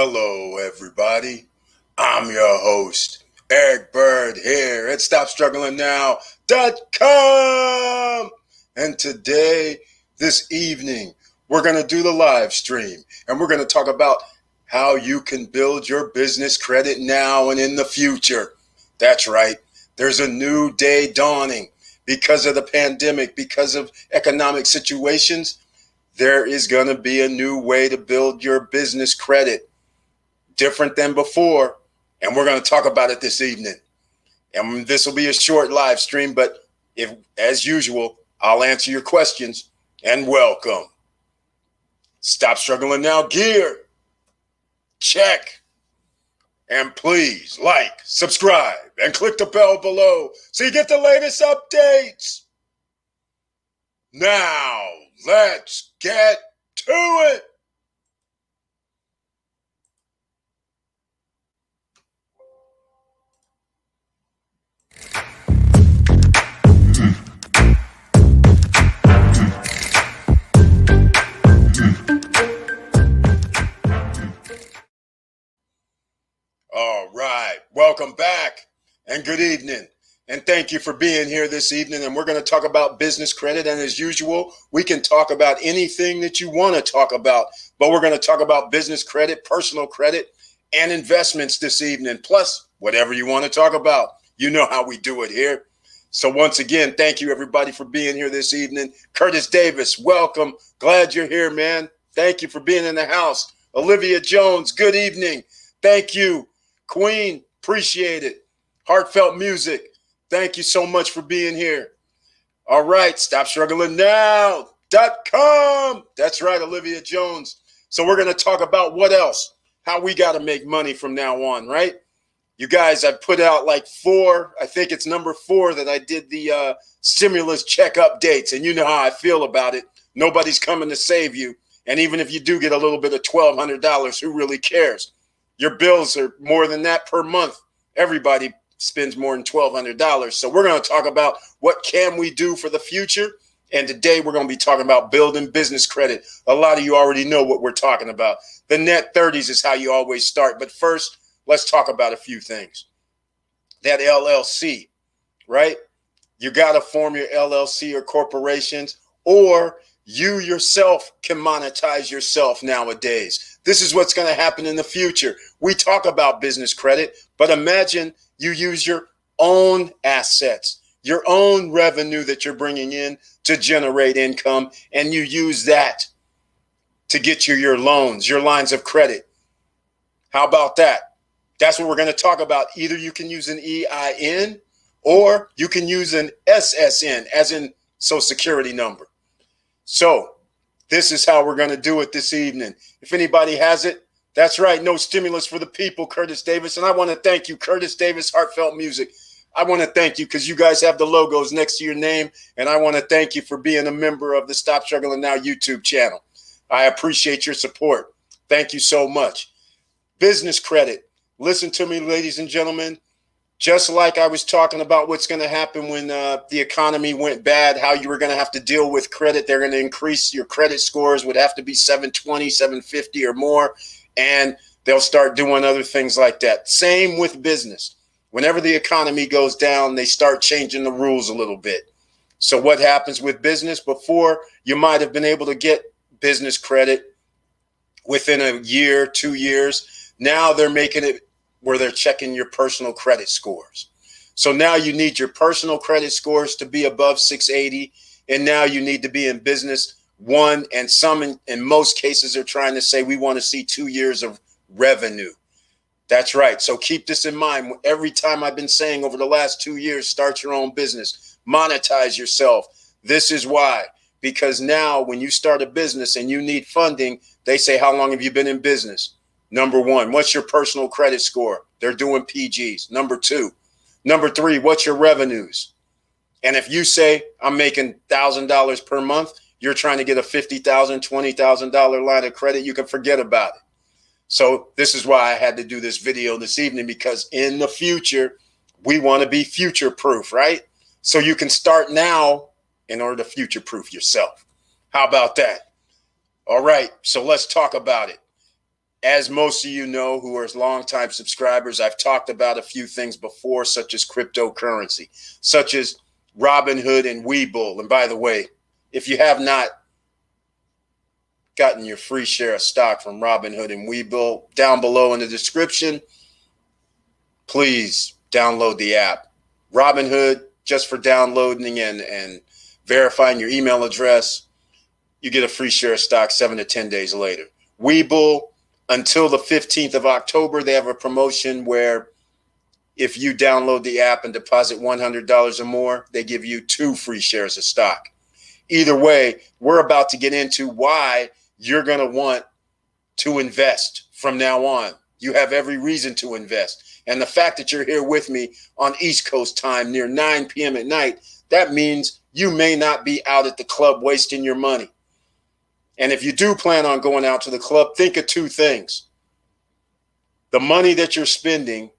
Hello, everybody. I'm your host, Eric Bird, here at StopStrugglingNow.com. And today, this evening, we're going to do the live stream, and we're going to talk about how you can build your business credit now and in the future. That's right. There's a new day dawning because of the pandemic, because of economic situations. There is going to be a new way to build your business credit, different than before, and we're going to talk about it this evening. And this will be a short live stream, but as usual, I'll answer your questions. And welcome. Stop Struggling Now gear. Check. And please like, subscribe, and click the bell below so you get the latest updates. Now, let's get to it. All right, welcome back and good evening. And thank you for being here this evening. And we're going to talk about business credit. And as usual, we can talk about anything that you want to talk about. But we're going to talk about business credit, personal credit, and investments this evening. Plus, whatever you want to talk about. You know how we do it here. So once again, thank you, everybody, for being here this evening. Curtis Davis, welcome. Glad you're here, man. Thank you for being in the house. Olivia Jones, good evening. Thank you. Queen, appreciate it. Heartfelt music. Thank you so much for being here. All right, StopStrugglingNow.com. That's right, Olivia Jones. So we're going to talk about what else? How we got to make money from now on, right? You guys, I put out like 4, I think it's number 4 that I did the stimulus check updates. And you know how I feel about it. Nobody's coming to save you. And even if you do get a little bit of $1,200, who really cares? Your bills are more than that per month. Everybody spends more than $1,200. So we're going to talk about what can we do for the future. And today we're going to be talking about building business credit. A lot of you already know what we're talking about. The net 30s is how you always start. But first, let's talk about a few things. That LLC, right? You got to form your LLC or corporations, or you yourself can monetize yourself nowadays. This is what's going to happen in the future. We talk about business credit, but imagine you use your own assets, your own revenue that you're bringing in to generate income, and you use that to get you your loans, your lines of credit. How about that? That's what we're going to talk about. Either you can use an EIN or you can use an SSN, as in Social Security number. So this is how we're going to do it this evening. If anybody has it, that's right. No stimulus for the people, Curtis Davis. And I want to thank you, Curtis Davis, Heartfelt Music. I want to thank you because you guys have the logos next to your name. And I want to thank you for being a member of the Stop Struggling Now YouTube channel. I appreciate your support. Thank you so much. Business credit. Listen to me, ladies and gentlemen. Just like I was talking about what's going to happen when the economy went bad, how you were going to have to deal with credit. They're going to increase your credit scores, would have to be 720, 750 or more. And they'll start doing other things like that. Same with business. Whenever the economy goes down, they start changing the rules a little bit. So what happens with business? Before, you might have been able to get business credit within a year, 2 years. Now they're making it where they're checking your personal credit scores. So now you need your personal credit scores to be above 680. And now you need to be in business 1, and some in most cases are trying to say we want to see 2 years of revenue. That's right. So keep this in mind. Every time I've been saying over the last 2 years, start your own business, monetize yourself. This is why, because now when you start a business and you need funding, they say, how long have you been in business? Number 1, what's your personal credit score? They're doing PGs. Number 2. Number 3, what's your revenues? And if you say I'm making $1,000 per month, you're trying to get a $50,000, $20,000 line of credit, you can forget about it. So this is why I had to do this video this evening, because in the future, we want to be future proof, right? So you can start now in order to future proof yourself. How about that? All right. So let's talk about it. As most of you know who are longtime subscribers, I've talked about a few things before, such as cryptocurrency, such as Robinhood and Webull. And by the way, if you have not gotten your free share of stock from Robinhood and Webull, down below in the description, please download the app. Robinhood, just for downloading and verifying your email address, you get a free share of stock 7 to 10 days later. Webull, until the 15th of October, they have a promotion where if you download the app and deposit $100 or more, they give you 2 free shares of stock. Either way, we're about to get into why you're going to want to invest from now on. You have every reason to invest. And the fact that you're here with me on East Coast time near 9 p.m. at night, that means you may not be out at the club wasting your money. And if you do plan on going out to the club, think of 2 things. The money that you're spending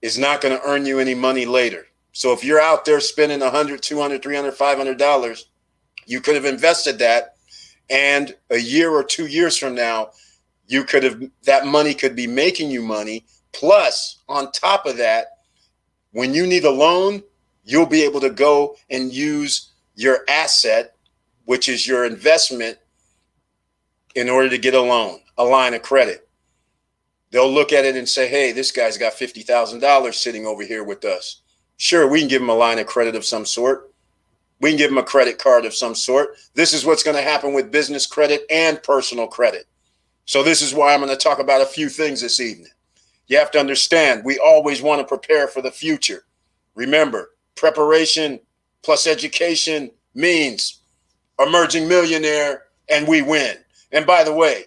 is not going to earn you any money later. So if you're out there spending $100, $200, $300, $500, you could have invested that. And a year or 2 years from now, that money could be making you money. Plus, on top of that, when you need a loan, you'll be able to go and use your asset, which is your investment, in order to get a loan, a line of credit. They'll look at it and say, hey, this guy's got $50,000 sitting over here with us. Sure, we can give him a line of credit of some sort. We can give him a credit card of some sort. This is what's going to happen with business credit and personal credit. So this is why I'm going to talk about a few things this evening. You have to understand, we always want to prepare for the future. Remember, preparation plus education means emerging millionaire, and we win. And by the way,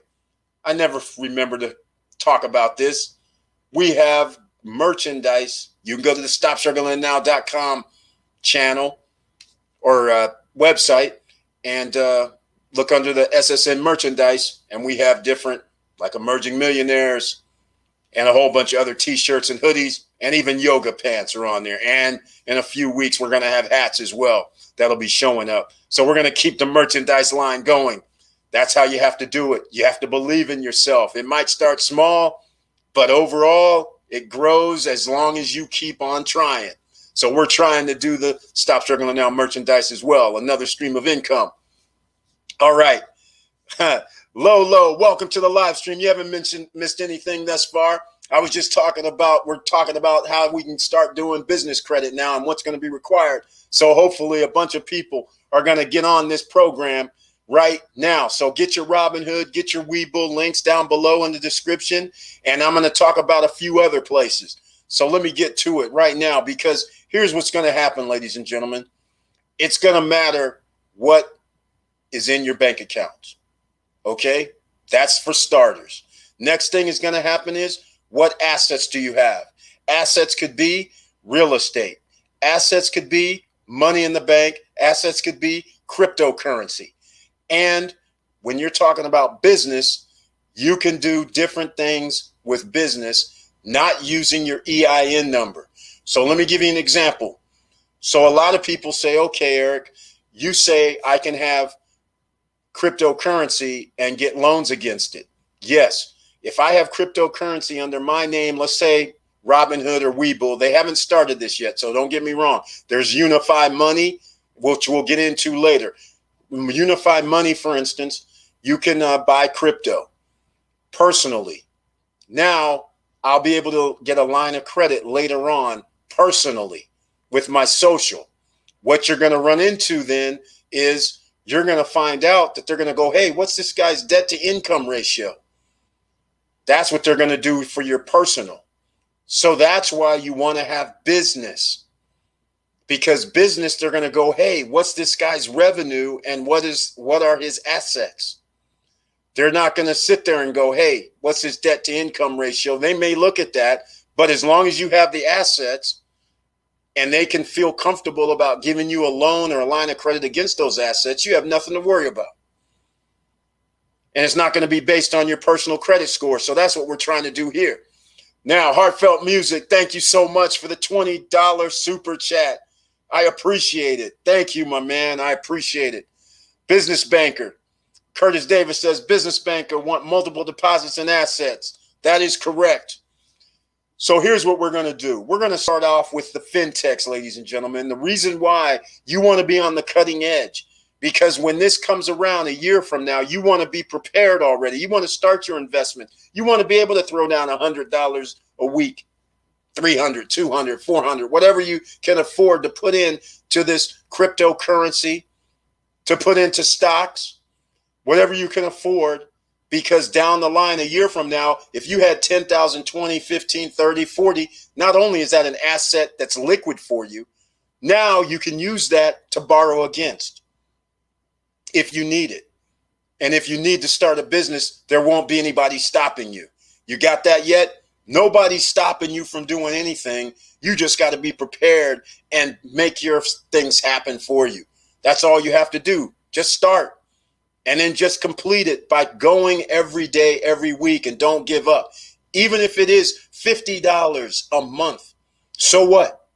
I never remember to talk about this. We have merchandise. You can go to the StopStrugglingNow.com channel or website and look under the SSN merchandise, and we have different, like emerging millionaires and a whole bunch of other t-shirts and hoodies, and even yoga pants are on there. And in a few weeks, we're going to have hats as well that'll be showing up. So we're going to keep the merchandise line going. That's how you have to do it. You have to believe in yourself. It might start small, but overall, it grows as long as you keep on trying. So we're trying to do the Stop Struggling Now merchandise as well, another stream of income. All right. Lolo, welcome to the live stream. You haven't missed anything thus far. I was just we're talking about how we can start doing business credit now and what's going to be required. So hopefully a bunch of people are going to get on this program right now. So get your Robinhood, get your Webull, links down below in the description. And I'm going to talk about a few other places. So let me get to it right now, because here's what's going to happen, ladies and gentlemen. It's going to matter what is in your bank account. Okay? That's for starters. Next thing is going to happen is, what assets do you have? Assets could be real estate. Assets could be money in the bank. Assets could be cryptocurrency. And when you're talking about business, you can do different things with business, not using your EIN number. So let me give you an example. So a lot of people say, okay, Eric, you say I can have cryptocurrency and get loans against it. Yes. If I have cryptocurrency under my name, let's say Robinhood or Webull, they haven't started this yet, so don't get me wrong. There's Unify Money, which we'll get into later. Unify Money, for instance, you can buy crypto personally. Now, I'll be able to get a line of credit later on personally with my social. What you're going to run into then is you're going to find out that they're going to go, hey, what's this guy's debt to income ratio? That's what they're going to do for your personal. So that's why you want to have business. Because business, they're going to go, hey, what's this guy's revenue and what are his assets? They're not going to sit there and go, hey, what's his debt to income ratio? They may look at that, but as long as you have the assets and they can feel comfortable about giving you a loan or a line of credit against those assets, you have nothing to worry about. And it's not going to be based on your personal credit score. So that's what we're trying to do here. Now, Heartfelt Music, thank you so much for the $20 super chat. I appreciate it. Thank you, my man. I appreciate it. Business Banker, Curtis Davis says business banker want multiple deposits and assets. That is correct. So here's what we're going to do. We're going to start off with the fintechs, ladies and gentlemen. The reason why you want to be on the cutting edge, because when this comes around a year from now, you want to be prepared already. You want to start your investment. You want to be able to throw down $100 a week, 300, 200, 400, whatever you can afford to put in to this cryptocurrency, to put into stocks, whatever you can afford. Because down the line, a year from now, if you had 10,000, 20, 15, 30, 40, not only is that an asset that's liquid for you, now you can use that to borrow against if you need it. And if you need to start a business, there won't be anybody stopping you. You got that yet? Nobody's stopping you from doing anything. You just got to be prepared and make your things happen for you. That's all you have to do. Just start. And then just complete it by going every day, every week, and don't give up. Even if it is $50 a month, so what?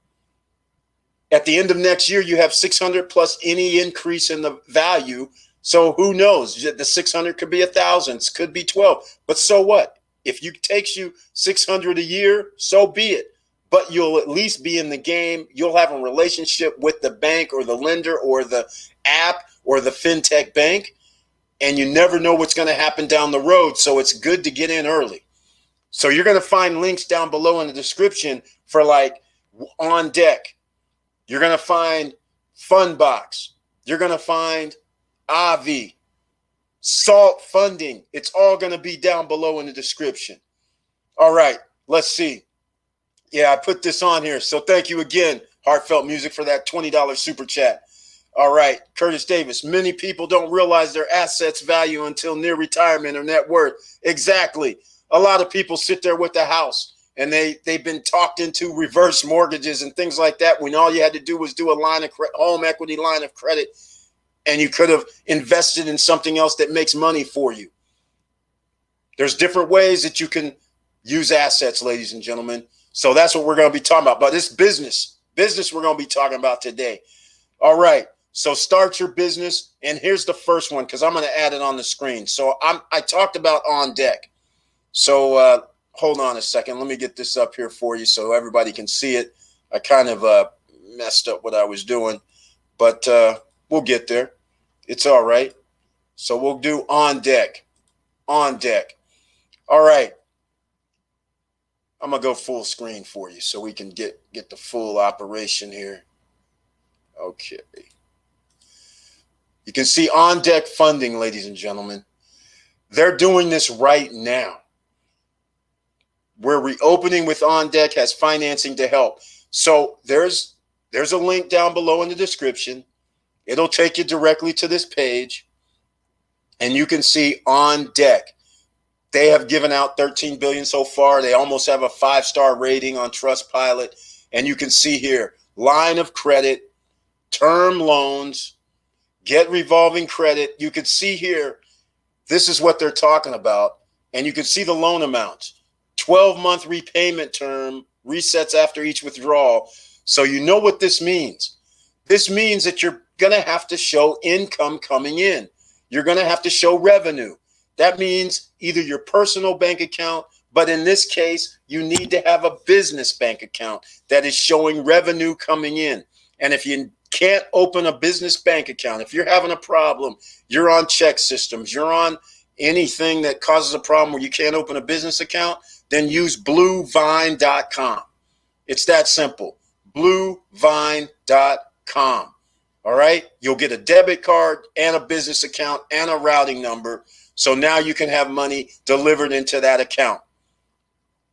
At the end of next year, you have 600 plus any increase in the value. So who knows? The 600 could be 1,000, could be 12. But so what? If it takes you 600 a year, so be it. But you'll at least be in the game. You'll have a relationship with the bank or the lender or the app or the fintech bank. And you never know what's going to happen down the road. So it's good to get in early. So you're going to find links down below in the description for like On Deck. You're going to find Fundbox. You're going to find Avi, Salt Funding. It's all going to be down below in the description. All right, let's see. Yeah, I put this on here. So thank you again, Heartfelt Music, for that $20 super chat. All right, Curtis Davis. Many people don't realize their assets value until near retirement or net worth. Exactly. A lot of people sit there with the house and they've been talked into reverse mortgages and things like that when all you had to do was do a line of home equity line of credit, and you could have invested in something else that makes money for you. There's different ways that you can use assets, ladies and gentlemen. So that's what we're going to be talking about. But it's business we're going to be talking about today. All right. So start your business, and here's the first one because I'm going to add it on the screen. So I talked about On Deck. So hold on a second. Let me get this up here for you so everybody can see it. I kind of messed up what I was doing, but we'll get there. It's all right. So we'll do On Deck. On Deck. All right. I'm going to go full screen for you so we can get the full operation here. Okay. You can see On Deck Funding, ladies and gentlemen. They're doing this right now. We're reopening with On Deck, has financing to help. So there's a link down below in the description. It'll take you directly to this page, and you can see On Deck. They have given out $13 billion so far. They almost have a 5-star rating on Trustpilot. And you can see here, line of credit, term loans, get revolving credit. You can see here, this is what they're talking about. And you can see the loan amounts. 12-month repayment term, resets after each withdrawal. So you know what this means. This means that you're going to have to show income coming in. You're going to have to show revenue. That means either your personal bank account, but in this case, you need to have a business bank account that is showing revenue coming in. And if you can't open a business bank account, if you're having a problem, you're on check systems, you're on anything that causes a problem where you can't open a business account, then use bluevine.com. It's that simple. Bluevine.com. All right. You'll get a debit card and a business account and a routing number. So now you can have money delivered into that account.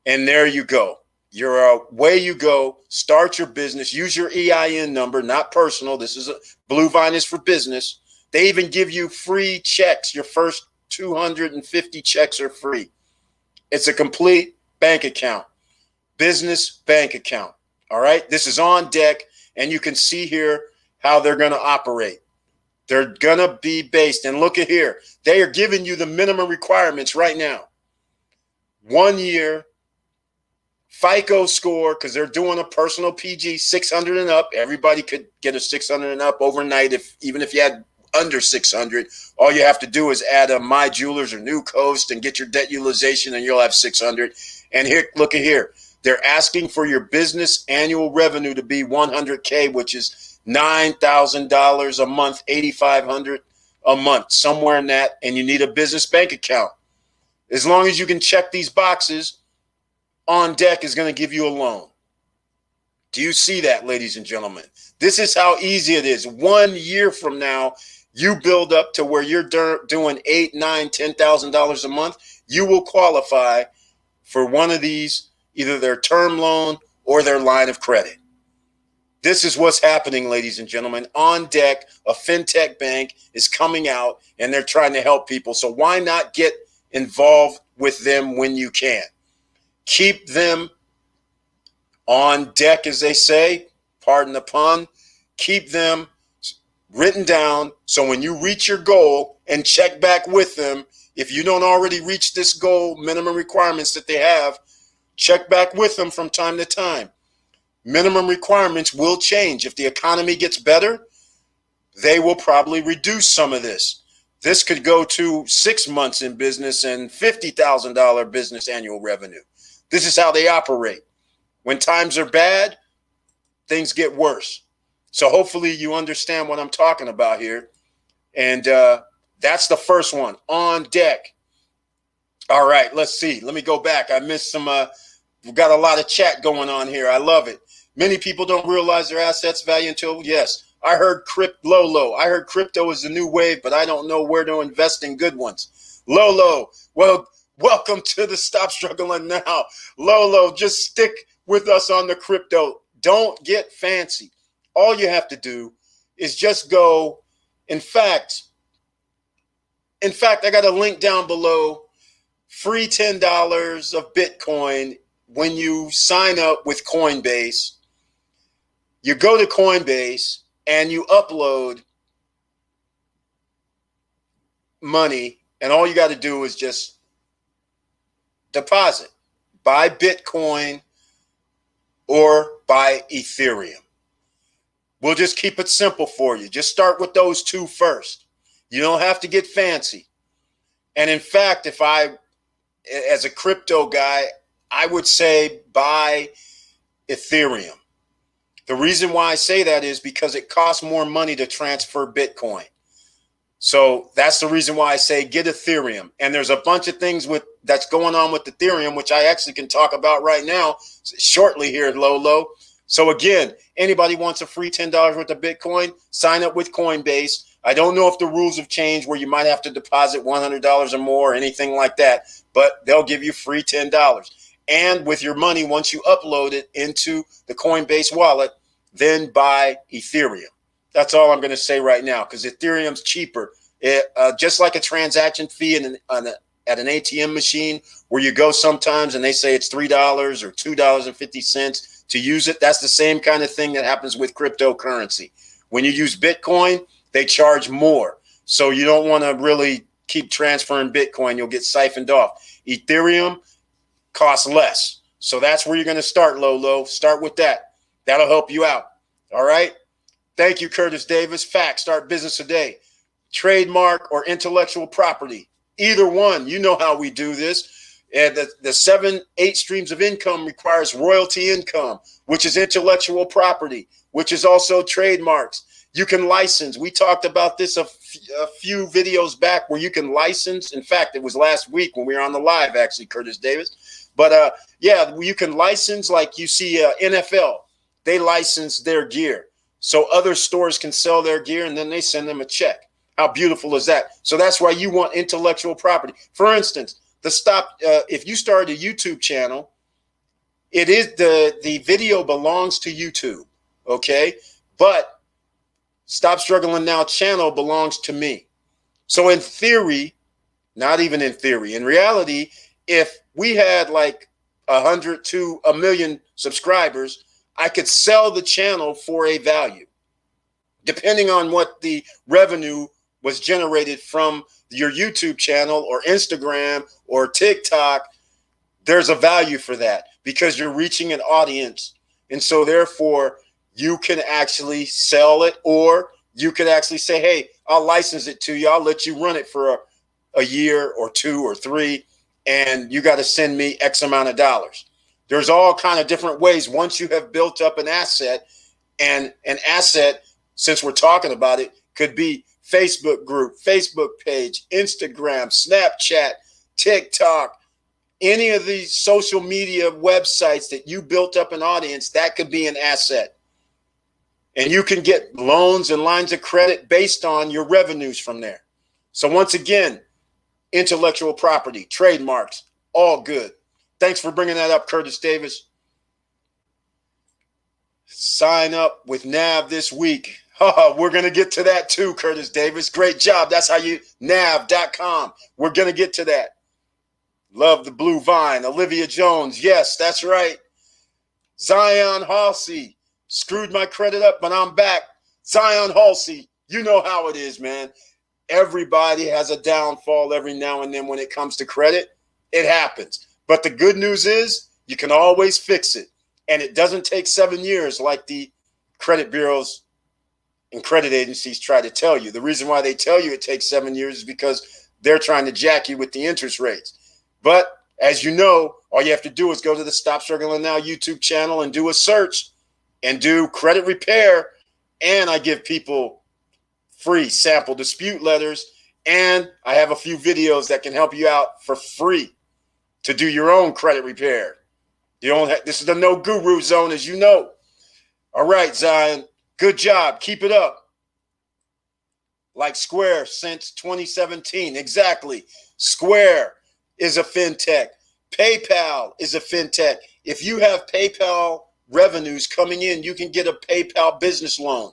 And there you go. You're away you go. Start your business. Use your EIN number, not personal. This is Bluevine is for business. They even give you free checks. Your first 250 checks are free. It's a complete bank account, business bank account. All right. This is On Deck, and you can see here how they're going to operate. They're going to be based, and look at here. They are giving you the minimum requirements right now. 1 year, FICO score, because they're doing a personal PG 600 and up. Everybody could get a 600 and up overnight, even if you had under 600. All you have to do is add a My Jewelers or New Coast and get your debt utilization, and you'll have 600. And here, look at here. They're asking for your business annual revenue to be 100K, which is $9,000 a month, $8,500 a month, somewhere in that. And you need a business bank account. As long as you can check these boxes, On Deck is going to give you a loan. Do you see that, ladies and gentlemen? This is how easy it is. 1 year from now, you build up to where you're doing $8,000, $9,000, $10,000 a month. You will qualify for one of these, either their term loan or their line of credit. This is what's happening, ladies and gentlemen. On Deck, a fintech bank is coming out, and they're trying to help people. So why not get involved with them when you can? Keep them on deck, as they say, pardon the pun. Keep them written down so when you reach your goal and check back with them, if you don't already reach this goal, minimum requirements that they have, check back with them from time to time. Minimum requirements will change. If the economy gets better, they will probably reduce some of this. This could go to 6 months in business and $50,000 business annual revenue. This is how they operate. When times are bad, things get worse. So hopefully you understand what I'm talking about here. And that's the first one, On Deck. All right, let's see. Let me go back. I missed some. We've got a lot of chat going on here. I love it. Many people don't realize their assets value until, yes, I heard Lolo. I heard crypto is the new wave, but I don't know where to invest in good ones. Lolo, well, welcome to the Stop Struggling Now. Lolo, just stick with us on the crypto. Don't get fancy. All you have to do is just go. In fact, I got a link down below. Free $10 of Bitcoin when you sign up with Coinbase. You go to Coinbase and you upload money, and all you got to do is just deposit. Buy Bitcoin or buy Ethereum. We'll just keep it simple for you. Just start with those two first. You don't have to get fancy. And in fact, if I, as a crypto guy, I would say buy Ethereum. The reason why I say that is because it costs more money to transfer Bitcoin. So that's the reason why I say get Ethereum. And there's a bunch of things that's going on with Ethereum, which I actually can talk about right now shortly here at Lolo. So again, anybody wants a free $10 worth of Bitcoin, sign up with Coinbase. I don't know if the rules have changed where you might have to deposit $100 or more or anything like that, but they'll give you free $10. And with your money, once you upload it into the Coinbase wallet, then buy Ethereum. That's all I'm going to say right now, because Ethereum's cheaper. Just like a transaction fee at an ATM machine where you go sometimes and they say it's $3 or $2.50 to use it. That's the same kind of thing that happens with cryptocurrency. When you use Bitcoin, they charge more. So you don't want to really keep transferring Bitcoin. You'll get siphoned off. Ethereum costs less. So that's where you're going to start, Lolo. Start with that. That'll help you out. All right. Thank you, Curtis Davis. Fact, start business today. Trademark or intellectual property. Either one. You know how we do this. And the 7-8 streams of income requires royalty income, which is intellectual property, which is also trademarks. You can license. We talked about this a few videos back where you can license. In fact, it was last week when we were on the live, actually, Curtis Davis. But yeah, you can license, like you see NFL. They license their gear. So other stores can sell their gear and then they send them a check. How beautiful is that? So that's why you want intellectual property. For instance, if you start a YouTube channel, it is the video belongs to YouTube, okay? But Stop Struggling Now channel belongs to me. So in theory, not even in theory, in reality, if we had like 100 to 1 million subscribers, I could sell the channel for a value, depending on what the revenue was generated from your YouTube channel or Instagram or TikTok. There's a value for that because you're reaching an audience. And so therefore you can actually sell it, or you could actually say, hey, I'll license it to you. I'll let you run it for a year or 2 or 3, and you got to send me X amount of dollars. There's all kind of different ways once you have built up an asset, and an asset, since we're talking about it, could be Facebook group, Facebook page, Instagram, Snapchat, TikTok, any of these social media websites that you built up an audience, that could be an asset. And you can get loans and lines of credit based on your revenues from there. So once again, intellectual property, trademarks, all good. Thanks for bringing that up, Curtis Davis. Sign up with NAV this week. We're going to get to that too, Curtis Davis. Great job. That's how you, nav.com. We're going to get to that. Love the blue vine. Olivia Jones. Yes, that's right. Zion Halsey. Screwed my credit up, but I'm back. Zion Halsey. You know how it is, man. Everybody has a downfall every now and then when it comes to credit. It happens. But the good news is you can always fix it. And it doesn't take 7 years like the credit bureaus and credit agencies try to tell you. The reason why they tell you it takes 7 years is because they're trying to jack you with the interest rates. But as you know, all you have to do is go to the Stop Struggling Now YouTube channel and do a search and do credit repair. And I give people free sample dispute letters. And I have a few videos that can help you out for free to do your own credit repair. You don't have, this is the no guru zone, as you know. All right, Zion. Good job. Keep it up. Like Square since 2017. Exactly. Square is a fintech. PayPal is a fintech. If you have PayPal revenues coming in, you can get a PayPal business loan.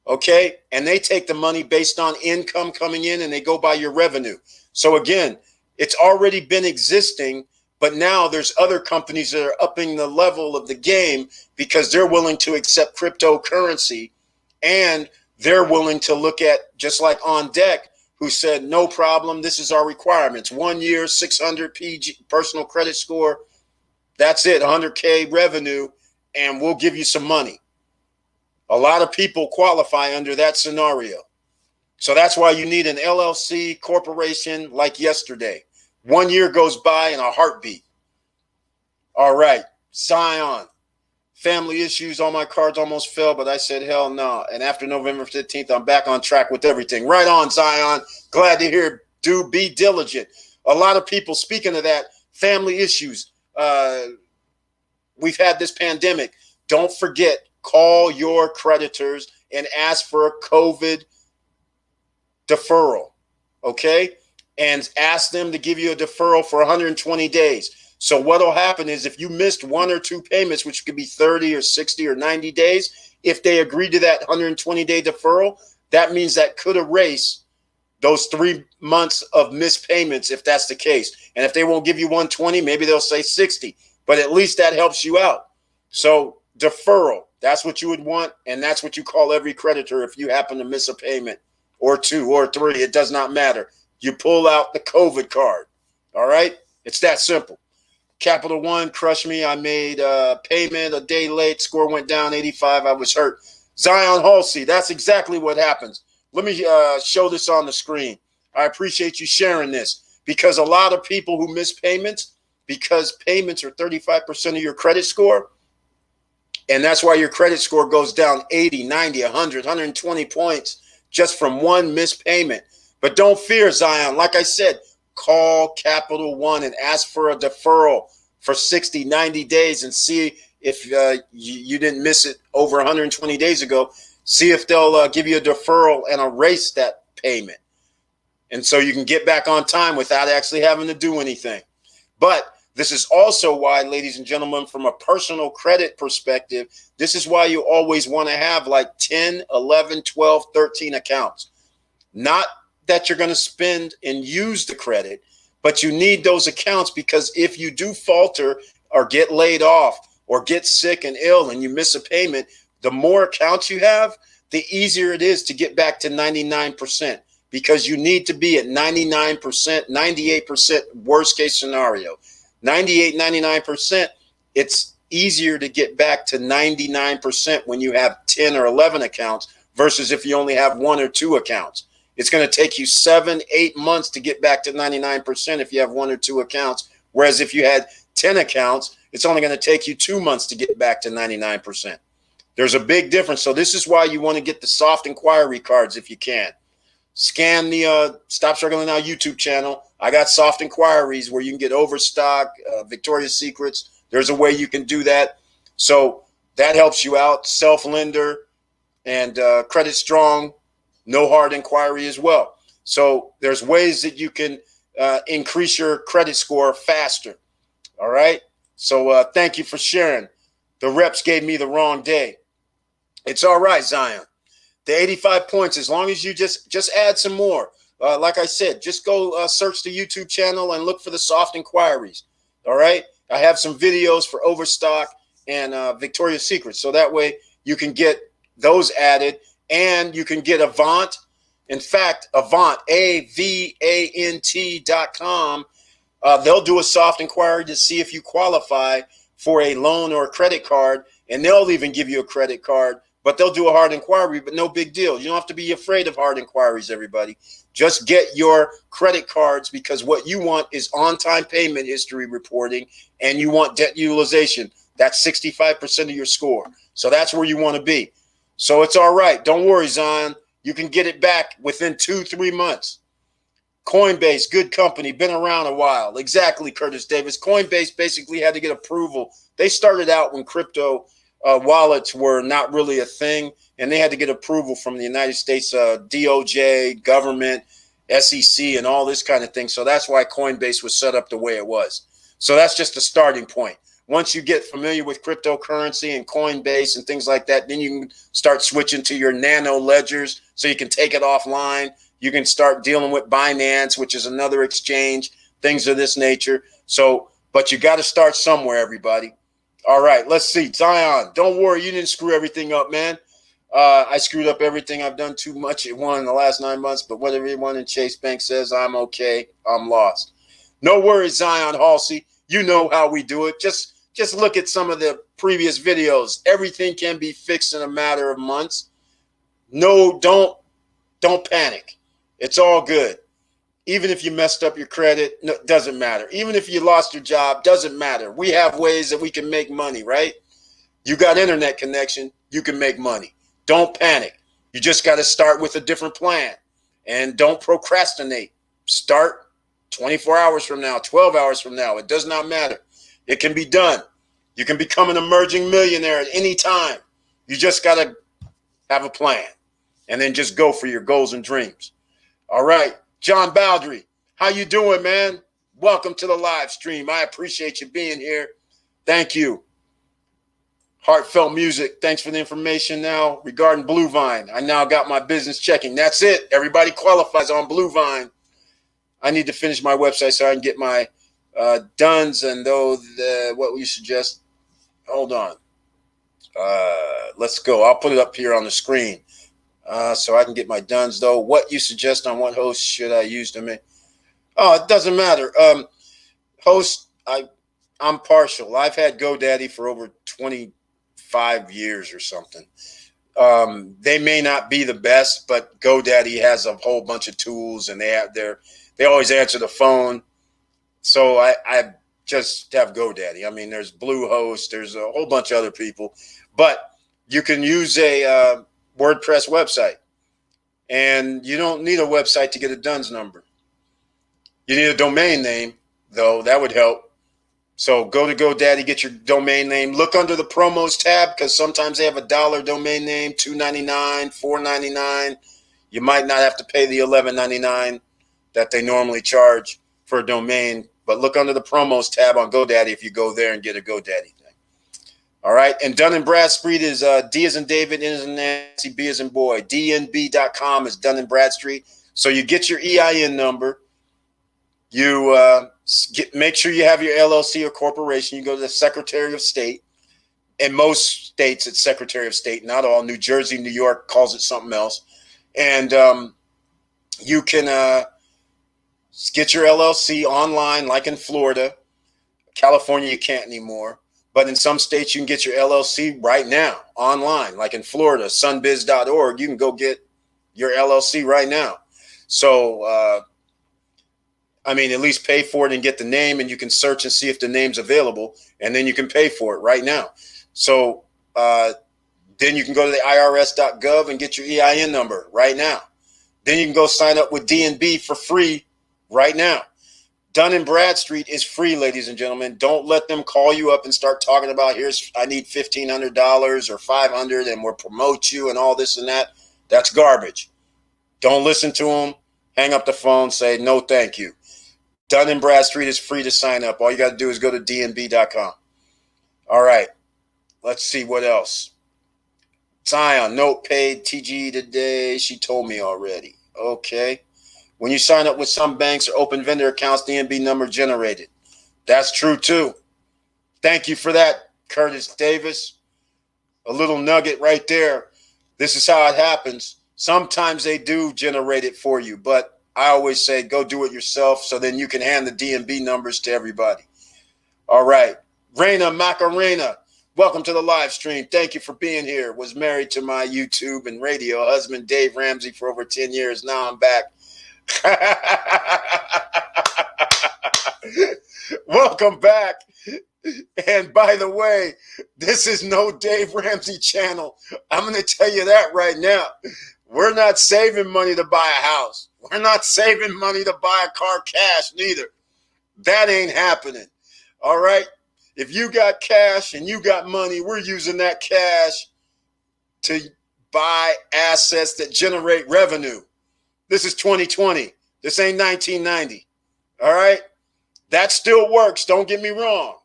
Okay? And they take the money based on income coming in, and they go by your revenue. So again, it's already been existing, but now there's other companies that are upping the level of the game because they're willing to accept cryptocurrency, and they're willing to look at, just like On Deck, who said, no problem, this is our requirements. 1 year, 600 PG, personal credit score. That's it, 100K revenue, and we'll give you some money. A lot of people qualify under that scenario. So that's why you need an LLC corporation like yesterday. 1 year goes by in a heartbeat. All right, Zion. Family issues, all my cards almost fell, but I said, hell no. And after November 15th, I'm back on track with everything. Right on, Zion. Glad to hear, dude, be diligent. A lot of people, speaking of that, family issues. We've had this pandemic. Don't forget, call your creditors and ask for a COVID deferral, okay? And ask them to give you a deferral for 120 days. So what will happen is if you missed 1 or 2 payments, which could be 30 or 60 or 90 days, if they agree to that 120-day deferral, that means that could erase those 3 months of missed payments if that's the case. And if they won't give you 120, maybe they'll say 60. But at least that helps you out. So deferral, that's what you would want, and that's what you call every creditor if you happen to miss a payment or 2 or 3. It does not matter. You pull out the COVID card. All right? It's that simple. Capital One crushed me. I made a payment a day late. Score went down 85. I was hurt. Zion Halsey, that's exactly what happens. Let me show this on the screen. I appreciate you sharing this because a lot of people who miss payments, because payments are 35% of your credit score, and that's why your credit score goes down 80, 90, 100, 120 points just from one missed payment. But don't fear, Zion. Like I said, call Capital One and ask for a deferral for 60, 90 days and see if you didn't miss it over 120 days ago. See if they'll give you a deferral and erase that payment. And so you can get back on time without actually having to do anything. But this is also why, ladies and gentlemen, from a personal credit perspective, this is why you always want to have like 10, 11, 12, 13 accounts. Not that you're going to spend and use the credit, but you need those accounts because if you do falter or get laid off or get sick and ill and you miss a payment, the more accounts you have, the easier it is to get back to 99% because you need to be at 99%, 98% worst case scenario. 98, 99%, it's easier to get back to 99% when you have 10 or 11 accounts versus if you only have 1 or 2 accounts. It's going to take you 7-8 months to get back to 99% if you have 1 or 2 accounts. Whereas if you had 10 accounts, it's only going to take you 2 months to get back to 99%. There's a big difference. So this is why you want to get the soft inquiry cards if you can. Scan the Stop Struggling Now YouTube channel. I got soft inquiries where you can get Overstock, Victoria's Secrets. There's a way you can do that. So that helps you out. Self-lender and Credit Strong, no hard inquiry as well. So there's ways that you can increase your credit score faster. All right. So thank you for sharing. The reps gave me the wrong day. It's all right, Zion. The 85 points, as long as you just add some more. Like I said, just go search the YouTube channel and look for the soft inquiries. All right. I have some videos for Overstock and Victoria's Secret. So that way you can get those added and you can get Avant. In fact, Avant, AVANT.com. They'll do a soft inquiry to see if you qualify for a loan or a credit card, and they'll even give you a credit card, but they'll do a hard inquiry, but no big deal. You don't have to be afraid of hard inquiries, everybody. Just get your credit cards, because what you want is on-time payment history reporting, and you want debt utilization. That's 65% of your score. So that's where you want to be. So it's all right. Don't worry, Zion. You can get it back within 2-3 months. Coinbase, good company, been around a while. Exactly, Curtis Davis. Coinbase basically had to get approval. They started out when crypto wallets were not really a thing, and they had to get approval from the United States DOJ, government, SEC, and all this kind of thing. So that's why Coinbase was set up the way it was. So that's just a starting point. Once you get familiar with cryptocurrency and Coinbase and things like that, then you can start switching to your nano ledgers so you can take it offline. You can start dealing with Binance, which is another exchange, things of this nature. So, but you got to start somewhere, everybody. All right, let's see. Zion, don't worry. You didn't screw everything up, man. I screwed up everything. I've done too much at one in the last 9 months, but what everyone in Chase Bank says, I'm okay. I'm lost. No worries, Zion Halsey. You know how we do it. Just look at some of the previous videos. Everything can be fixed in a matter of months. No, don't panic. It's all good. Even if you messed up your credit, no, doesn't matter. Even if you lost your job, doesn't matter. We have ways that we can make money, right? You got internet connection, you can make money. Don't panic. You just got to start with a different plan. And don't procrastinate. Start 24 hours from now, 12 hours from now. It does not matter. It can be done. You can become an emerging millionaire at any time. You just got to have a plan and then just go for your goals and dreams. All right. John Baldry, how you doing, man? Welcome to the live stream. I appreciate you being here. Thank you. Heartfelt Music, thanks for the information now regarding Blue Vine. I now got my business checking. That's it. Everybody qualifies on Blue Vine. I need to finish my website so I can get my duns and what will you suggest? Hold on. Let's go. I'll put it up here on the screen. So I can get my duns, though. What you suggest on what host should I use to make? Oh, it doesn't matter. Host, I'm partial. I've had GoDaddy for over 25 years or something. They may not be the best, but GoDaddy has a whole bunch of tools, and they always answer the phone. So I just have GoDaddy. I mean, there's Bluehost, there's a whole bunch of other people, but you can use a WordPress website, and you don't need a website to get a DUNS number. You need a domain name, though. That would help. So go to GoDaddy, get your domain name. Look under the promos tab, because sometimes they have $1 domain name, $2.99, $4.99. You might not have to pay the $11.99 that they normally charge for a domain, but look under the promos tab on GoDaddy if you go there and get a GoDaddy. All right. And Dun & Bradstreet is D as in David, N as in Nancy, B as in boy. DNB.com is Dun & Bradstreet. So you get your EIN number. You make sure you have your LLC or corporation. You go to the Secretary of State. In most states, it's Secretary of State. Not all. New Jersey, New York calls it something else. And you can get your LLC online, like in Florida. California, you can't anymore. But in some states, you can get your LLC right now online. Like in Florida, sunbiz.org, you can go get your LLC right now. So, I mean, at least pay for it and get the name, and you can search and see if the name's available, and then you can pay for it right now. So then you can go to the irs.gov and get your EIN number right now. Then you can go sign up with DNB for free right now. Dun & Bradstreet is free, ladies and gentlemen. Don't let them call you up and start talking about, I need $1,500 or $500 and we'll promote you and all this and that. That's garbage. Don't listen to them. Hang up the phone, say no thank you. Dun & Bradstreet is free to sign up. All you got to do is go to dnb.com. All right. Let's see what else. Zion, note paid TG today. She told me already. Okay. When you sign up with some banks or open vendor accounts, DNB number generated. That's true too. Thank you for that, Curtis Davis. A little nugget right there. This is how it happens. Sometimes they do generate it for you, but I always say go do it yourself so then you can hand the DNB numbers to everybody. All right. Reina Macarena, welcome to the live stream. Thank you for being here. Was married to my YouTube and radio husband, Dave Ramsey, for over 10 years. Now I'm back. Welcome back. And by the way, this is no Dave Ramsey channel. I'm going to tell you that right now. We're not saving money to buy a house. We're not saving money to buy a car cash neither. That ain't happening. All right. If you got cash and you got money, we're using that cash to buy assets that generate revenue. This is 2020. This ain't 1990. All right. That still works. Don't get me wrong.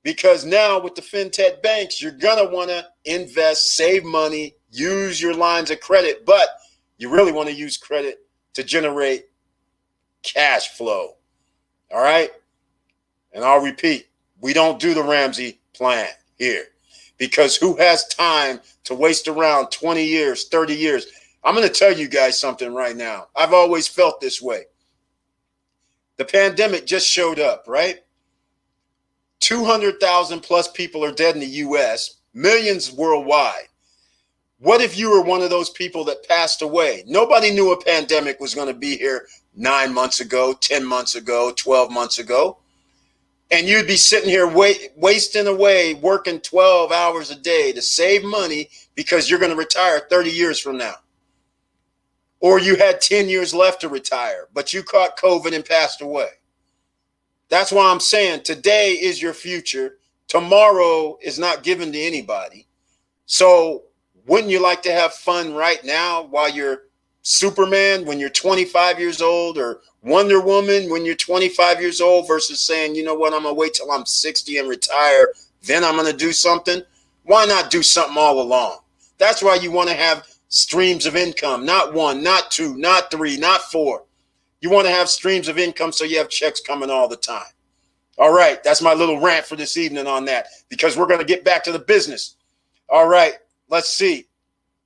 Because now with the fintech banks, you're going to want to invest, save money, use your lines of credit, but you really want to use credit to generate cash flow. All right. And I'll repeat, we don't do the Ramsey plan here because who has time to waste around 20 years, 30 years? I'm going to tell you guys something right now. I've always felt this way. The pandemic just showed up, right? 200,000 plus people are dead in the U.S., millions worldwide. What if you were one of those people that passed away? Nobody knew a pandemic was going to be here 9 months ago, 10 months ago, 12 months ago. And you'd be sitting here wasting away, working 12 hours a day to save money because you're going to retire 30 years from now. Or you had 10 years left to retire, but you caught COVID and passed away. That's why I'm saying today is your future. Tomorrow is not given to anybody. So wouldn't you like to have fun right now while you're Superman when you're 25 years old, or Wonder Woman when you're 25 years old, versus saying, you know what, I'm going to wait till I'm 60 and retire, then I'm going to do something? Why not do something all along? That's why you want to have streams of income, not one, not two, not three, not four. You want to have streams of income so you have checks coming all the time. All right, that's my little rant for this evening on that, because we're going to get back to the business. All right, let's see.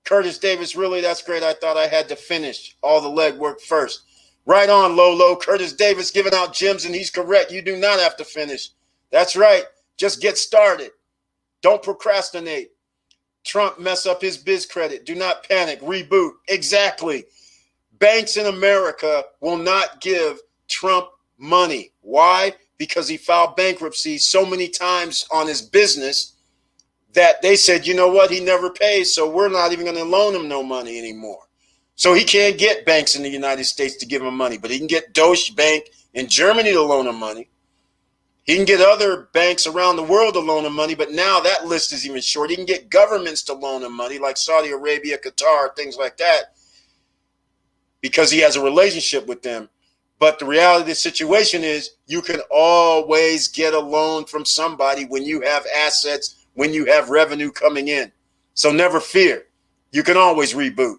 Curtis Davis, really, that's great. I thought I had to finish all the legwork first. Right on, Lolo. Curtis Davis giving out gems, and he's correct. You do not have to finish. That's right. Just get started. Don't procrastinate. Trump mess up his biz credit. Do not panic. Reboot. Exactly. Banks in America will not give Trump money. Why? Because he filed bankruptcy so many times on his business that they said, you know what, he never pays, so we're not even going to loan him no money anymore. So he can't get banks in the United States to give him money, but he can get Deutsche Bank in Germany to loan him money. He can get other banks around the world to loan him money, but now that list is even short. He can get governments to loan him money, like Saudi Arabia, Qatar, things like that, because he has a relationship with them. But the reality of the situation is you can always get a loan from somebody when you have assets, when you have revenue coming in. So never fear. You can always reboot.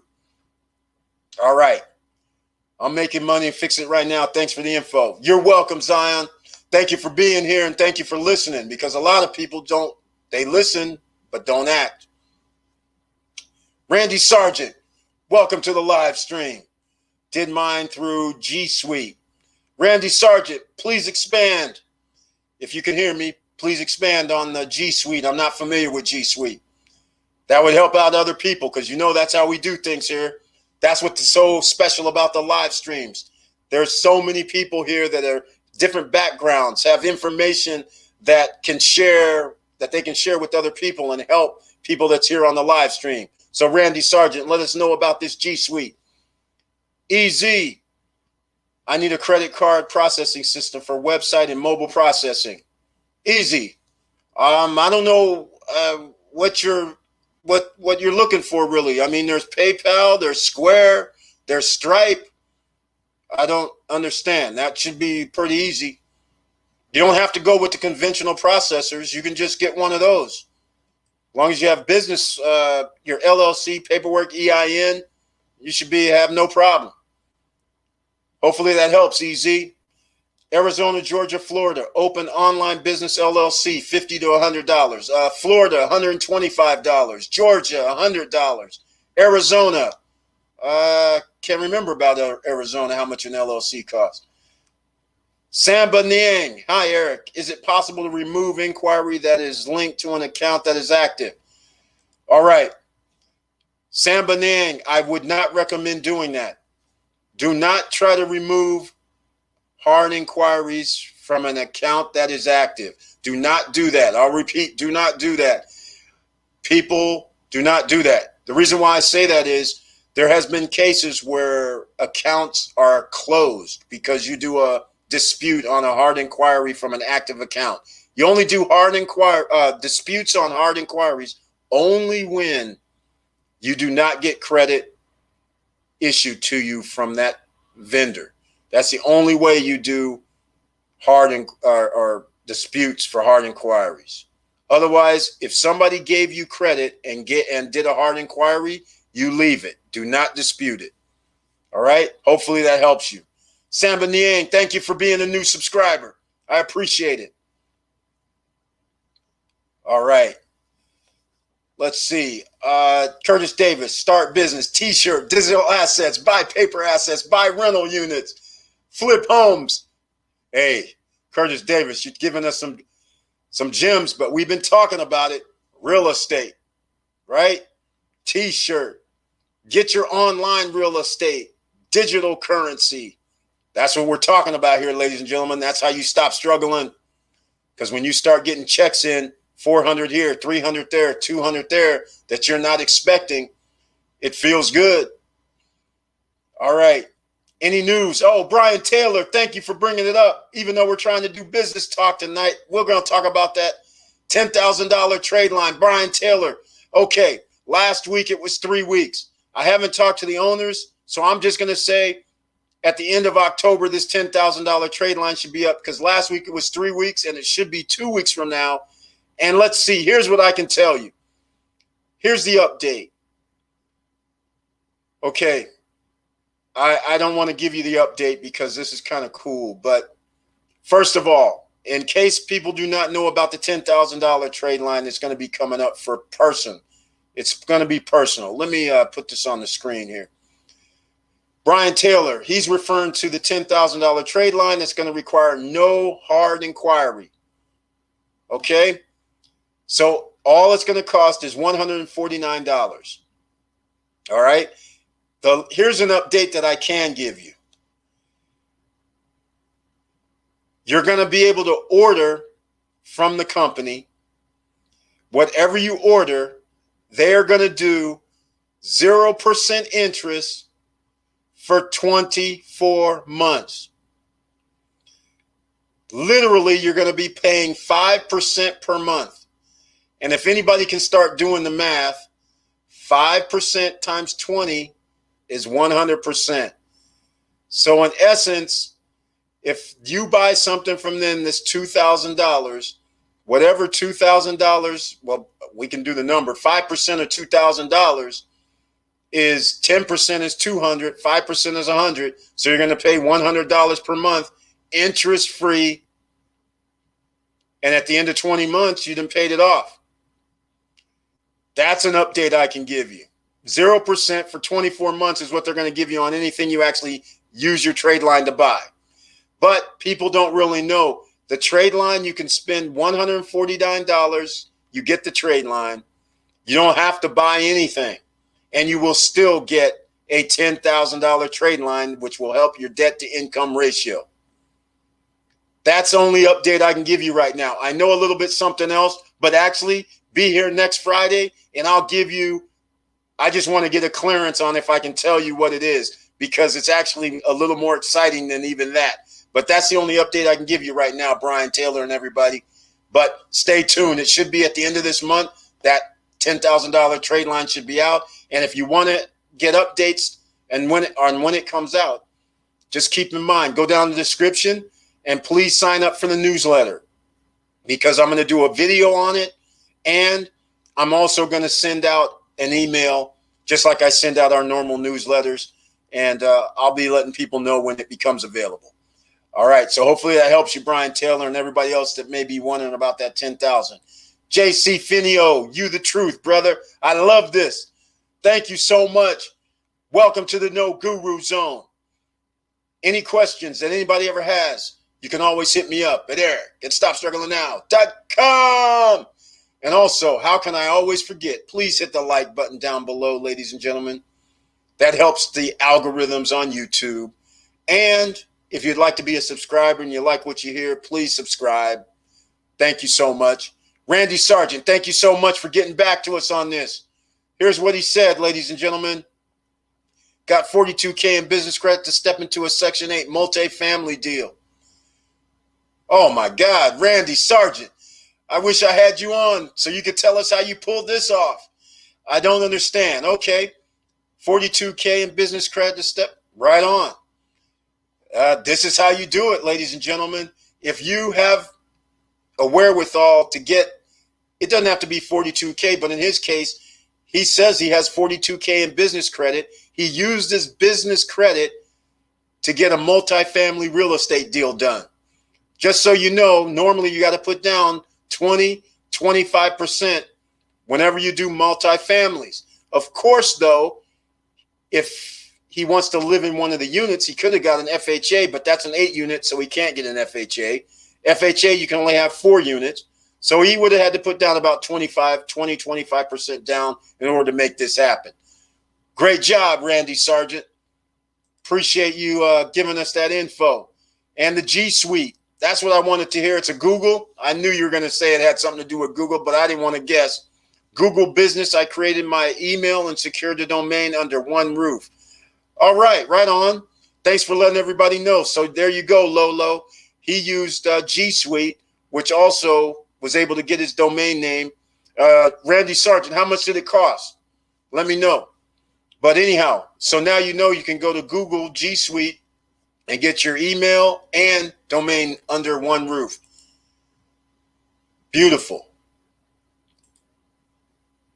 All right. I'm making money and fixing it right now. Thanks for the info. You're welcome, Zion. Thank you for being here, and thank you for listening, because a lot of people they listen but don't act. Randy Sargent, welcome to the live stream. Did mine through G Suite. Randy Sargent, please expand. If you can hear me, please expand on the G Suite. I'm not familiar with G Suite. That would help out other people because you know that's how we do things here. That's what's so special about the live streams. There's so many people here that are different backgrounds, have information that can share, that they can share with other people and help people that's here on the live stream. So Randy Sargent, let us know about this G Suite. EZ, I need a credit card processing system for website and mobile processing. Easy. I don't know what you're looking for really. I mean, there's PayPal, there's Square, there's Stripe. I don't understand. That should be pretty easy. You don't have to go with the conventional processors. You can just get one of those. As long as you have business, your LLC, paperwork, EIN, you should have no problem. Hopefully that helps, EZ. Arizona, Georgia, Florida, open online business LLC, $50 to $100. Florida, $125. Georgia, $100. Arizona, can't remember about Arizona, how much an LLC costs. Samba Niang, hi Eric. Is it possible to remove inquiry that is linked to an account that is active? All right. Samba Niang, I would not recommend doing that. Do not try to remove hard inquiries from an account that is active. Do not do that. I'll repeat, do not do that. People, do not do that. The reason why I say that is there has been cases where accounts are closed because you do a dispute on a hard inquiry from an active account. You only do disputes on hard inquiries only when you do not get credit issued to you from that vendor. That's the only way you do hard or disputes for hard inquiries. Otherwise, if somebody gave you credit and did a hard inquiry, you leave it. Do not dispute it. All right? Hopefully that helps you. Samba Niang, thank you for being a new subscriber. I appreciate it. All right. Let's see. Curtis Davis, start business, T-shirt, digital assets, buy paper assets, buy rental units, flip homes. Hey, Curtis Davis, you've given us some gems, but we've been talking about it. Real estate, right? T-shirt. Get your online real estate, digital currency. That's what we're talking about here, ladies and gentlemen. That's how you stop struggling. Because when you start getting checks in, 400 here, 300 there, 200 there, that you're not expecting, it feels good. All right. Any news? Oh, Brian Taylor, thank you for bringing it up. Even though we're trying to do business talk tonight, we're going to talk about that $10,000 trade line. Brian Taylor. Okay. Last week, it was 3 weeks. I haven't talked to the owners, so I'm just going to say at the end of October, this $10,000 trade line should be up because last week it was 3 weeks and it should be 2 weeks from now. And let's see, here's what I can tell you. Here's the update. Okay. I don't want to give you the update because this is kind of cool. But first of all, in case people do not know about the $10,000 trade line that's going to be coming up for person, it's going to be personal. Let me put this on the screen here. Brian Taylor, he's referring to the $10,000 trade line that's going to require no hard inquiry. Okay? So all it's going to cost is $149. All right? Here's an update that I can give you. You're going to be able to order from the company. Whatever you order, they're going to do 0% interest for 24 months. Literally, you're going to be paying 5% per month. And if anybody can start doing the math, 5% times 20 is 100%. So in essence, if you buy something from them that's $2,000, whatever $2,000, well, we can do the number. 5% of $2,000 is 10% is 200, 5% is 100. So you're going to pay $100 per month, interest free. And at the end of 20 months, you done paid it off. That's an update I can give you. 0% for 24 months is what they're going to give you on anything you actually use your trade line to buy. But people don't really know. The Tradeline, you can spend $149. You get the Tradeline. You don't have to buy anything, and you will still get a $10,000 Tradeline, which will help your debt to income ratio. That's the only update I can give you right now. I know a little bit something else, but actually be here next Friday and I'll give you, I just want to get a clearance on if I can tell you what it is, because it's actually a little more exciting than even that. But that's the only update I can give you right now, Brian Taylor and everybody. But stay tuned. It should be at the end of this month. That $10,000 trade line should be out. And if you want to get updates and when it comes out, just keep in mind, go down the description and please sign up for the newsletter, because I'm going to do a video on it. And I'm also going to send out an email, just like I send out our normal newsletters. And I'll be letting people know when it becomes available. All right. So hopefully that helps you, Brian Taylor, and everybody else that may be wondering about that 10,000. JC Finio, you the truth, brother. I love this. Thank you so much. Welcome to the No Guru Zone. Any questions that anybody ever has, you can always hit me up at eric@stopstrugglingnow.com. And also, how can I always forget? Please hit the like button down below, ladies and gentlemen. That helps the algorithms on YouTube. And if you'd like to be a subscriber and you like what you hear, please subscribe. Thank you so much. Randy Sargent, thank you so much for getting back to us on this. Here's what he said, ladies and gentlemen. Got $42K in business credit to step into a Section 8 multifamily deal. Oh, my God, Randy Sargent. I wish I had you on so you could tell us how you pulled this off. I don't understand. Okay, $42K in business credit to step right on. This is how you do it, ladies and gentlemen. If you have a wherewithal to get, it doesn't have to be $42K, but in his case, he says he has $42K in business credit. He used his business credit to get a multifamily real estate deal done. Just so you know, normally you got to put down 20, 25% whenever you do multifamilies. Of course, though, if he wants to live in one of the units, he could have got an FHA, but that's an 8 unit, so he can't get an FHA. FHA, you can only have 4 units. So he would have had to put down about 25% down in order to make this happen. Great job, Randy Sargent. Appreciate you giving us that info. And the G Suite. That's what I wanted to hear. It's a Google. I knew you were going to say it had something to do with Google, but I didn't want to guess. Google Business. I created my email and secured the domain under one roof. All right, right on. Thanks for letting everybody know. So there you go, Lolo. He used G Suite, which also was able to get his domain name. Randy Sargent, how much did it cost? Let me know. But anyhow, so now you know you can go to Google G Suite and get your email and domain under one roof. Beautiful.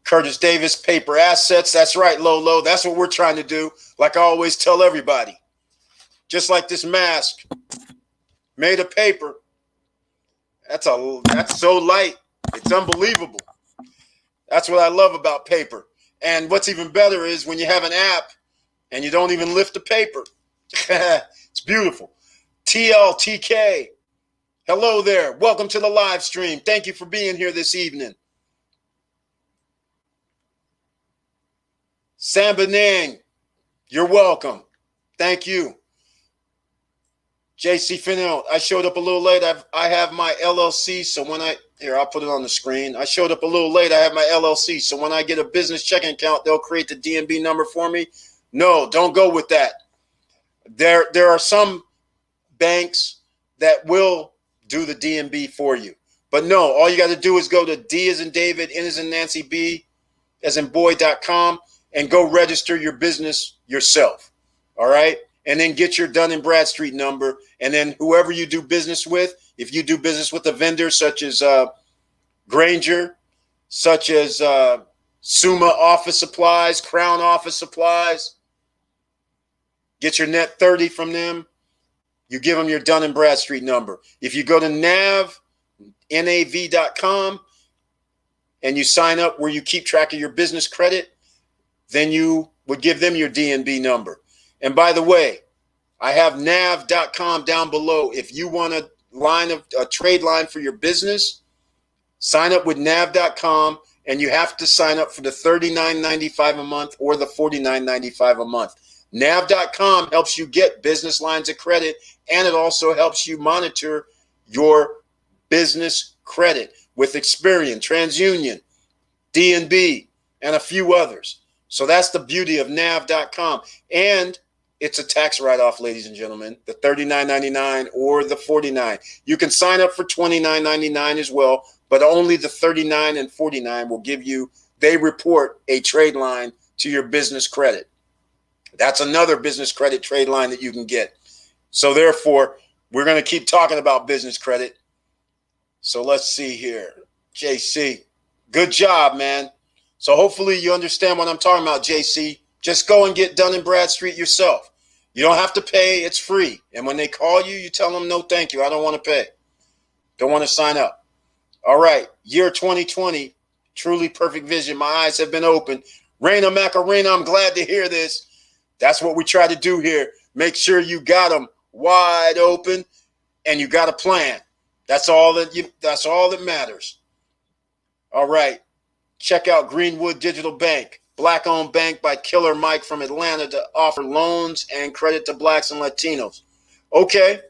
Curtis Davis, paper assets. That's right, Lolo. That's what we're trying to do. Like I always tell everybody. Just like this mask made of paper. That's so light. It's unbelievable. That's what I love about paper. And what's even better is when you have an app and you don't even lift the paper. It's beautiful. TLTK. Hello there. Welcome to the live stream. Thank you for being here this evening. Sambanang, you're welcome. Thank you. JC Finel, I showed up a little late. I have my LLC, so when I'll put it on the screen. I showed up a little late. I have my LLC, so when I get a business checking account, they'll create the DNB number for me. No, don't go with that. There are some banks that will do the DNB for you. But no, all you got to do is go to D as in David, N as in Nancy, B as in boy.com and go register your business yourself. All right? And then get your Dun & Bradstreet number. And then whoever you do business with, if you do business with a vendor such as Granger, such as Summa Office Supplies, Crown Office Supplies, get your net 30 from them. You give them your Dun & Bradstreet number. If you go to nav.com, and you sign up where you keep track of your business credit, then you would give them your DNB number. And by the way, I have nav.com down below. If you want to trade line for your business, sign up with nav.com, and you have to sign up for the $39.95 a month or the $49.95 a month. Nav.com helps you get business lines of credit, and it also helps you monitor your business credit with Experian, TransUnion, D&B, and a few others. So that's the beauty of nav.com. And it's a tax write-off, ladies and gentlemen, the $39.99 or the $49. You can sign up for $29.99 as well, but only the $39 and $49 will give you, they report a trade line to your business credit. That's another business credit trade line that you can get. So therefore, we're going to keep talking about business credit. So let's see here. JC, good job, man. So hopefully you understand what I'm talking about, JC. Just go and get Dun & Bradstreet yourself. You don't have to pay. It's free. And when they call you, you tell them, no, thank you. I don't want to pay. Don't want to sign up. All right. Year 2020, truly perfect vision. My eyes have been opened. Raina Macarena, I'm glad to hear this. That's what we try to do here. Make sure you got them wide open and you got a plan. That's all that matters. All right. Check out Greenwood Digital Bank, Black-owned bank by Killer Mike from Atlanta to offer loans and credit to blacks and Latinos. Okay,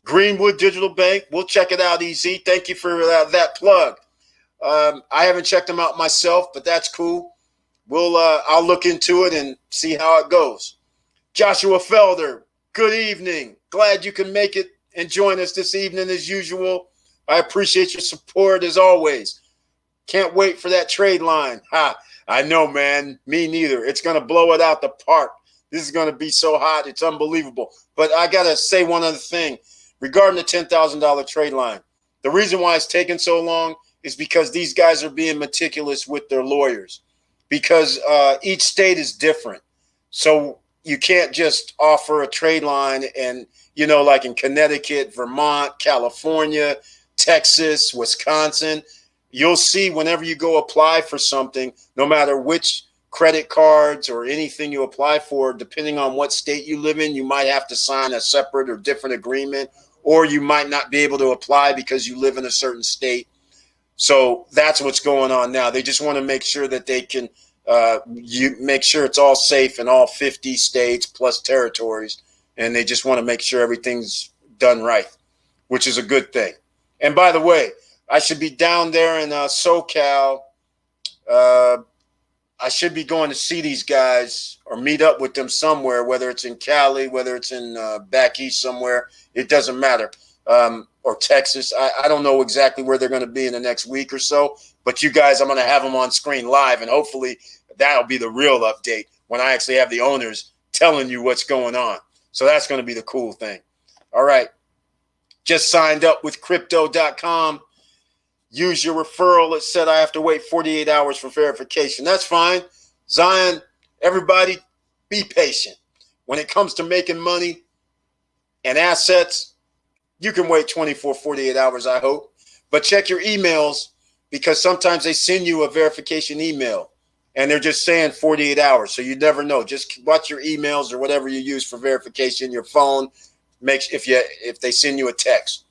Greenwood Digital Bank. We'll check it out, EZ. Thank you for that plug. I haven't checked them out myself, but that's cool. I'll look into it and see how it goes. Joshua Felder, good evening. Glad you can make it and join us this evening as usual. I appreciate your support as always. Can't wait for that trade line. I know, man. Me neither. It's going to blow it out the park. This is going to be so hot. It's unbelievable. But I got to say one other thing regarding the $10,000 trade line. The reason why it's taken so long is because these guys are being meticulous with their lawyers because each state is different. So you can't just offer a trade line and, like in Connecticut, Vermont, California, Texas, Wisconsin. You'll see whenever you go apply for something, no matter which credit cards or anything you apply for, depending on what state you live in, you might have to sign a separate or different agreement, or you might not be able to apply because you live in a certain state. So that's what's going on now. They just want to make sure that they can make sure it's all safe in all 50 states plus territories. And they just want to make sure everything's done right, which is a good thing. And by the way, I should be down there in SoCal. I should be going to see these guys or meet up with them somewhere, whether it's in Cali, whether it's in back east somewhere. It doesn't matter. Or Texas. I don't know exactly where they're going to be in the next week or so. But you guys, I'm going to have them on screen live. And hopefully that'll be the real update when I actually have the owners telling you what's going on. So that's going to be the cool thing. All right. Just signed up with crypto.com. Use your referral. It said I have to wait 48 hours for verification. That's fine. Zion, everybody, be patient. When it comes to making money and assets, you can wait 24, 48 hours, I hope. But check your emails because sometimes they send you a verification email and they're just saying 48 hours. So you never know. Just watch your emails or whatever you use for verification, your phone, if they send you a text.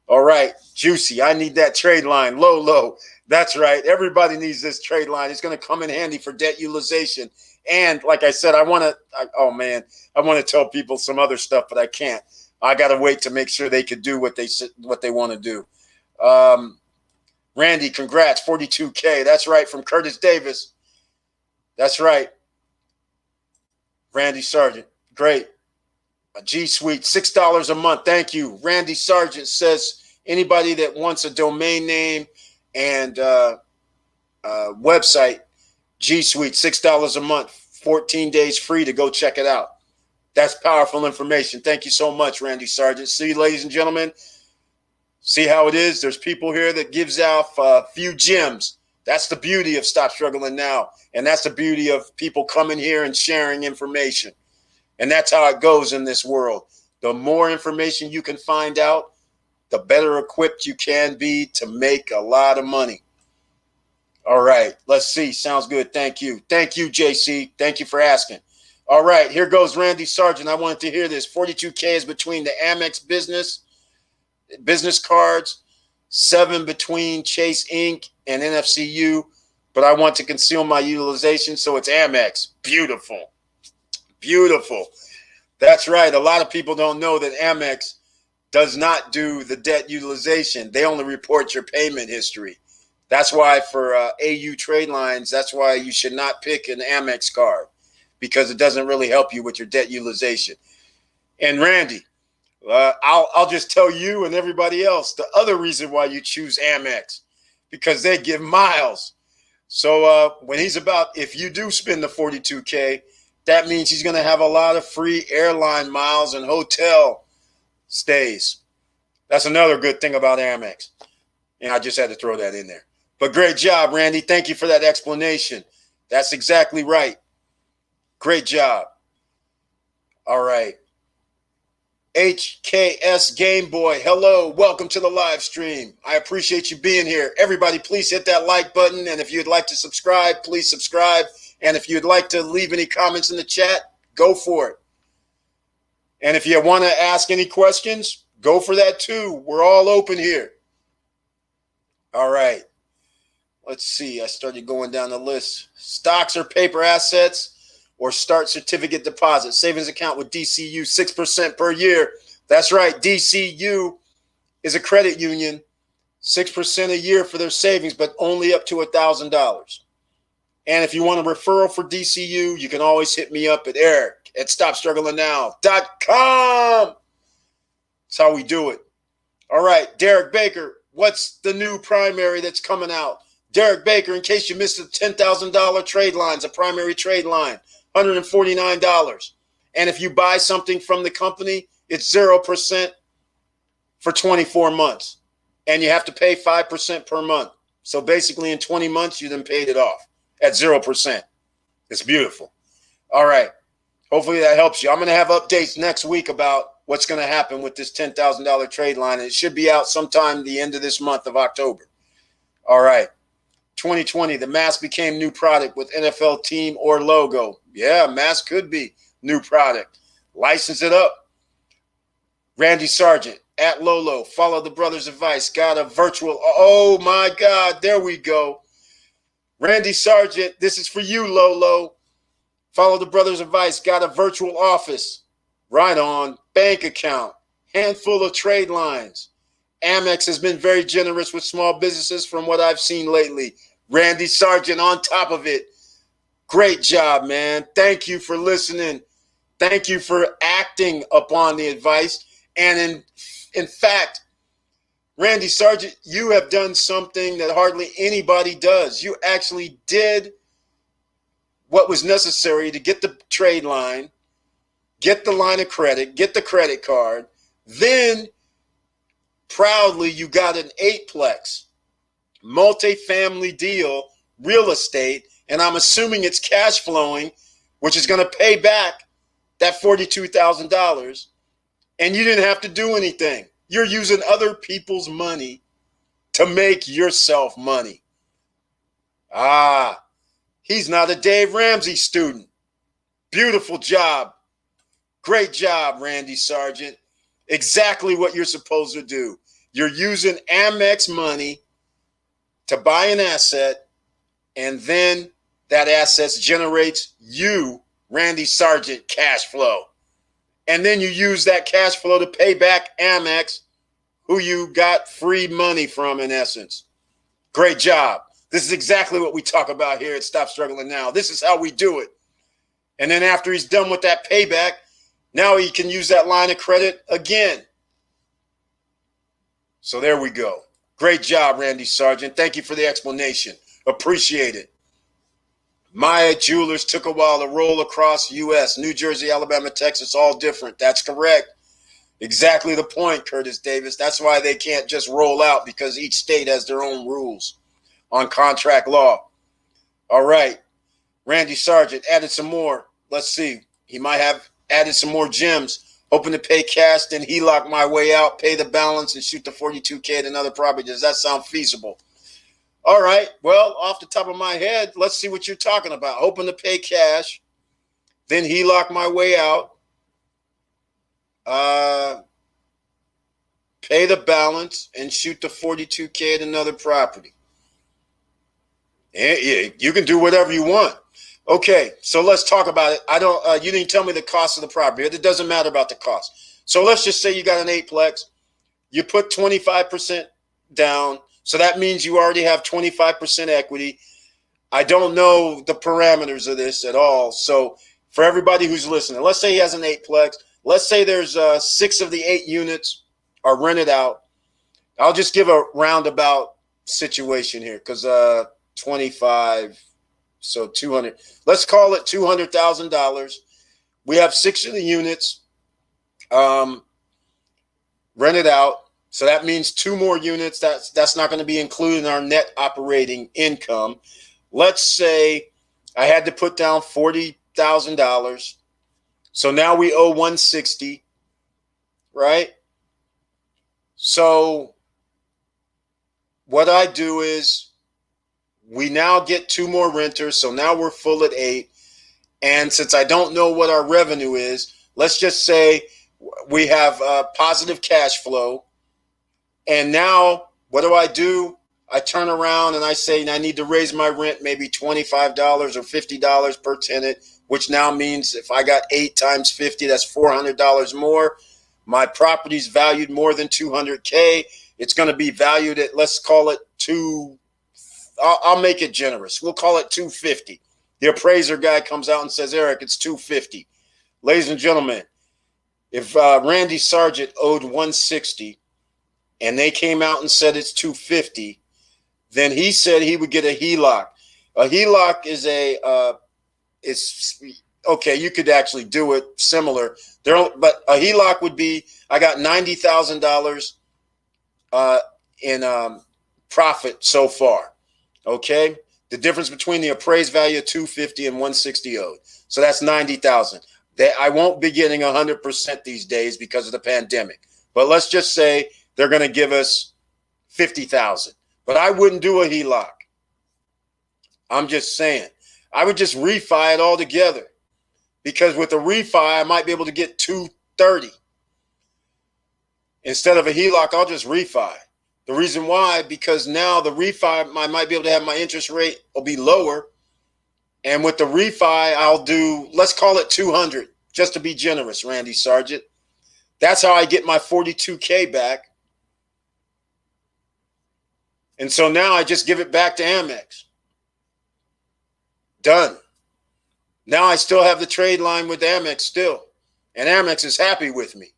All right, Juicy, I need that trade line. Low. That's right. Everybody needs this trade line. It's going to come in handy for debt utilization. And like I said, I want to tell people some other stuff, but I can't. I got to wait to make sure they could do what they want to do. Randy, congrats, 42K. That's right, from Curtis Davis. That's right. Randy Sargent, great. G Suite, $6 a month. Thank you. Randy Sargent says anybody that wants a domain name and website, G Suite, $6 a month, 14 days free to go check it out. That's powerful information. Thank you so much, Randy Sargent. See, ladies and gentlemen, see how it is? There's people here that gives out a few gems. That's the beauty of Stop Struggling Now. And that's the beauty of people coming here and sharing information. And that's how it goes in this world. The more information you can find out, the better equipped you can be to make a lot of money. All right, let's see. Sounds good. Thank you. Thank you, JC. Thank you for asking. All right, here goes Randy Sargent. I wanted to hear this. 42K is between the Amex business business cards, 7 between Chase Inc. and NFCU, but I want to conceal my utilization, so it's Amex. Beautiful. Beautiful. That's right. A lot of people don't know that Amex does not do the debt utilization. They only report your payment history. That's why for AU trade lines, that's why you should not pick an Amex card, because it doesn't really help you with your debt utilization. And Randy, I'll just tell you and everybody else the other reason why you choose Amex, because they give miles. So when he's if you do spend the $42K, that means he's going to have a lot of free airline miles and hotel stays. That's another good thing about Amex. And I just had to throw that in there. But great job, Randy. Thank you for that explanation. That's exactly right. Great job. All right. HKS Game Boy, hello. Welcome to the live stream. I appreciate you being here. Everybody, please hit that like button. And if you'd like to subscribe, please subscribe. And if you'd like to leave any comments in the chat, go for it. And if you want to ask any questions, go for that too. We're all open here. All right. Let's see. I started going down the list. Stocks or paper assets or start certificate deposit. Savings account with DCU, 6% per year. That's right. DCU is a credit union, 6% a year for their savings, but only up to $1,000. And if you want a referral for DCU, you can always hit me up at eric@stopstrugglingnow.com. That's how we do it. All right, Derek Baker, what's the new primary that's coming out? Derek Baker, in case you missed the $10,000 trade lines, a primary trade line, $149. And if you buy something from the company, it's 0% for 24 months. And you have to pay 5% per month. So basically in 20 months, you then paid it off at 0%. It's beautiful. All right. Hopefully that helps you. I'm going to have updates next week about what's going to happen with this $10,000 trade line. And it should be out sometime the end of this month of October. All right. 2020, the mask became new product with NFL team or logo. Yeah, mask could be new product. License it up. Randy Sargent at Lolo. Follow the brother's advice. Got a virtual. Oh, my God. There we go. Randy Sargent, this is for you, Lolo. Follow the brother's advice. Got a virtual office. Right on. Bank account. Handful of trade lines. Amex has been very generous with small businesses from what I've seen lately. Randy Sargent on top of it. Great job, man. Thank you for listening. Thank you for acting upon the advice. And in fact, Randy Sargent, you have done something that hardly anybody does. You actually did what was necessary to get the trade line, get the line of credit, get the credit card. Then, proudly, you got an 8-plex, multifamily deal, real estate, and I'm assuming it's cash flowing, which is going to pay back that $42,000, and you didn't have to do anything. You're using other people's money to make yourself money. He's not a Dave Ramsey student. Beautiful job. Great job, Randy Sargent. Exactly what you're supposed to do. You're using Amex money to buy an asset, and then that asset generates you, Randy Sargent, cash flow. And then you use that cash flow to pay back Amex, who you got free money from, in essence. Great job. This is exactly what we talk about here at Stop Struggling Now. This is how we do it. And then after he's done with that payback, now he can use that line of credit again. So there we go. Great job, Randy Sargent. Thank you for the explanation. Appreciate it. Maya Jewelers took a while to roll across U.S., New Jersey, Alabama, Texas, all different. That's correct. Exactly the point, Curtis Davis. That's why they can't just roll out, because each state has their own rules on contract law. All right. Randy Sargent added some more. Let's see. He might have added some more gems. Hoping to pay cash, then HELOC my way out, pay the balance, and shoot the $42K at another property. Does that sound feasible? All right. Well, off the top of my head, let's see what you're talking about. Hoping to pay cash, then HELOC my way out, pay the balance, and shoot the 42K at another property. And you can do whatever you want. Okay, so let's talk about it. I don't. You didn't tell me the cost of the property. It doesn't matter about the cost. So let's just say you got an eightplex. You put 25% down, so that means you already have 25% equity. I don't know the parameters of this at all. So for everybody who's listening, let's say he has an eightplex. Let's say there's 6 of the 8 units are rented out. I'll just give a roundabout situation here because 25, so 200. Let's call it $200,000. We have 6 of the units rented out. So that means 2 more units. That's not going to be included in our net operating income. Let's say I had to put down $40,000. So now we owe $160, right? So what I do is we now get 2 more renters. So now we're full at 8. And since I don't know what our revenue is, let's just say we have positive cash flow. And now what do? I turn around and I say I need to raise my rent maybe $25 or $50 per tenant, which now means if I got 8 times 50, that's $400 more. My property's valued more than $200K. It's going to be valued at, let's call it I'll make it generous. We'll call it $250. The appraiser guy comes out and says, Eric, it's $250. Ladies and gentlemen, if Randy Sargent owed $160 and they came out and said it's $250, then he said he would get a HELOC. A HELOC is okay, you could actually do it similar. But a HELOC would be, I got $90,000 in profit so far. Okay? The difference between the appraised value of $250 and $160 owed. So that's $90,000. I won't be getting 100% these days because of the pandemic. But let's just say they're going to give us $50,000. But I wouldn't do a HELOC. I'm just saying. I would just refi it all together. Because with a refi, I might be able to get $230. Instead of a HELOC, I'll just refi. The reason why, because now the refi, I might be able to have my interest rate will be lower. And with the refi, I'll do, let's call it $200, just to be generous, Randy Sargent. That's how I get my $42K back. And so now I just give it back to Amex. Done. Now I still have the trade line with Amex still. And Amex is happy with me.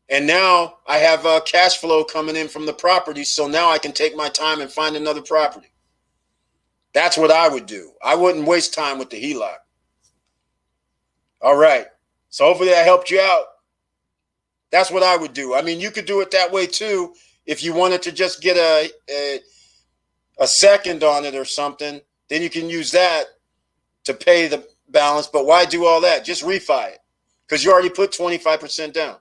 And now I have cash flow coming in from the property. So now I can take my time and find another property. That's what I would do. I wouldn't waste time with the HELOC. All right. So hopefully that helped you out. That's what I would do. I mean, you could do it that way too. If you wanted to just get a second on it or something, then you can use that to pay the balance. But why do all that? Just refi it because you already put 25% down.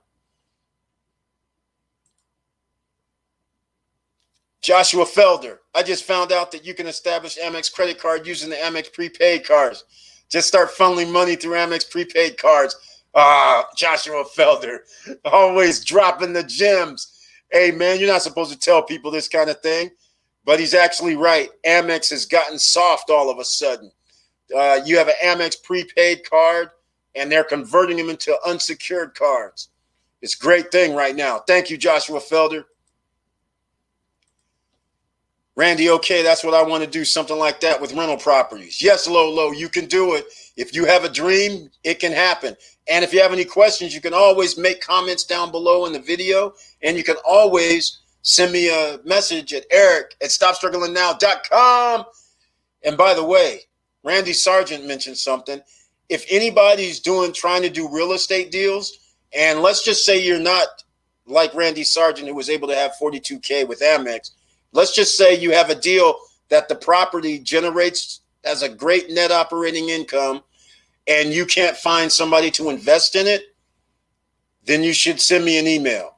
Joshua Felder, I just found out that you can establish Amex credit card using the Amex prepaid cards. Just start funneling money through Amex prepaid cards. Joshua Felder, always dropping the gems. Hey, man, you're not supposed to tell people this kind of thing, but he's actually right. Amex has gotten soft all of a sudden. You have an Amex prepaid card, and they're converting them into unsecured cards. It's a great thing right now. Thank you, Joshua Felder. Randy, okay, that's what I want to do, something like that with rental properties. Yes, Lolo, you can do it. If you have a dream, it can happen. And if you have any questions, you can always make comments down below in the video, and you can always send me a message at eric@stopstrugglingnow.com. And by the way, Randy Sargent mentioned something. If anybody's trying to do real estate deals, and let's just say you're not like Randy Sargent, who was able to have 42K with Amex, let's just say you have a deal that the property generates as a great net operating income and you can't find somebody to invest in it, then you should send me an email.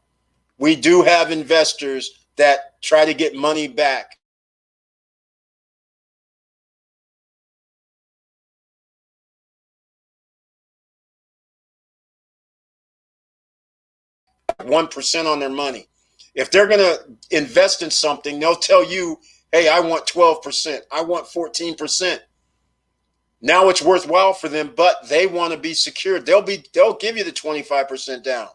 We do have investors that try to get money back. 1% on their money. If they're going to invest in something, they'll tell you, hey, I want 12%. I want 14%. Now it's worthwhile for them, but they want to be secured. They'll give you the 25% down.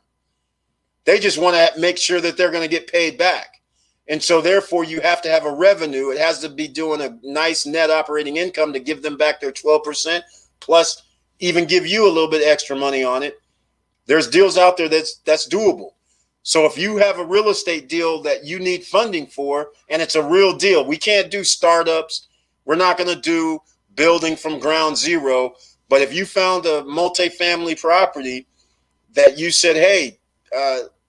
They just want to make sure that they're going to get paid back. And so therefore you have to have a revenue. It has to be doing a nice net operating income to give them back their 12%, plus even give you a little bit extra money on it. There's deals out there that's doable. So if you have a real estate deal that you need funding for, and it's a real deal, we can't do startups. We're not going to do building from ground zero. But if you found a multifamily property that you said, hey,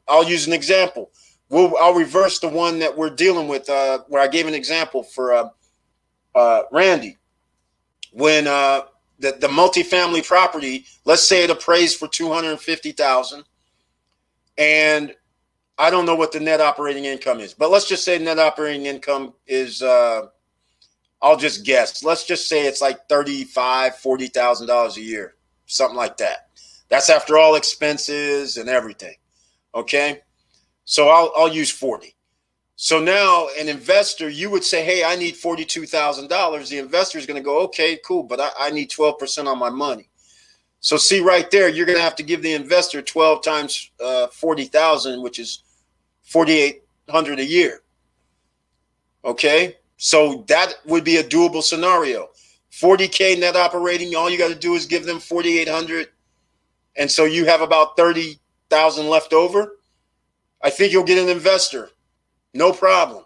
I'll use an example. I'll reverse the one that we're dealing with, where I gave an example for Randy. When the multifamily property, let's say it appraised for $250,000, and I don't know what the net operating income is, but let's just say net operating income is, I'll just guess. Let's just say it's like $35,000, $40,000 a year, something like that. That's after all expenses and everything. Okay, so I'll use 40. So now an investor, you would say, hey, I need $42,000. The investor is going to go, okay, cool, but I need 12% on my money. So see right there, you're going to have to give the investor 12 times 40,000, which is $4,800 a year. Okay, so that would be a doable scenario. 40K net operating, all you got to do is give them 4,800, and so you have about 30,000 left over. I think you'll get an investor, no problem.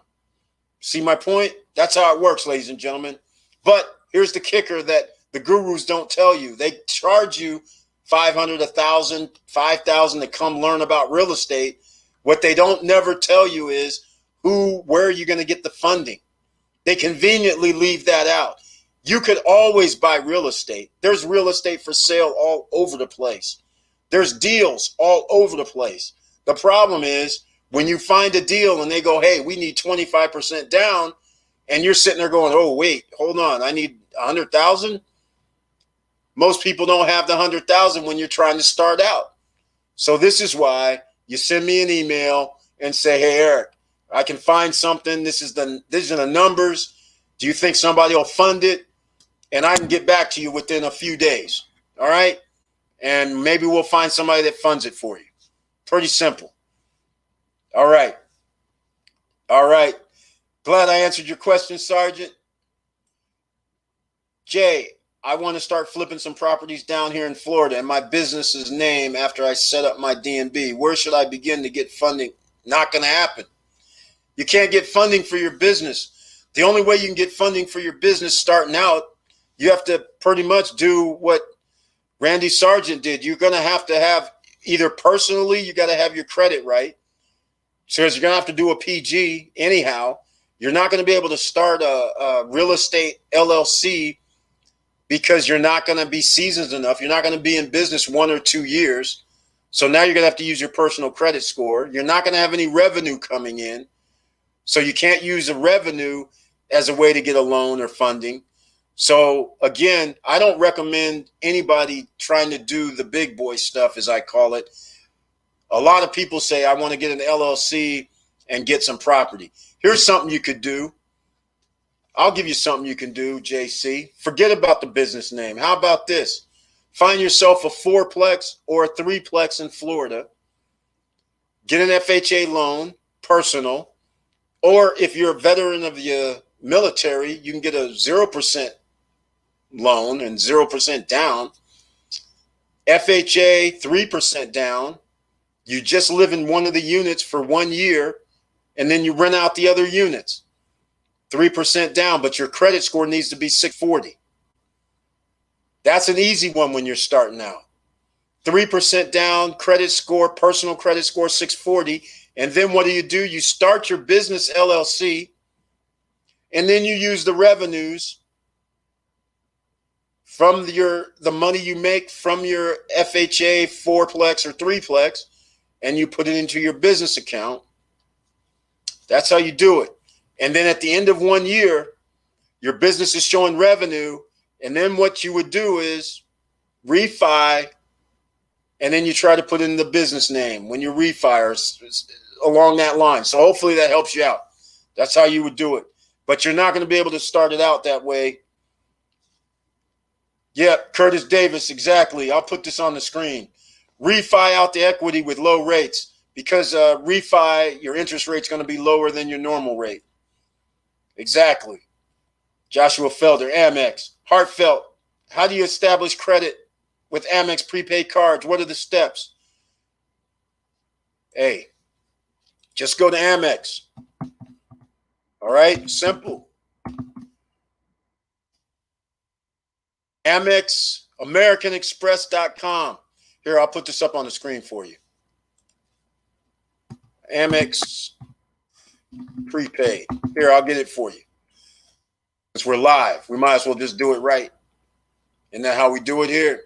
See my point? That's how it works, ladies and gentlemen. But here's the kicker that the gurus don't tell you. They charge you $500, $1,000, $5,000 to come learn about real estate. What they don't never tell you is where are you going to get the funding? They conveniently leave that out. You could always buy real estate. There's real estate for sale all over the place. There's deals all over the place. The problem is when you find a deal and they go, hey, we need 25% down, and you're sitting there going, oh, wait, hold on, I need 100,000. Most people don't have the 100,000 when you're trying to start out. So this is why you send me an email and say, hey, Eric, I can find something. These are the numbers. Do you think somebody will fund it? And I can get back to you within a few days. All right. And maybe we'll find somebody that funds it for you. Pretty simple. All right. All right. Glad I answered your question, Sergeant. Jay, I want to start flipping some properties down here in Florida and my business's name after I set up my DNB. Where should I begin to get funding? Not going to happen. You can't get funding for your business. The only way you can get funding for your business starting out, you have to pretty much do what Randy Sargent did. You're going to have either personally, you got to have your credit right. So you're going to have to do a PG anyhow. You're not going to be able to start a real estate LLC because you're not going to be seasoned enough. You're not going to be in business 1 or 2 years. So now you're going to have to use your personal credit score. You're not going to have any revenue coming in. So you can't use the revenue as a way to get a loan or funding. So again, I don't recommend anybody trying to do the big boy stuff, as I call it. A lot of people say, I want to get an LLC and get some property. Here's something you could do. I'll give you something you can do, JC. Forget about the business name. How about this? Find yourself a 4-plex or a 3-plex in Florida. Get an FHA loan, personal. Or if you're a veteran of the military, you can get a 0% loan and 0% down. FHA, 3% down. You just live in one of the units for 1 year, and then you rent out the other units. 3% down, but your credit score needs to be 640. That's an easy one when you're starting out. 3% down, credit score, personal credit score, 640. And then what do? You start your business LLC, and then you use the revenues from the money you make from your FHA 4-plex or 3-plex, and you put it into your business account. That's how you do it. And then at the end of 1 year, your business is showing revenue. And then what you would do is refi and then you try to put in the business name when you refi or along that line. So hopefully that helps you out. That's how you would do it. But you're not going to be able to start it out that way. Yep, Curtis Davis, exactly. I'll put this on the screen. Refi out the equity with low rates because refi, your interest rate's going to be lower than your normal rate. Exactly. Joshua Felder, Amex. Heartfelt, how do you establish credit with Amex prepaid cards? What are the steps? Hey, just go to Amex. All right, simple. Amex, AmericanExpress.com. Here, I'll put this up on the screen for you. Amex prepaid. Here, I'll get it for you. Since we're live, we might as well just do it right. Isn't that how we do it here?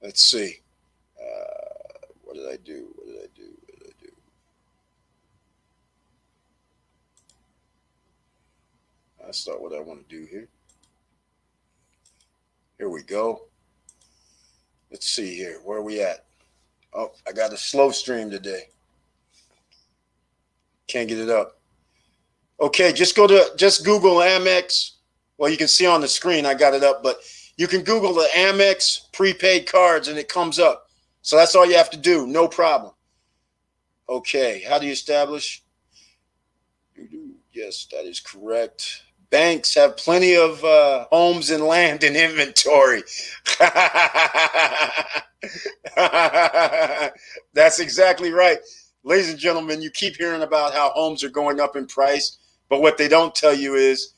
Let's see. What did I do? That's not what I want to do here. Here we go. Let's see here. Where are we at? Oh, I got a slow stream today. Can't get it up. Okay, just Google Amex. Well, you can see on the screen I got it up, but you can Google the Amex prepaid cards and it comes up. So that's all you have to do. No problem. Okay, how do you establish? Yes, that is correct. Banks have plenty of homes and land in inventory. That's exactly right. Ladies and gentlemen, you keep hearing about how homes are going up in price, but what they don't tell you is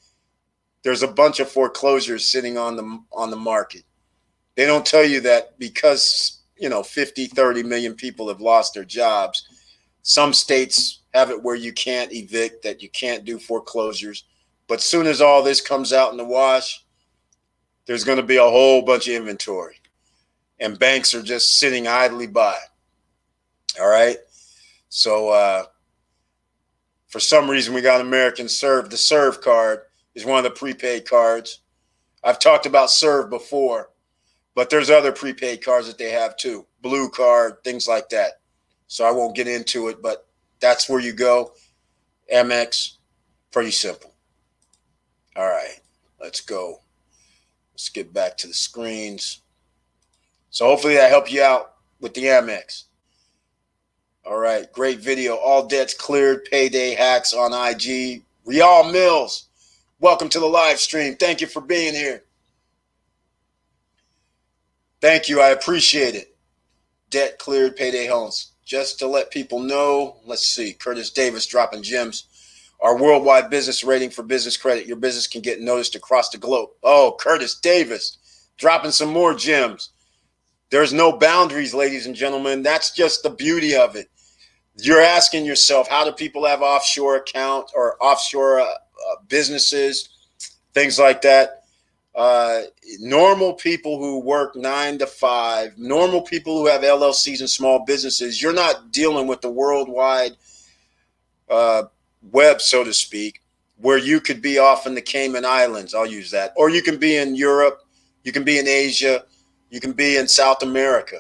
there's a bunch of foreclosures sitting on the market. They don't tell you that because, 30 million people have lost their jobs. Some states have it where you can't evict, that you can't do foreclosures. But soon as all this comes out in the wash, there's going to be a whole bunch of inventory. And banks are just sitting idly by. All right? So for some reason, we got American Serve. The Serve card is one of the prepaid cards. I've talked about Serve before, but there's other prepaid cards that they have too. Blue card, things like that. So I won't get into it, but that's where you go. Amex, pretty simple. All right, let's go. Let's get back to the screens. So hopefully that helped you out with the Amex. All right, great video. All debts cleared, payday hacks on IG. Real Mills, welcome to the live stream. Thank you for being here. Thank you, I appreciate it. Debt cleared, payday homes. Just to let people know, let's see, Curtis Davis dropping gems. Our worldwide business rating for business credit. Your business can get noticed across the globe. Oh, Curtis Davis dropping some more gems. There's no boundaries, ladies and gentlemen. That's just the beauty of it. You're asking yourself, how do people have offshore account or offshore businesses, things like that? Normal people who work 9 to 5, normal people who have LLCs and small businesses, you're not dealing with the worldwide web, so to speak, where you could be off in the Cayman Islands. I'll use that. Or you can be in Europe. You can be in Asia. You can be in South America.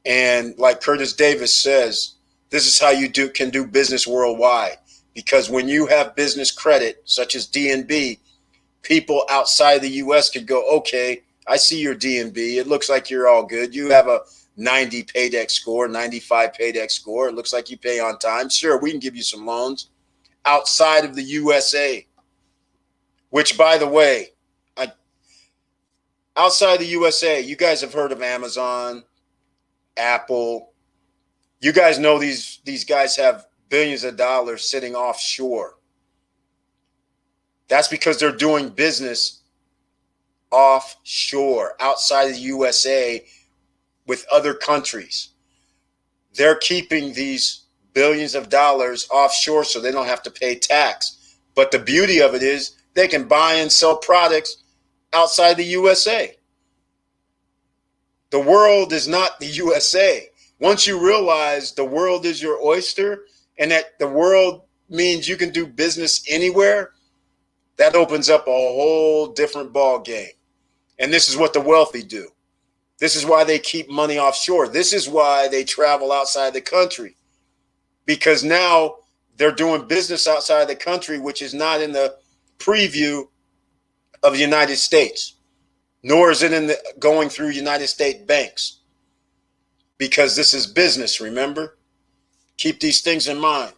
And like Curtis Davis says, this is how you can do business worldwide. Because when you have business credit, such as DNB, people outside the U.S. could go, okay, I see your DNB. It looks like you're all good. You have a 90 paydex score, 95 paydex score. It looks like you pay on time. Sure, we can give you some loans. Outside of the USA, which, by the way, outside the USA, you guys have heard of Amazon, Apple. You guys know these guys have billions of dollars sitting offshore. That's because they're doing business offshore, outside of the USA, with other countries. They're keeping these billions of dollars offshore so they don't have to pay tax. But the beauty of it is they can buy and sell products outside the USA. The world is not the USA. Once you realize the world is your oyster and that the world means you can do business anywhere, that opens up a whole different ball game. And this is what the wealthy do. This is why they keep money offshore. This is why they travel outside the country, because now they're doing business outside the country, which is not in the preview of the United States, nor is it in the going through United States banks, because this is business, remember? Keep these things in mind.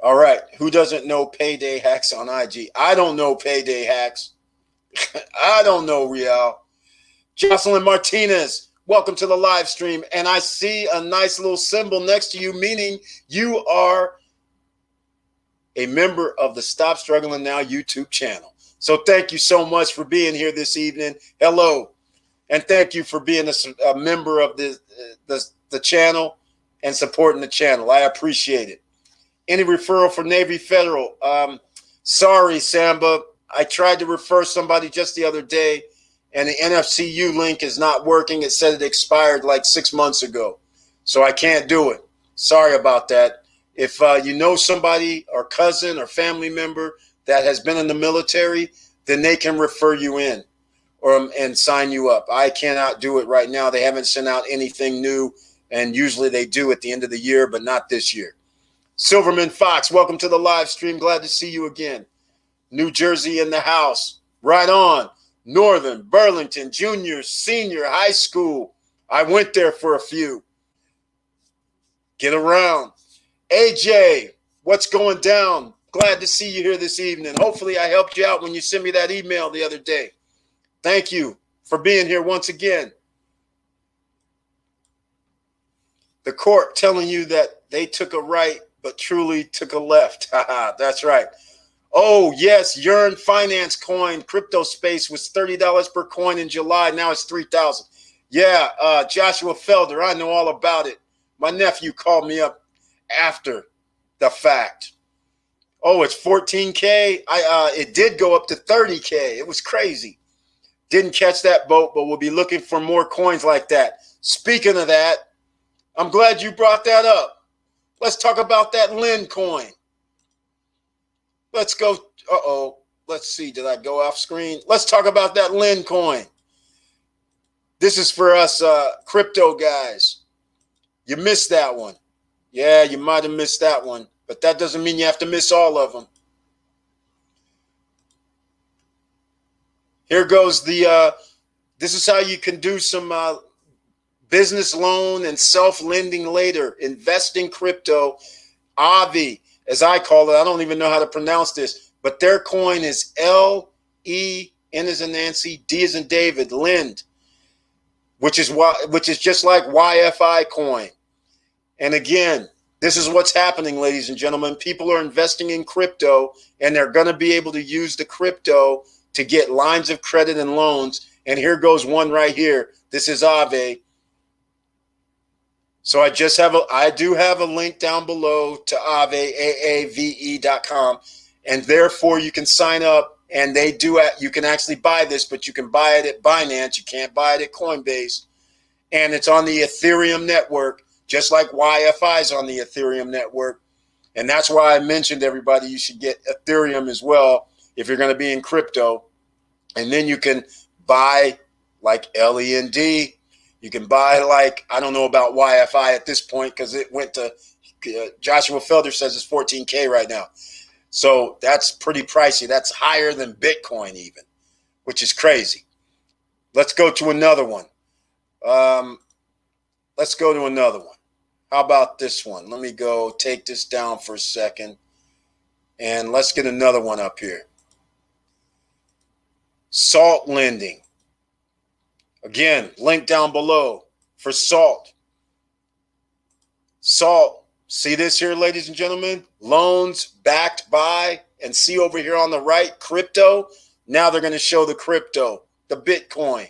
All right, who doesn't know payday hacks on IG? I don't know payday hacks. I don't know, Real. Jocelyn Martinez, welcome to the live stream. And I see a nice little symbol next to you, meaning you are a member of the Stop Struggling Now YouTube channel. So thank you so much for being here this evening. Hello. And thank you for being a member of the channel and supporting the channel. I appreciate it. Any referral for Navy Federal? Sorry, Samba. I tried to refer somebody just the other day, and the NFCU link is not working. It said it expired like 6 months ago, so I can't do it. Sorry about that. If you know somebody or cousin or family member that has been in the military, then they can refer you in and sign you up. I cannot do it right now. They haven't sent out anything new, and usually they do at the end of the year, but not this year. Silverman Fox, welcome to the live stream. Glad to see you again. New Jersey in the house. Right on. Northern, Burlington, junior, senior, high school. I went there for a few. Get around. AJ, what's going down? Glad to see you here this evening. Hopefully I helped you out when you sent me that email the other day. Thank you for being here once again. The court telling you that they took a right but truly took a left. That's right. Oh, yes, Yearn Finance coin, crypto space was $30 per coin in July. Now it's $3,000. Yeah, Joshua Felder, I know all about it. My nephew called me up after the fact. Oh, it's 14K. It did go up to 30K. It was crazy. Didn't catch that boat, but we'll be looking for more coins like that. Speaking of that, I'm glad you brought that up. Let's talk about that Lin coin. Let's go. Uh-oh. Let's see. Did I go off screen? Let's talk about that Lin coin. This is for us crypto guys. You missed that one. Yeah, you might have missed that one, but that doesn't mean you have to miss all of them. Here goes this is how you can do some business loan and self-lending later. Invest in crypto. Avi, as I call it, I don't even know how to pronounce this, but their coin is L-E, N as in Nancy, D as in David, Lend, which is just like YFI coin. And again, this is what's happening, ladies and gentlemen. People are investing in crypto, and they're going to be able to use the crypto to get lines of credit and loans. And here goes one right here. This is Aave. So I do have a link down below to aave.com, and therefore you can sign up, and you can actually buy this, but you can buy it at Binance. You can't buy it at Coinbase, and it's on the Ethereum network, just like YFI is on the Ethereum network. And that's why I mentioned everybody you should get Ethereum as well if you're going to be in crypto. And then you can buy like LEND. You can buy like, I don't know about YFI at this point because it went to, Joshua Felder says it's 14K right now. So that's pretty pricey. That's higher than Bitcoin even, which is crazy. Let's go to another one. How about this one? Let me go take this down for a second. And let's get another one up here. Salt lending. Again, link down below for Salt. Salt. See this here, ladies and gentlemen? Loans backed by, and see over here on the right, crypto. Now they're going to show the crypto, the Bitcoin,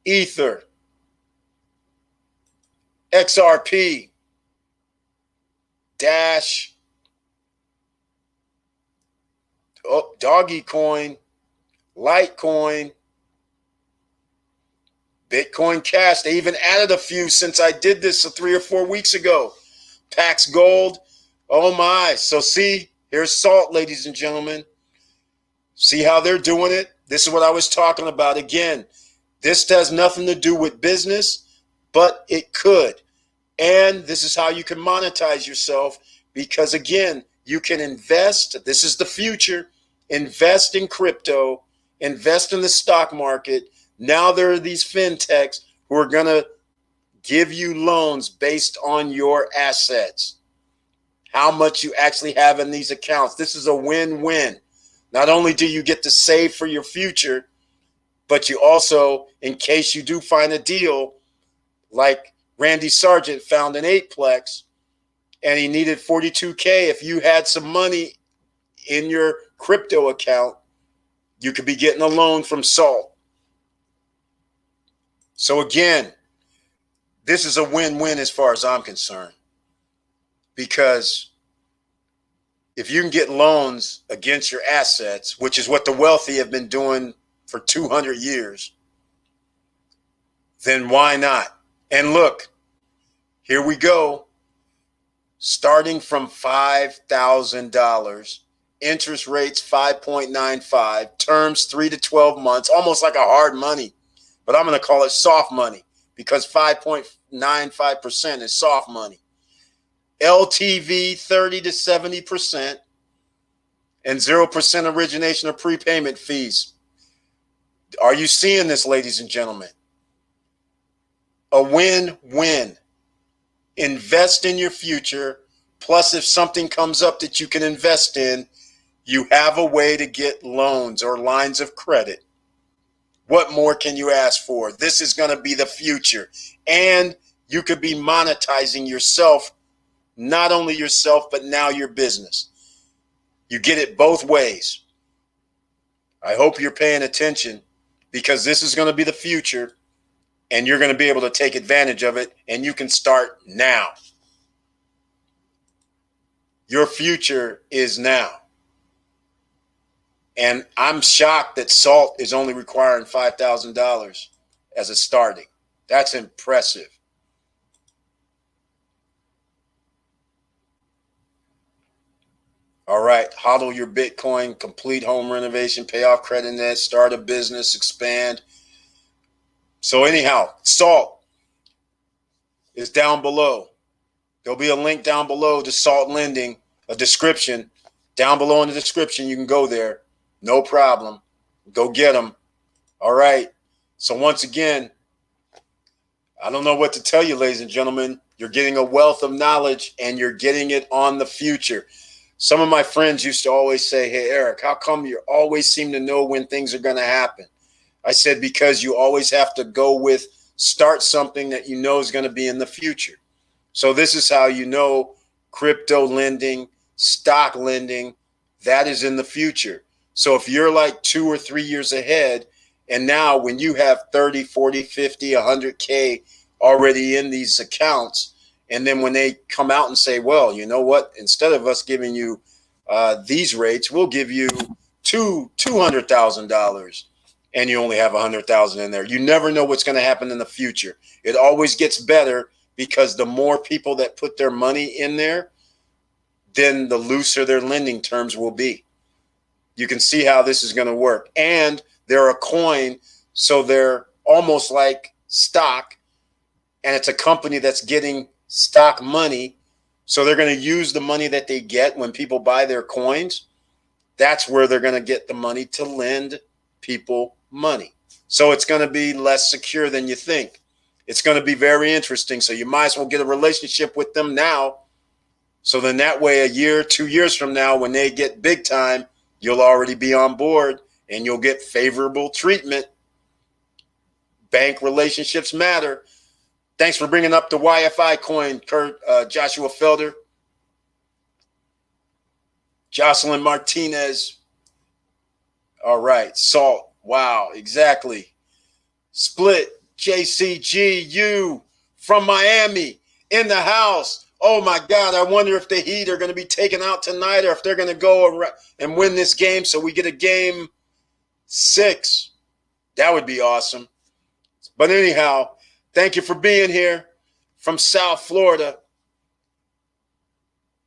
Ether, XRP, Dash, Doggy Coin, Litecoin, Bitcoin Cash. They even added a few since I did this 3 or 4 weeks ago. Pax Gold. Oh my. So see, here's Salt, ladies and gentlemen. See how they're doing it? This is what I was talking about. Again, This has nothing to do with business, but it could. And this is how you can monetize yourself because, again, you can invest. This is the future. Invest in crypto, invest in the stock market. Now there are these fintechs who are going to give you loans based on your assets, how much you actually have in these accounts. This is a win-win. Not only do you get to save for your future, but you also, in case you do find a deal, like Randy Sargent found an eightplex and he needed 42K. If you had some money in your crypto account, you could be getting a loan from Salt. So again, this is a win-win as far as I'm concerned, because if you can get loans against your assets, which is what the wealthy have been doing for 200 years, then why not? And look, here we go. Starting from $5,000, interest rates 5.95, terms 3 to 12 months, almost like a hard money, but I'm going to call it soft money because 5.95% is soft money. LTV 30 to 70% and 0% origination or prepayment fees. Are you seeing this, ladies and gentlemen? A win-win. Invest in your future. Plus, if something comes up that you can invest in, you have a way to get loans or lines of credit. What more can you ask for? This is going to be the future. And you could be monetizing yourself, not only yourself, but now your business. You get it both ways. I hope you're paying attention because this is going to be the future. And you're going to be able to take advantage of it, and you can start now. Your future is now. And I'm shocked that Salt is only requiring $5,000 as a starting. That's impressive. All right, hodl your Bitcoin, complete home renovation, pay off credit net, start a business, expand. So anyhow, Salt is down below. There'll be a link down below to Salt Lending, a description. Down below in the description, you can go there. No problem. Go get them. All right. So once again, I don't know what to tell you, ladies and gentlemen. You're getting a wealth of knowledge, and you're getting it on the future. Some of my friends used to always say, hey, Eric, how come you always seem to know when things are going to happen? I said, because you always have to start something that you know is going to be in the future. So this is how you know crypto lending, stock lending, that is in the future. So if you're like 2 or 3 years ahead, and now when you have 30, 40, 50, 100K already in these accounts, and then when they come out and say, well, you know what, instead of us giving you these rates, we'll give you $200,000. And you only have 100,000 in there. You never know what's going to happen in the future. It always gets better because the more people that put their money in there, then the looser their lending terms will be. You can see how this is going to work. And they're a coin, so they're almost like stock, and it's a company that's getting stock money. So they're going to use the money that they get when people buy their coins. That's where they're going to get the money to lend people money. So it's going to be less secure than you think. It's going to be very interesting. So you might as well get a relationship with them now. So then that way, a year, 2 years from now, when they get big time, you'll already be on board and you'll get favorable treatment. Bank relationships matter. Thanks for bringing up the YFI coin, Kurt, Joshua Felder, Jocelyn Martinez. All right, Salt. Wow, exactly. Split, JCGU from Miami in the house. Oh, my God, I wonder if the Heat are going to be taken out tonight or if they're going to go and win this game so we get a game 6. That would be awesome. But anyhow, thank you for being here from South Florida.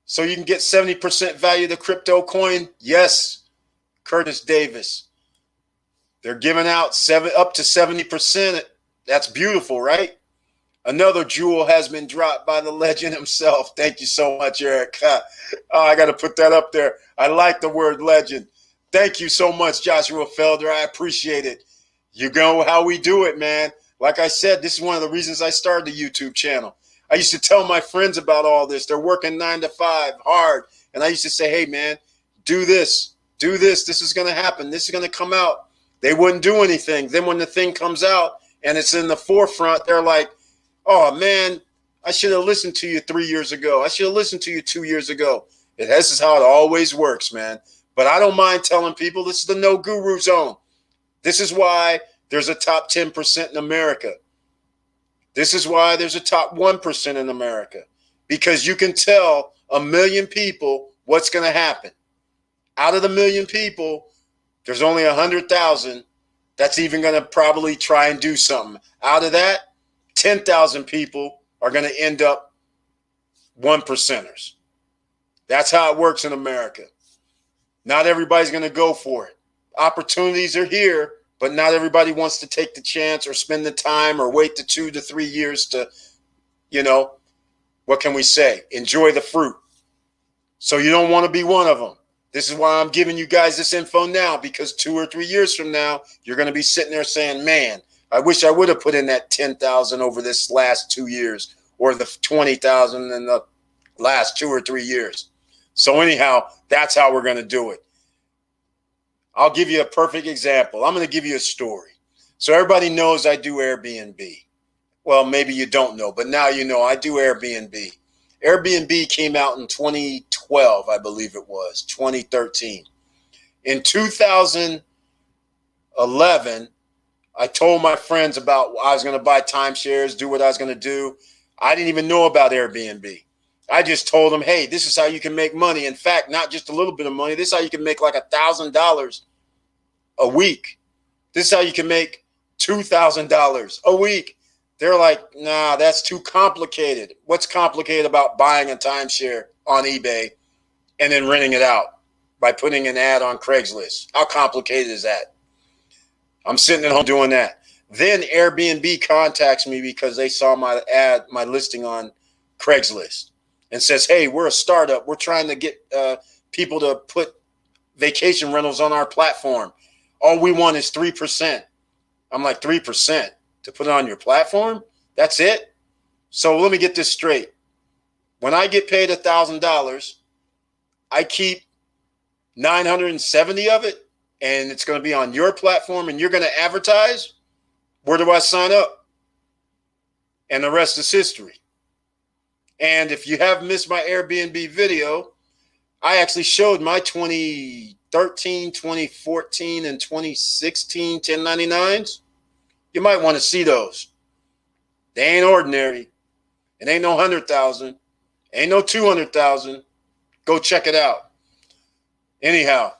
So you can get 70% value of the crypto coin? Yes, Curtis Davis. They're giving out up to 70%. That's beautiful, right? Another jewel has been dropped by the legend himself. Thank you so much, Eric. I got to put that up there. I like the word legend. Thank you so much, Joshua Felder. I appreciate it. You know how we do it, man. Like I said, this is one of the reasons I started the YouTube channel. I used to tell my friends about all this. They're working 9 to 5 hard. And I used to say, hey, man, do this. Do this. This is going to happen. This is going to come out. They wouldn't do anything. Then when the thing comes out and it's in the forefront, they're like, oh, man, I should have listened to you 3 years ago. I should have listened to you 2 years ago. This is how it always works, man. But I don't mind telling people this is the no guru zone. This is why there's a top 10% in America. This is why there's a top 1% in America. Because you can tell a million people what's going to happen. Out of the million people, there's only 100,000 that's even going to probably try and do something. Out of that, 10,000 people are going to end up 1%ers. That's how it works in America. Not everybody's going to go for it. Opportunities are here, but not everybody wants to take the chance or spend the time or wait the 2 to 3 years to, what can we say? Enjoy the fruit. So you don't want to be one of them. This is why I'm giving you guys this info now, because 2 or 3 years from now, you're going to be sitting there saying, man, I wish I would have put in that 10,000 over this last 2 years or the 20,000 in the last 2 or 3 years. So anyhow, that's how we're going to do it. I'll give you a perfect example. I'm going to give you a story. So everybody knows I do Airbnb. Well, maybe you don't know, but now you know I do Airbnb. Airbnb came out in 2012, I believe it was, 2013. In 2011, I told my friends about I was going to buy timeshares, do what I was going to do. I didn't even know about Airbnb. I just told them, hey, this is how you can make money. In fact, not just a little bit of money. This is how you can make like $1,000 a week. This is how you can make $2,000 a week. They're like, nah, that's too complicated. What's complicated about buying a timeshare on eBay and then renting it out by putting an ad on Craigslist? How complicated is that? I'm sitting at home doing that. Then Airbnb contacts me because they saw my ad, my listing on Craigslist, and says, hey, we're a startup. We're trying to get people to put vacation rentals on our platform. All we want is 3%. I'm like, 3% to put it on your platform? That's it? So let me get this straight. When I get paid $1,000, I keep 970 of it, and it's going to be on your platform, and you're going to advertise? Where do I sign up? And the rest is history. And if you have missed my Airbnb video, I actually showed my 2013, 2014, and 2016 1099s. You might want to see those. They ain't ordinary. It ain't no 100,000. Ain't no 200,000. Go check it out. Anyhow,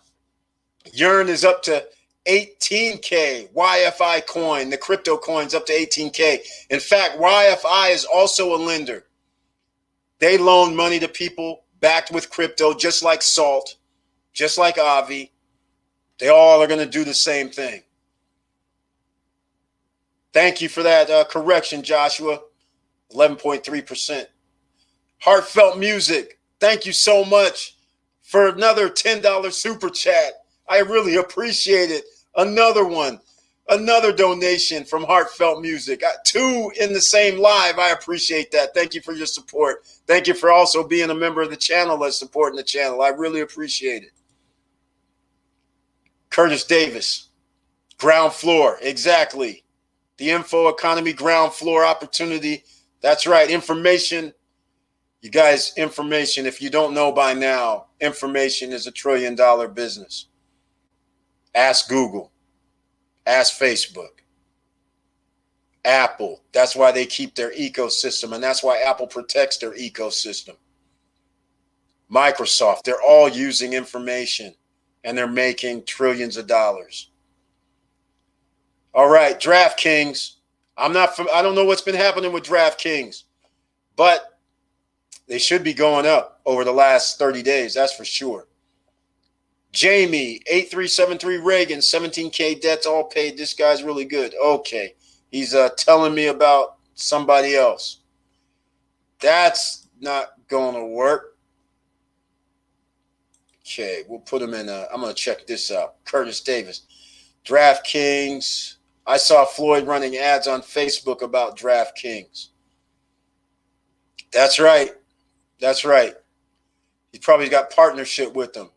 Yearn is up to 18K. YFI coin, the crypto coin's up to 18K. In fact, YFI is also a lender. They loan money to people backed with crypto, just like Salt, just like Avi. They all are going to do the same thing. Thank you for that correction, Joshua. 11.3%. Heartfelt Music. Thank you so much for another $10 super chat. I really appreciate it. Another one. Another donation from Heartfelt Music. 2 in the same live. I appreciate that. Thank you for your support. Thank you for also being a member of the channel and supporting the channel. I really appreciate it. Curtis Davis. Ground floor. Exactly. The info economy ground floor opportunity. That's right. Information. You guys, information. If you don't know by now, information is $1 trillion business. Ask Google. Ask Facebook, Apple. That's why they keep their ecosystem, and that's why Apple protects their ecosystem. Microsoft, they're all using information, and they're making trillions of dollars. All right, DraftKings. I don't know what's been happening with DraftKings, but they should be going up over the last 30 days, that's for sure. Jamie, 8373 Reagan, 17K debts all paid. This guy's really good. Okay. He's telling me about somebody else. That's not going to work. Okay, we'll put him in. I'm going to check this out. Curtis Davis, DraftKings. I saw Floyd running ads on Facebook about DraftKings. That's right. That's right. He probably got partnership with them.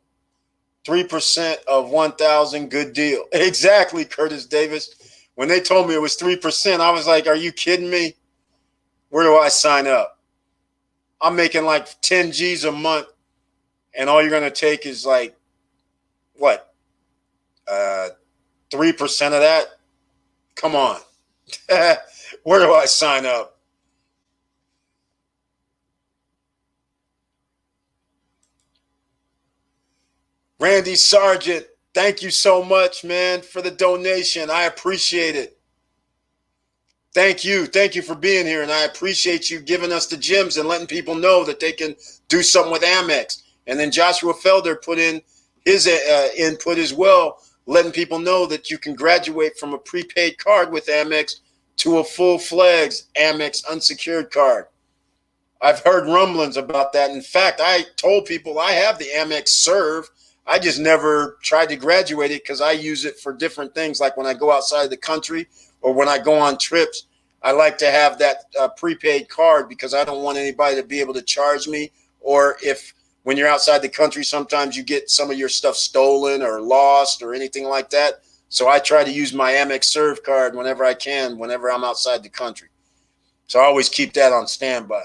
3% of 1,000, good deal. Exactly, Curtis Davis. When they told me it was 3%, I was like, are you kidding me? Where do I sign up? I'm making like 10 G's a month, and all you're going to take is like, what, 3% of that? Come on. Where do I sign up? Randy Sargent, thank you so much, man, for the donation. I appreciate it. Thank you. Thank you for being here, and I appreciate you giving us the gems and letting people know that they can do something with Amex. And then Joshua Felder put in his input as well, letting people know that you can graduate from a prepaid card with Amex to a full-fledged Amex unsecured card. I've heard rumblings about that. In fact, I told people I have the Amex Serve. I just never tried to graduate it because I use it for different things, like when I go outside the country or when I go on trips. I like to have that prepaid card because I don't want anybody to be able to charge me, or if when you're outside the country, sometimes you get some of your stuff stolen or lost or anything like that. So I try to use my Amex Serve card whenever I can, whenever I'm outside the country. So I always keep that on standby.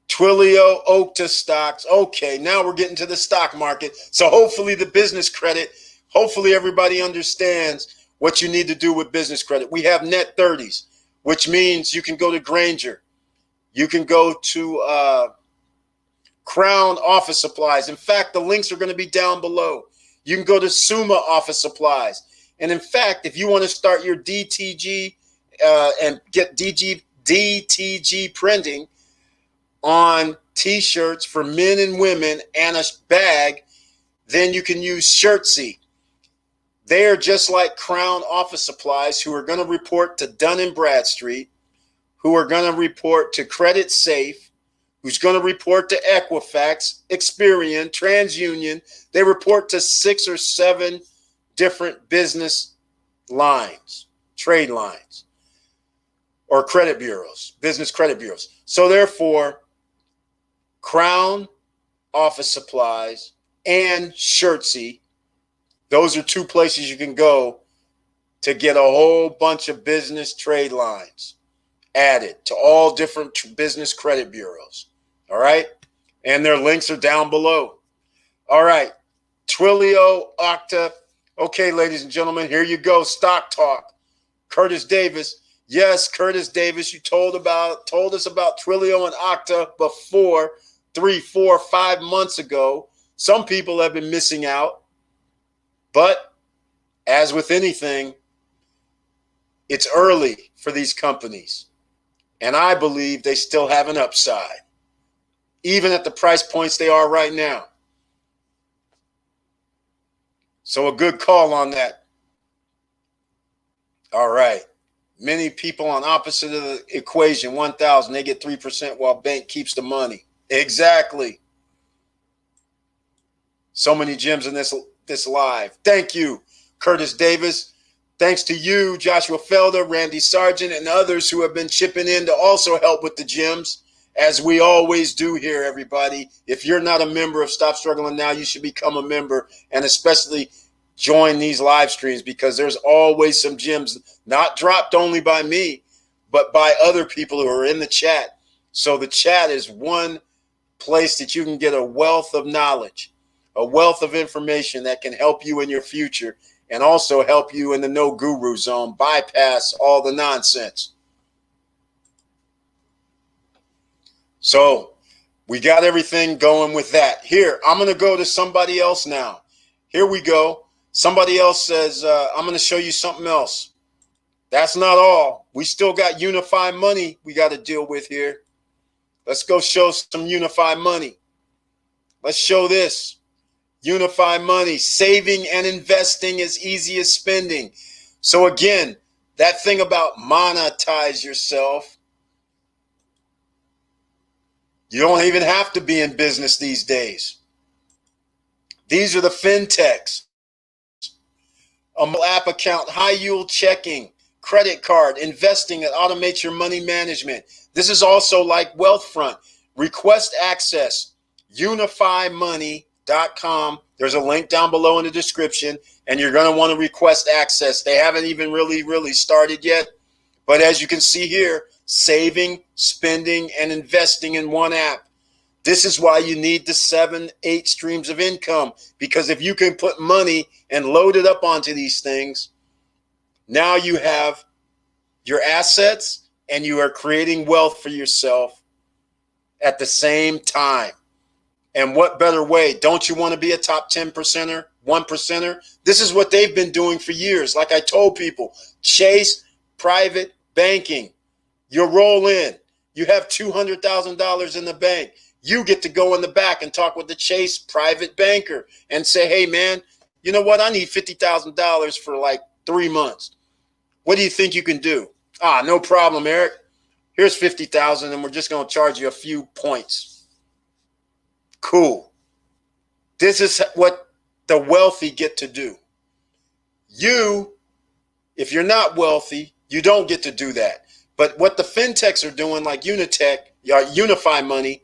Twilio, Okta stocks. Okay, now we're getting to the stock market. So hopefully the business credit, hopefully everybody understands what you need to do with business credit. We have net 30s, which means you can go to Granger. You can go to Crown Office Supplies. In fact, the links are going to be down below. You can go to Summa Office Supplies. And in fact, if you want to start your DTG and get DTG printing on T-shirts for men and women and a bag, then you can use Shirtsy. They are just like Crown Office Supplies, who are going to report to Dun & Bradstreet, who are going to report to Credit Safe, who's going to report to Equifax, Experian, TransUnion. They report to 6 or 7 different business lines, trade lines, or credit bureaus, business credit bureaus. So therefore, Crown Office Supplies and Shirtsy, those are 2 places you can go to get a whole bunch of business trade lines added to all different business credit bureaus. All right. And their links are down below. All right. Twilio, Okta. Okay, ladies and gentlemen, here you go. Stock talk. Curtis Davis. Yes, Curtis Davis, you told us about Twilio and Okta before 3, 4, 5 months ago. Some people have been missing out. But as with anything, it's early for these companies. And I believe they still have an upside, even at the price points they are right now. So a good call on that. All right. Many people on opposite of the equation, 1,000, they get 3% while bank keeps the money. Exactly. So many gems in this live. Thank you, Curtis Davis. Thanks to you, Joshua Felder, Randy Sargent, and others who have been chipping in to also help with the gems, as we always do here, everybody. If you're not a member of Stop Struggling Now, you should become a member, and especially join these live streams, because there's always some gems not dropped only by me, but by other people who are in the chat. So the chat is one place that you can get a wealth of knowledge, a wealth of information that can help you in your future, and also help you in the no guru zone, bypass all the nonsense. So we got everything going with that. Here, I'm going to go to somebody else now. Here we go. Somebody else says, I'm going to show you something else. That's not all. We still got Unify Money we got to deal with here. Let's go show some Unify Money. Let's show this. Unify money. Saving and investing as easy as spending. So again, that thing about monetize yourself. You don't even have to be in business these days. These are the fintechs. A mobile app account, high yield checking, credit card, investing that automates your money management. This is also like Wealthfront. Request access, unifymoney.com. There's a link down below in the description, and you're going to want to request access. They haven't even really started yet. But as you can see here, saving, spending, and investing in one app. This is why you need the 7-8 streams of income, because if you can put money and load it up onto these things, now you have your assets and you are creating wealth for yourself at the same time. And what better way? Don't you want to be a top 10%er, 1%er? This is what they've been doing for years. Like I told people, Chase private banking. You roll in. You have $200,000 in the bank. You get to go in the back and talk with the Chase private banker and say, hey, man, you know what? I need $50,000 for like 3 months. What do you think you can do? No problem, Eric. Here's $50,000 and we're just going to charge you a few points. Cool. This is what the wealthy get to do. You, if you're not wealthy, you don't get to do that. But what the fintechs are doing, like Unify Money,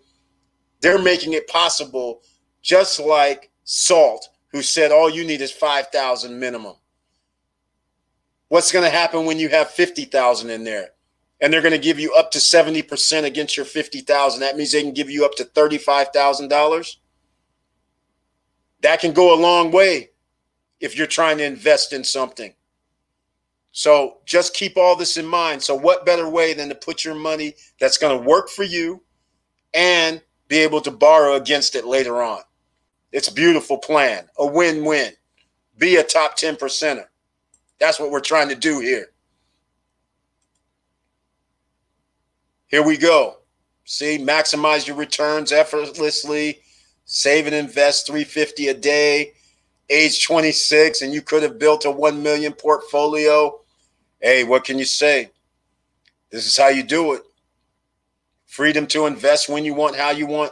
they're making it possible, just like Salt, who said all you need is 5,000 minimum. What's going to happen when you have 50,000 in there? And they're going to give you up to 70% against your 50,000. That means they can give you up to $35,000. That can go a long way if you're trying to invest in something. So just keep all this in mind. So what better way than to put your money that's going to work for you and be able to borrow against it later on? It's a beautiful plan, a win-win. Be a top 10%er. That's what we're trying to do here. Here we go. See, maximize your returns effortlessly. Save and invest $350 a day. Age 26, and you could have built a 1 million portfolio. Hey, what can you say? This is how you do it. Freedom to invest when you want, how you want.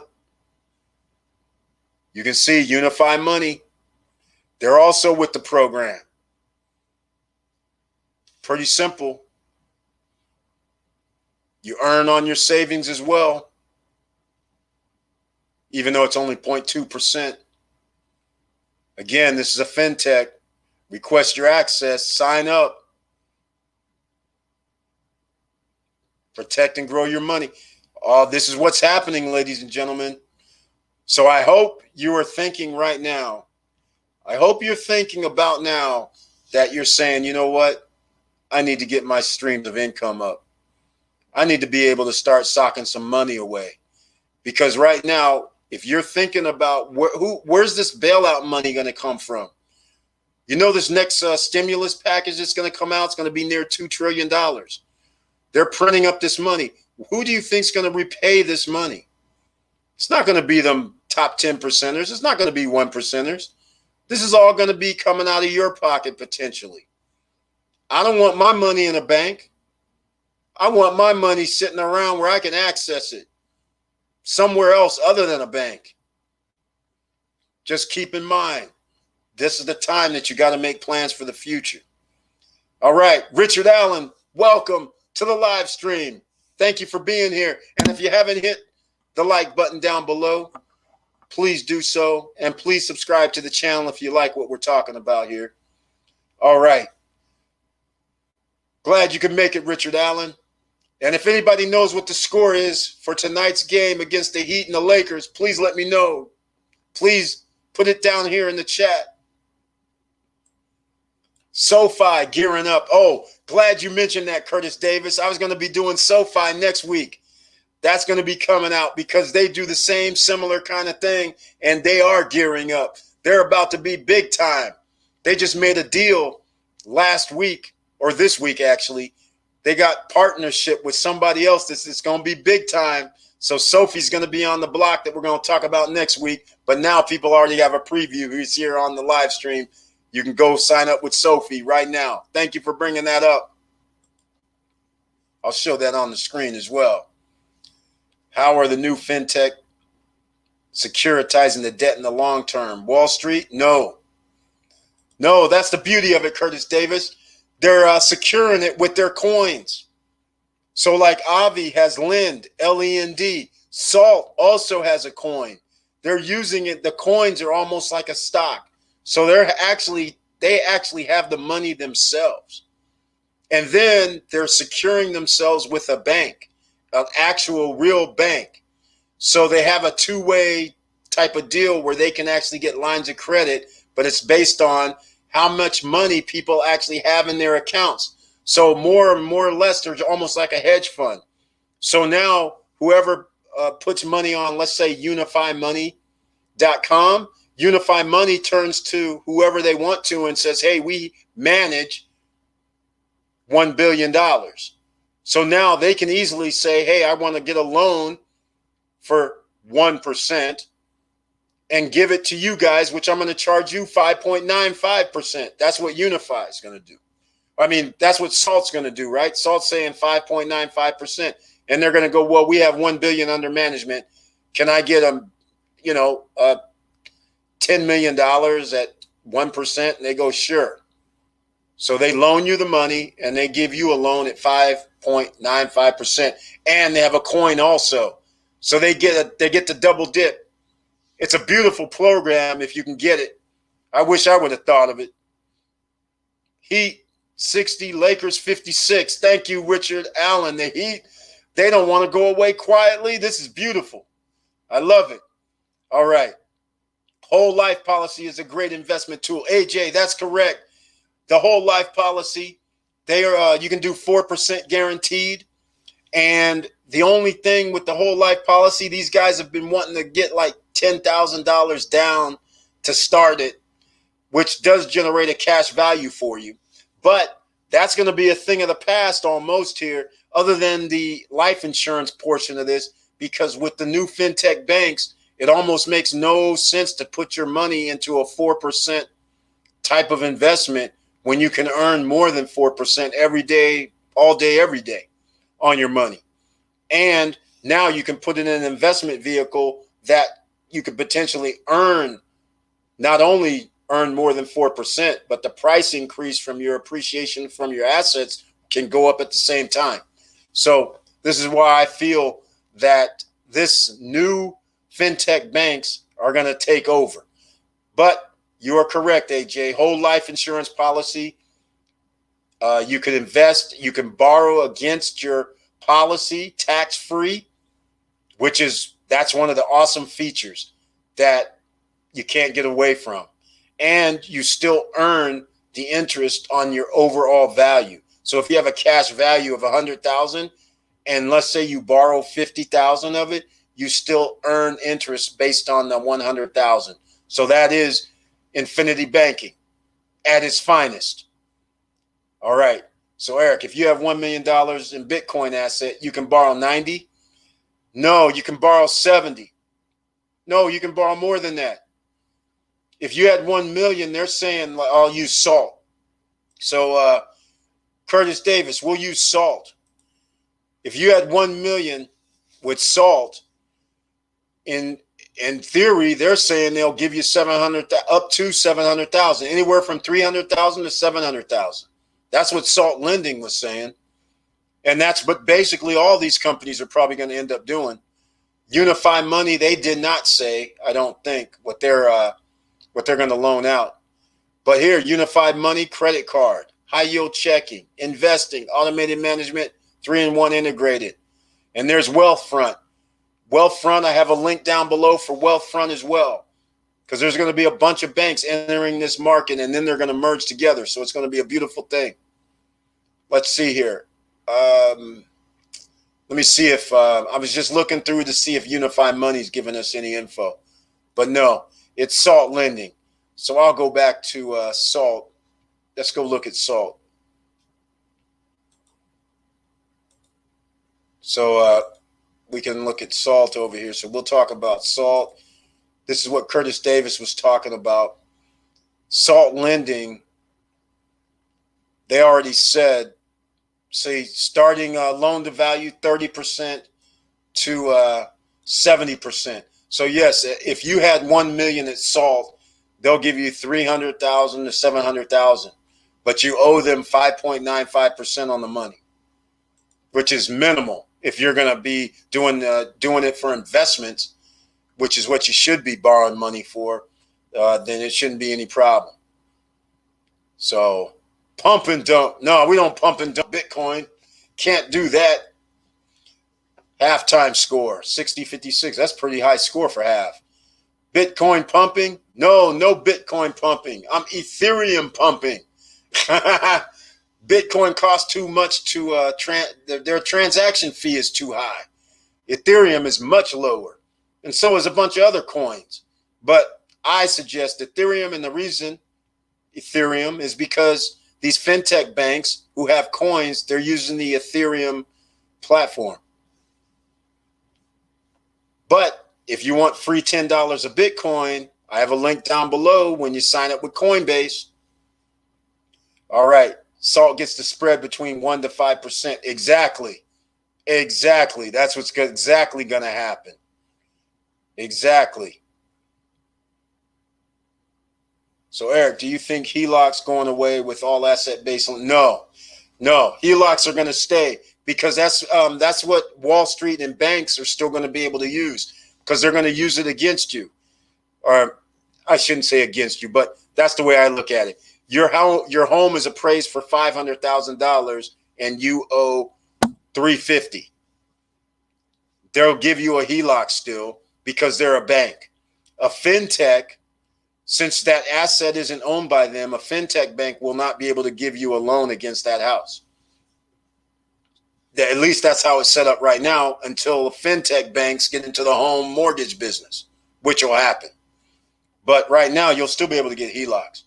You can see Unify Money. They're also with the program. Pretty simple. You earn on your savings as well, even though it's only 0.2%. Again, this is a fintech. Request your access. Sign up. Protect and grow your money. This is what's happening, ladies and gentlemen. So I hope you are thinking right now. I hope you're thinking about now that you're saying, you know what? I need to get my streams of income up. I need to be able to start socking some money away. Because right now, if you're thinking about where's this bailout money going to come from? You know, this next stimulus package that's going to come out, it's going to be near $2 trillion. They're printing up this money. Who do you think is going to repay this money? It's not going to be them top 10%ers. It's not going to be 1%ers. This is all going to be coming out of your pocket potentially. I don't want my money in a bank. I want my money sitting around where I can access it somewhere else other than a bank. Just keep in mind, this is the time that you got to make plans for the future. All right, Richard Allen, welcome to the live stream. Thank you for being here. And if you haven't hit the like button down below, please do so. And please subscribe to the channel if you like what we're talking about here. All right. Glad you could make it, Richard Allen. And if anybody knows what the score is for tonight's game against the Heat and the Lakers, please let me know. Please put it down here in the chat. SoFi gearing up. Oh, glad you mentioned that, Curtis Davis. I was going to be doing SoFi next week. That's going to be coming out because they do the same similar kind of thing, and they are gearing up. They're about to be big time. They just made a deal last week, or this week actually. They got partnership with somebody else that's going to be big time. So Sophie's going to be on the block that we're going to talk about next week. But now people already have a preview who's here on the live stream. You can go sign up with Sophie right now. Thank you for bringing that up. I'll show that on the screen as well. How are the new fintech securitizing the debt in the long term? Wall Street? No. No, that's the beauty of it, Curtis Davis. They're securing it with their coins. So like Avi has Lend, L-E-N-D. Salt also has a coin. They're using it. The coins are almost like a stock. So they actually have the money themselves. And then they're securing themselves with a bank, an actual real bank. So they have a two-way type of deal where they can actually get lines of credit, but it's based on how much money people actually have in their accounts. So more and more or less, they're almost like a hedge fund. So now whoever puts money on, let's say, unifymoney.com, Unify Money turns to whoever they want to and says, hey, we manage $1 billion. So now they can easily say, hey, I want to get a loan for 1% and give it to you guys, which I'm going to charge you 5.95%. That's what Unify is going to do. I mean, that's what Salt's going to do, right? Salt's saying 5.95%. And they're going to go, well, we have 1 billion under management. Can I get $10 million at 1%? And they go, sure. So they loan you the money and they give you a loan at 5.95%. And they have a coin also. So they get the double dip. It's a beautiful program if you can get it. I wish I would have thought of it. Heat 60, Lakers 56. Thank you, Richard Allen. The Heat, they don't want to go away quietly. This is beautiful. I love it. All right. Whole life policy is a great investment tool. AJ, that's correct. The whole life policy, you can do 4% guaranteed. And the only thing with the whole life policy, these guys have been wanting to get like $10,000 down to start it, which does generate a cash value for you. But that's going to be a thing of the past almost here, other than the life insurance portion of this, because with the new fintech banks, it almost makes no sense to put your money into a 4% type of investment when you can earn more than 4% every day, all day, every day on your money. And now you can put it in an investment vehicle that you could potentially not only earn more than 4%, but the price increase from your appreciation from your assets can go up at the same time. So this is why I feel that this new fintech banks are going to take over. But you are correct, AJ. Whole life insurance policy. You can invest. You can borrow against your policy tax-free, that's one of the awesome features that you can't get away from. And you still earn the interest on your overall value. So if you have a cash value of 100,000 and let's say you borrow 50,000 of it, you still earn interest based on the 100,000. So that is infinity banking at its finest. All right. So Eric, if you have $1 million in Bitcoin asset, you can borrow 90. No, you can borrow 70. No, you can borrow more than that. If you had 1 million, they're saying, I'll use Salt. So Curtis Davis, we'll use Salt. If you had 1 million with Salt, in theory, they're saying they'll give you up to 700,000, anywhere from 300,000 to 700,000. That's what Salt Lending was saying. And that's what basically all these companies are probably going to end up doing. Unify Money, they did not say, I don't think, what they're going to loan out. But here, Unified Money, credit card, high yield checking, investing, automated management, 3-in-1 integrated. And there's Wealthfront. Wealthfront, I have a link down below for Wealthfront as well, because there's going to be a bunch of banks entering this market, and then they're going to merge together. So it's going to be a beautiful thing. Let's see here. Let me see if I was just looking through to see if Unify Money's giving us any info. But no, it's Salt Lending. So I'll go back to Salt. Let's go look at Salt. So we can look at salt over here. So we'll talk about salt. This is what Curtis Davis was talking about. Salt lending, they already said, say, starting loan to value 30% to 70%. So yes, if you had 1 million at salt, they'll give you 300,000 to 700,000, but you owe them 5.95% on the money, which is minimal. If you're going to be doing it for investments, which is what you should be borrowing money for, then it shouldn't be any problem. So pump and dump. No, we don't pump and dump Bitcoin. Can't do that. Halftime score, 60-56. That's pretty high score for half. Bitcoin pumping? No Bitcoin pumping. I'm Ethereum pumping. Bitcoin costs too much to their transaction fee is too high. Ethereum is much lower, and so is a bunch of other coins. But I suggest Ethereum, and the reason Ethereum is because these fintech banks who have coins, they're using the Ethereum platform. But if you want free $10 of Bitcoin, I have a link down below when you sign up with Coinbase. All right. Salt gets the spread between 1% to 5%. Exactly. That's what's exactly going to happen. Exactly. So, Eric, do you think HELOC's going away with all asset-based? No. HELOCs are going to stay because that's what Wall Street and banks are still going to be able to use because they're going to use it against you. Or I shouldn't say against you, but that's the way I look at it. Your home is appraised for $500,000 and you owe $350,000. They'll give you a HELOC still because they're a bank. A fintech, since that asset isn't owned by them, a fintech bank will not be able to give you a loan against that house. At least that's how it's set up right now until the fintech banks get into the home mortgage business, which will happen. But right now, you'll still be able to get HELOCs.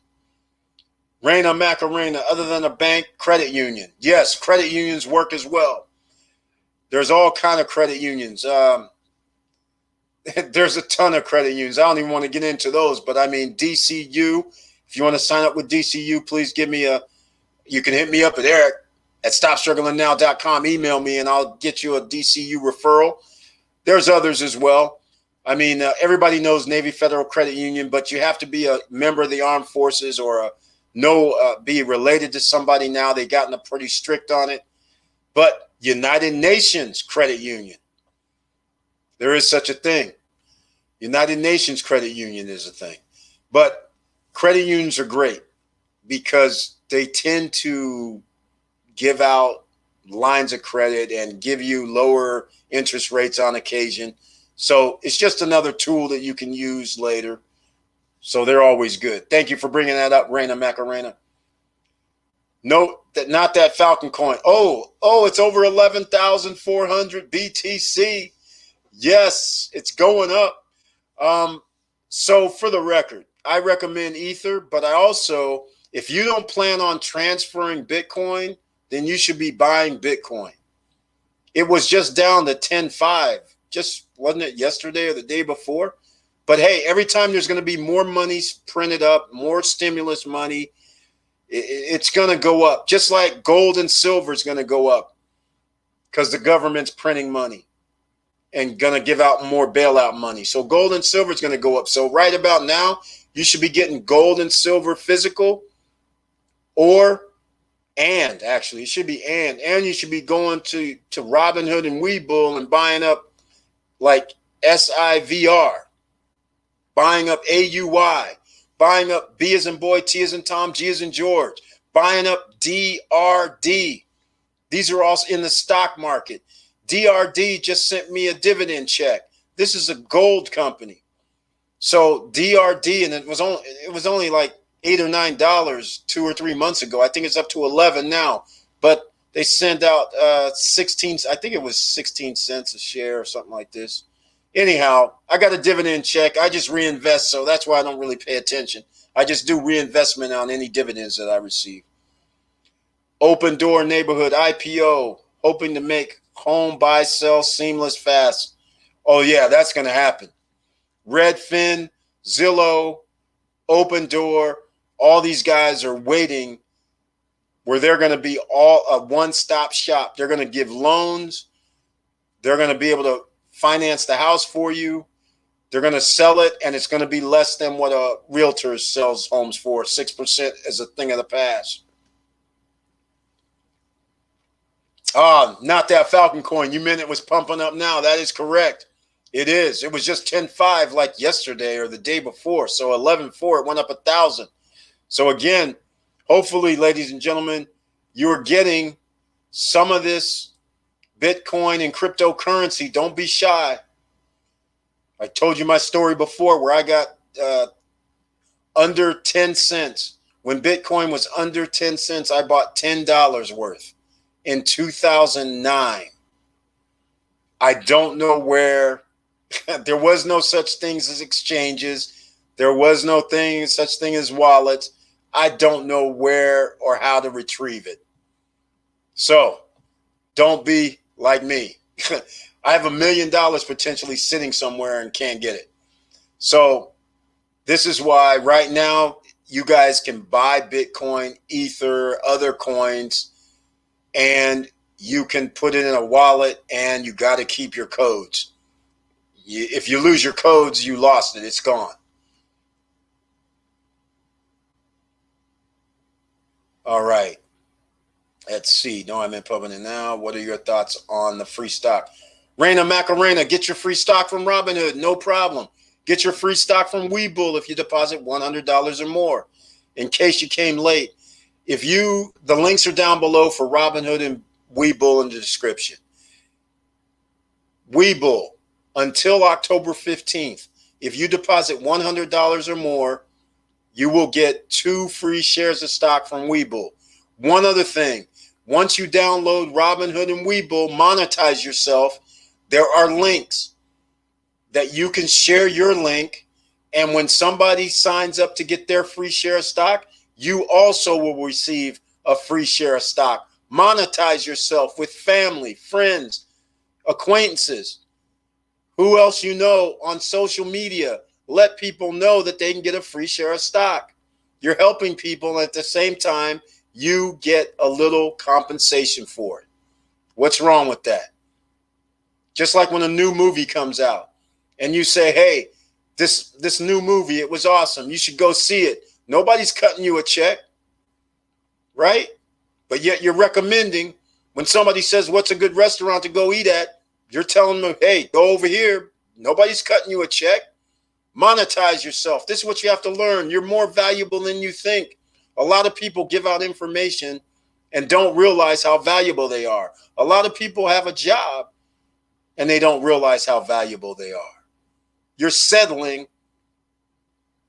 Reina Macarena, other than a bank, credit union. Yes, credit unions work as well. There's all kind of credit unions. There's a ton of credit unions. I don't even want to get into those, but I mean, DCU, if you want to sign up with DCU, please you can hit me up at Eric@StopStrugglingNow.com. Email me and I'll get you a DCU referral. There's others as well. I mean, everybody knows Navy Federal Credit Union, but you have to be a member of the armed forces or be related to somebody now. They've gotten pretty strict on it. But United Nations Credit Union, there is such a thing. United Nations Credit Union is a thing. But credit unions are great because they tend to give out lines of credit and give you lower interest rates on occasion. So it's just another tool that you can use later. So they're always good. Thank you for bringing that up, Reina Macarena. Note that not that Falcon coin. Oh, it's over 11,400 BTC. Yes, it's going up. So for the record, I recommend Ether, but I also, if you don't plan on transferring Bitcoin, then you should be buying Bitcoin. It was just down to 10.5. Just wasn't it yesterday or the day before? But hey, every time there's going to be more money printed up, more stimulus money, it's going to go up. Just like gold and silver is going to go up because the government's printing money and going to give out more bailout money. So gold and silver is going to go up. So right about now, you should be getting gold and silver physical and you should be and you should be going to Robinhood and Webull and buying up like SIVR, buying up AUY, buying up B as in boy, T as in Tom, G as in George, buying up DRD. These are all in the stock market. DRD just sent me a dividend check. This is a gold company. So DRD, and it was only like $8 or $9 2 or 3 months ago. I think it's up to 11 now. But they send out 16. I think it was 16 cents a share or something like this. Anyhow, I got a dividend check. I just reinvest, so that's why I don't really pay attention. I just do reinvestment on any dividends that I receive. Open Door Neighborhood IPO, hoping to make home, buy, sell, seamless, fast. Oh, yeah, that's going to happen. Redfin, Zillow, Open Door, all these guys are waiting where they're going to be all a one-stop shop. They're going to give loans. They're going to be able to finance the house for you. They're going to sell it, and it's going to be less than what a realtor sells homes for. 6% is a thing of the past. Not that Falcon coin. You meant it was pumping up now. That is correct. It is. It was just 10.5 like yesterday or the day before. So 11.4, it went up 1,000. So again, hopefully, ladies and gentlemen, you're getting some of this Bitcoin and cryptocurrency. Don't be shy. I told you my story before where I got under 10 cents. When Bitcoin was under 10 cents, I bought $10 worth in 2009. I don't know where. There was no such things as exchanges. There was no such thing as wallets. I don't know where or how to retrieve it. So don't be like me. I have $1 million potentially sitting somewhere and can't get it. So this is why right now you guys can buy Bitcoin, Ether, other coins, and you can put it in a wallet, and you got to keep your codes. If you lose your codes, you lost it. It's gone. All right. Let's see. No, I'm in public now. What are your thoughts on the free stock? Raina Macarena, get your free stock from Robinhood. No problem. Get your free stock from Webull if you deposit $100 or more. In case you came late, the links are down below for Robinhood and Webull in the description. Webull, until October 15th, if you deposit $100 or more, you will get 2 free shares of stock from Webull. One other thing, once you download Robinhood and Webull, monetize yourself, there are links that you can share your link, and when somebody signs up to get their free share of stock, you also will receive a free share of stock. Monetize yourself with family, friends, acquaintances, who else you know on social media. Let people know that they can get a free share of stock. You're helping people, and at the same time, you get a little compensation for it. What's wrong with that? Just like when a new movie comes out and you say, hey, this new movie, it was awesome. You should go see it. Nobody's cutting you a check, right? But yet you're recommending when somebody says, what's a good restaurant to go eat at? You're telling them, hey, go over here. Nobody's cutting you a check. Monetize yourself. This is what you have to learn. You're more valuable than you think. A lot of people give out information and don't realize how valuable they are. A lot of people have a job and they don't realize how valuable they are. You're settling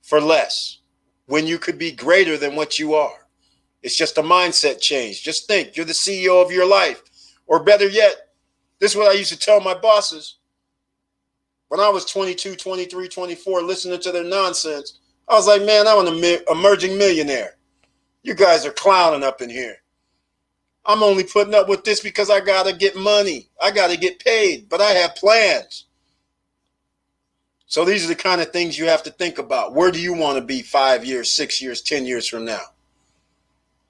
for less when you could be greater than what you are. It's just a mindset change. Just think you're the CEO of your life. Or better yet, this is what I used to tell my bosses. When I was 22, 23, 24, listening to their nonsense, I was like, man, I'm an emerging millionaire. You guys are clowning up in here. I'm only putting up with this because I got to get money. I got to get paid, but I have plans. So these are the kind of things you have to think about. Where do you want to be 5 years, 6 years, 10 years from now?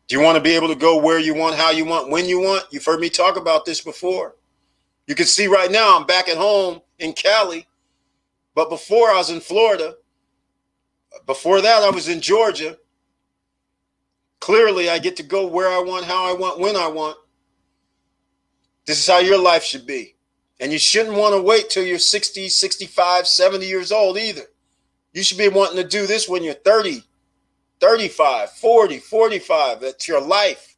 Do you want to be able to go where you want, how you want, when you want? You've heard me talk about this before. You can see right now I'm back at home in Cali, but before I was in Florida. Before that, I was in Georgia. Clearly, I get to go where I want, how I want, when I want. This is how your life should be. And you shouldn't want to wait till you're 60, 65, 70 years old either. You should be wanting to do this when you're 30, 35, 40, 45. That's your life.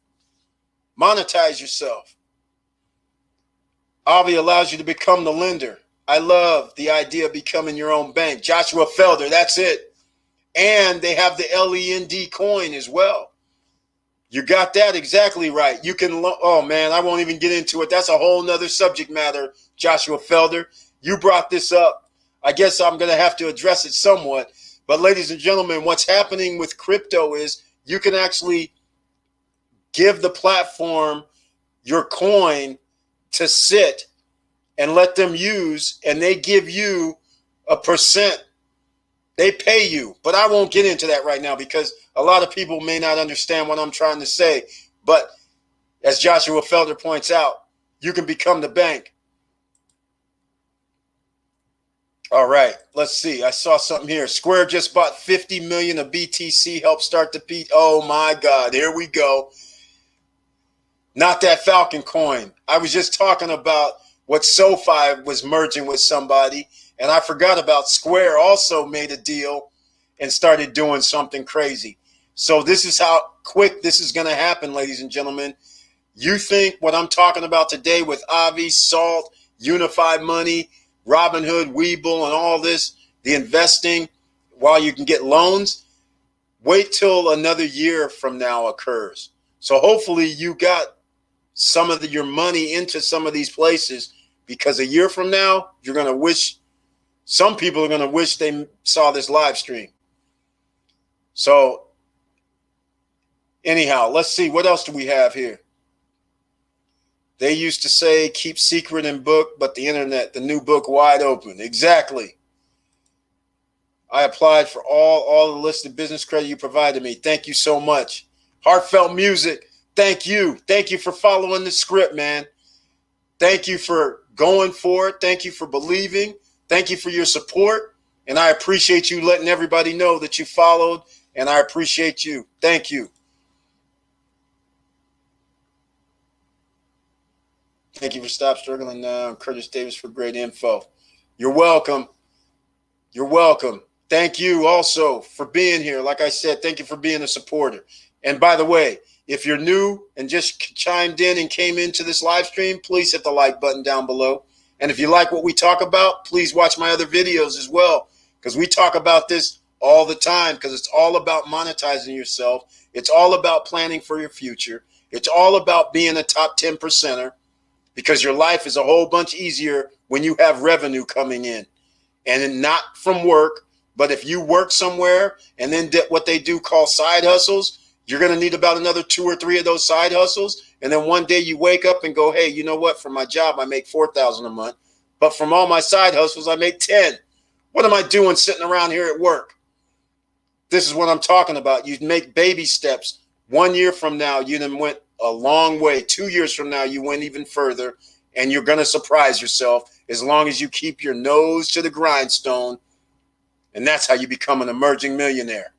Monetize yourself. Avi allows you to become the lender. I love the idea of becoming your own bank. Joshua Felder, that's it. And they have the LEND coin as well. You got that exactly right. You can, oh man, I won't even get into it. That's a whole nother subject matter, Joshua Felder. You brought this up. I guess I'm going to have to address it somewhat. But ladies and gentlemen, what's happening with crypto is you can actually give the platform your coin to sit and let them use, and they give you a percent. They pay you, but I won't get into that right now because a lot of people may not understand what I'm trying to say. But as Joshua Felder points out, you can become the bank. All right, let's see. I saw something here. Square just bought 50 million of BTC, help start the P. Oh my God, here we go. Not that Falcon coin. I was just talking about what SoFi was merging with somebody, and I forgot about Square also made a deal and started doing something crazy. So this is how quick this is going to happen, ladies and gentlemen. You think what I'm talking about today with Avi, Salt, Unified Money, Robinhood, Webull, and all this, the investing while you can get loans, wait till another year from now occurs. So hopefully you got some of your money into some of these places, because a year from now, you're going to wish, some people are going to wish they saw this live stream. So anyhow, let's see. What else do we have here? They used to say, keep secret in book, but the internet, the new book wide open. Exactly. I applied for all the listed business credit you provided me. Thank you so much. Heartfelt music. Thank you. Thank you for following the script, man. Thank you for going for it. Thank you for believing. Thank you for your support. And I appreciate you letting everybody know that you followed, and I appreciate you. Thank you. Thank you for Stop Struggling Now. Curtis Davis for great info. You're welcome. You're welcome. Thank you also for being here. Like I said, thank you for being a supporter. And by the way, if you're new and just chimed in and came into this live stream, please hit the like button down below. And if you like what we talk about, please watch my other videos as well, because we talk about this all the time, because it's all about monetizing yourself. It's all about planning for your future. It's all about being a top 10 percenter, because your life is a whole bunch easier when you have revenue coming in, and not from work. But if you work somewhere and then did what they do call side hustles, you're going to need about another 2 or 3 of those side hustles. And then one day you wake up and go, hey, you know what? From my job, I make $4,000 a month. But from all my side hustles, I make 10. What am I doing sitting around here at work? This is what I'm talking about. You make baby steps. 1 year from now, you then went a long way. 2 years from now, you went even further. And you're going to surprise yourself as long as you keep your nose to the grindstone. And that's how you become an emerging millionaire.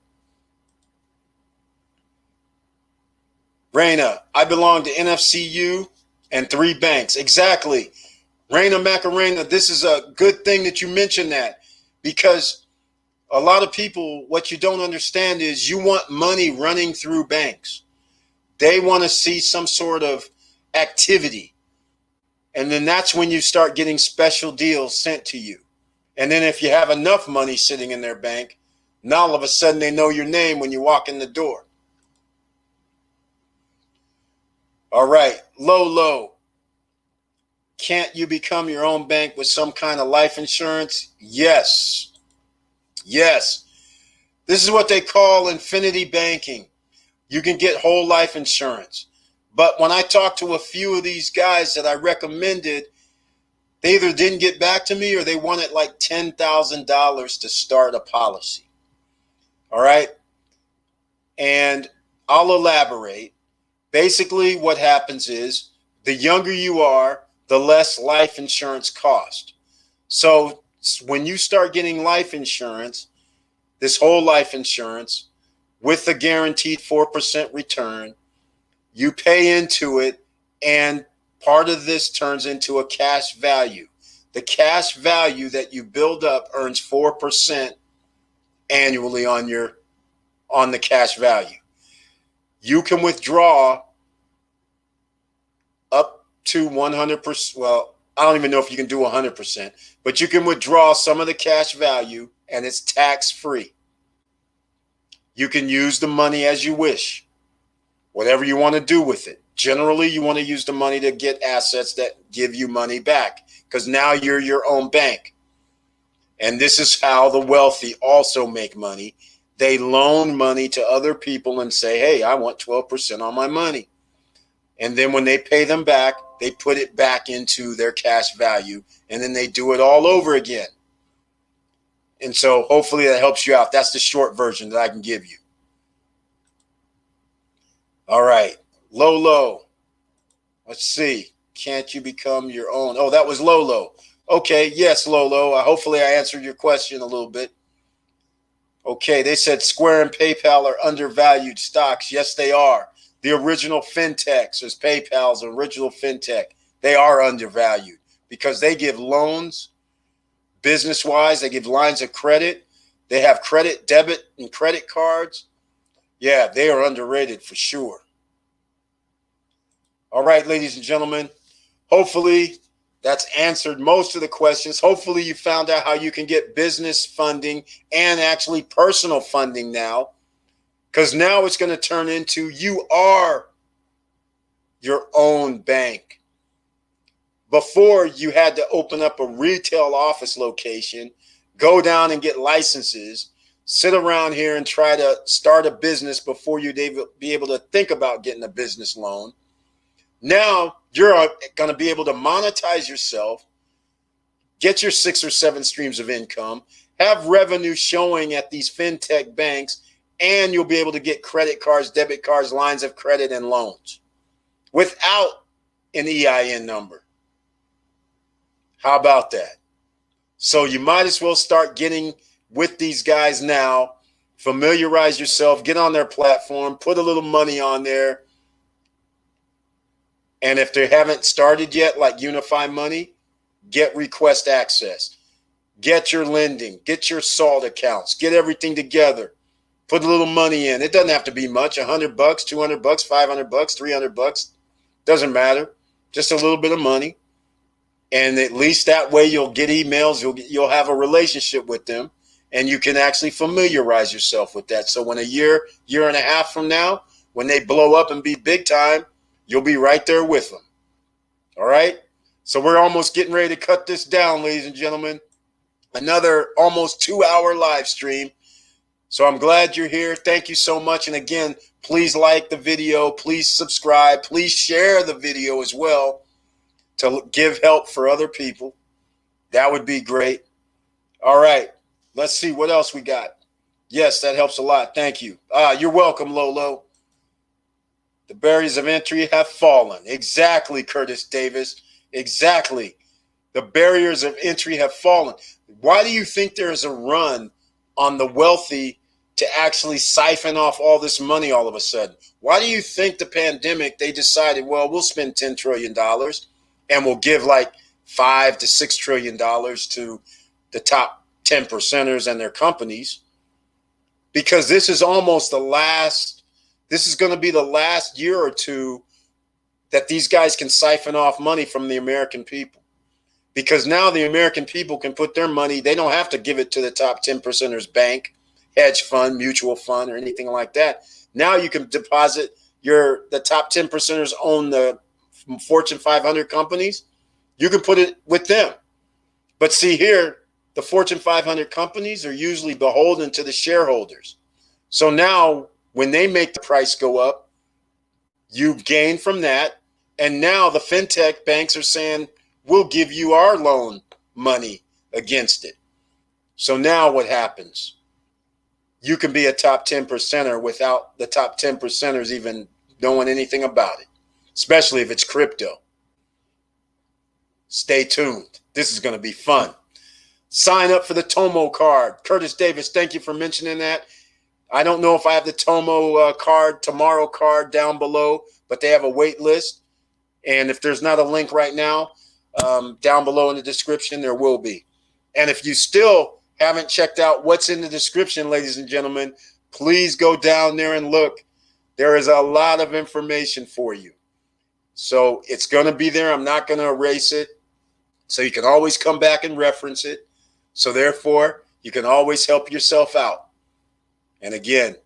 Raina, I belong to NFCU and 3 banks. Exactly. Raina Macarena, this is a good thing that you mentioned that, because a lot of people, what you don't understand is you want money running through banks. They want to see some sort of activity. And then that's when you start getting special deals sent to you. And then if you have enough money sitting in their bank, now all of a sudden they know your name when you walk in the door. All right, Lolo. Can't you become your own bank with some kind of life insurance? Yes. Yes. This is what they call infinity banking. You can get whole life insurance. But when I talked to a few of these guys that I recommended, they either didn't get back to me or they wanted like $10,000 to start a policy. All right. And I'll elaborate. Basically, what happens is the younger you are, the less life insurance cost. So when you start getting life insurance, this whole life insurance with a guaranteed 4% return, you pay into it, and part of this turns into a cash value. The cash value that you build up earns 4% annually on the cash value. You can withdraw up to 100%. Well, I don't even know if you can do 100%, but you can withdraw some of the cash value, and it's tax-free. You can use the money as you wish, whatever you want to do with it. Generally, you want to use the money to get assets that give you money back, because now you're your own bank. And this is how the wealthy also make money. They loan money to other people and say, hey, I want 12% on my money. And then when they pay them back, they put it back into their cash value, and then they do it all over again. And so hopefully that helps you out. That's the short version that I can give you. All right. Lolo. Let's see. Can't you become your own? Oh, that was Lolo. Okay. Yes, Lolo. Hopefully I answered your question a little bit. Okay. They said Square and PayPal are undervalued stocks. Yes, they are. The original fintechs, as PayPal's original fintech, they are undervalued because they give loans business-wise. They give lines of credit. They have credit, debit, and credit cards. Yeah, they are underrated for sure. All right, ladies and gentlemen, hopefully that's answered most of the questions. Hopefully you found out how you can get business funding and actually personal funding now. Because now it's going to turn into you are your own bank. Before, you had to open up a retail office location, go down and get licenses, sit around here and try to start a business before you'd be able to think about getting a business loan. Now you're going to be able to monetize yourself, get your 6 or 7 streams of income, have revenue showing at these fintech banks, and you'll be able to get credit cards, debit cards, lines of credit, and loans without an EIN number. How about that? So you might as well start getting with these guys now, familiarize yourself, get on their platform, put a little money on there. And if they haven't started yet, like Unify Money, get request access, get your lending, get your SALT accounts, get everything together. Put a little money in. It doesn't have to be much, $100, $200, $500, $300. Doesn't matter. Just a little bit of money. And at least that way you'll get emails. You'll have a relationship with them. And you can actually familiarize yourself with that. So when a year and a half from now, when they blow up and be big time, you'll be right there with them. All right? So we're almost getting ready to cut this down, ladies and gentlemen. Another almost 2-hour live stream. So I'm glad you're here. Thank you so much. And again, please like the video. Please subscribe. Please share the video as well to give help for other people. That would be great. All right. Let's see what else we got. Yes, that helps a lot. Thank you. You're welcome, Lolo. The barriers of entry have fallen. Exactly, Curtis Davis. Exactly. The barriers of entry have fallen. Why do you think there is a run on the wealthy to actually siphon off all this money all of a sudden? Why do you think the pandemic, they decided, well, we'll spend $10 trillion and we'll give like $5 to $6 trillion to the top 10 percenters and their companies? Because this is almost this is going to be the last year or two that these guys can siphon off money from the American people. Because now the American people can put their money, they don't have to give it to the top 10 percenters bank, hedge fund, mutual fund, or anything like that. Now you can deposit the top 10 percenters own the Fortune 500 companies. You can put it with them. But see here, the Fortune 500 companies are usually beholden to the shareholders. So now when they make the price go up, you gain from that. And now the fintech banks are saying, we'll give you our loan money against it. So now what happens? You can be a top 10 percenter without the top 10 percenters even knowing anything about it, especially if it's crypto. Stay tuned. This is going to be fun. Sign up for the Tomo card. Curtis Davis, thank you for mentioning that. I don't know if I have the Tomo tomorrow card down below, but they have a wait list. And if there's not a link right now, down below in the description, there will be. And if you still haven't checked out what's in the description, ladies and gentlemen, please go down there and look. There is a lot of information for you. So it's going to be there. I'm not going to erase it. So you can always come back and reference it. So therefore, you can always help yourself out. And again,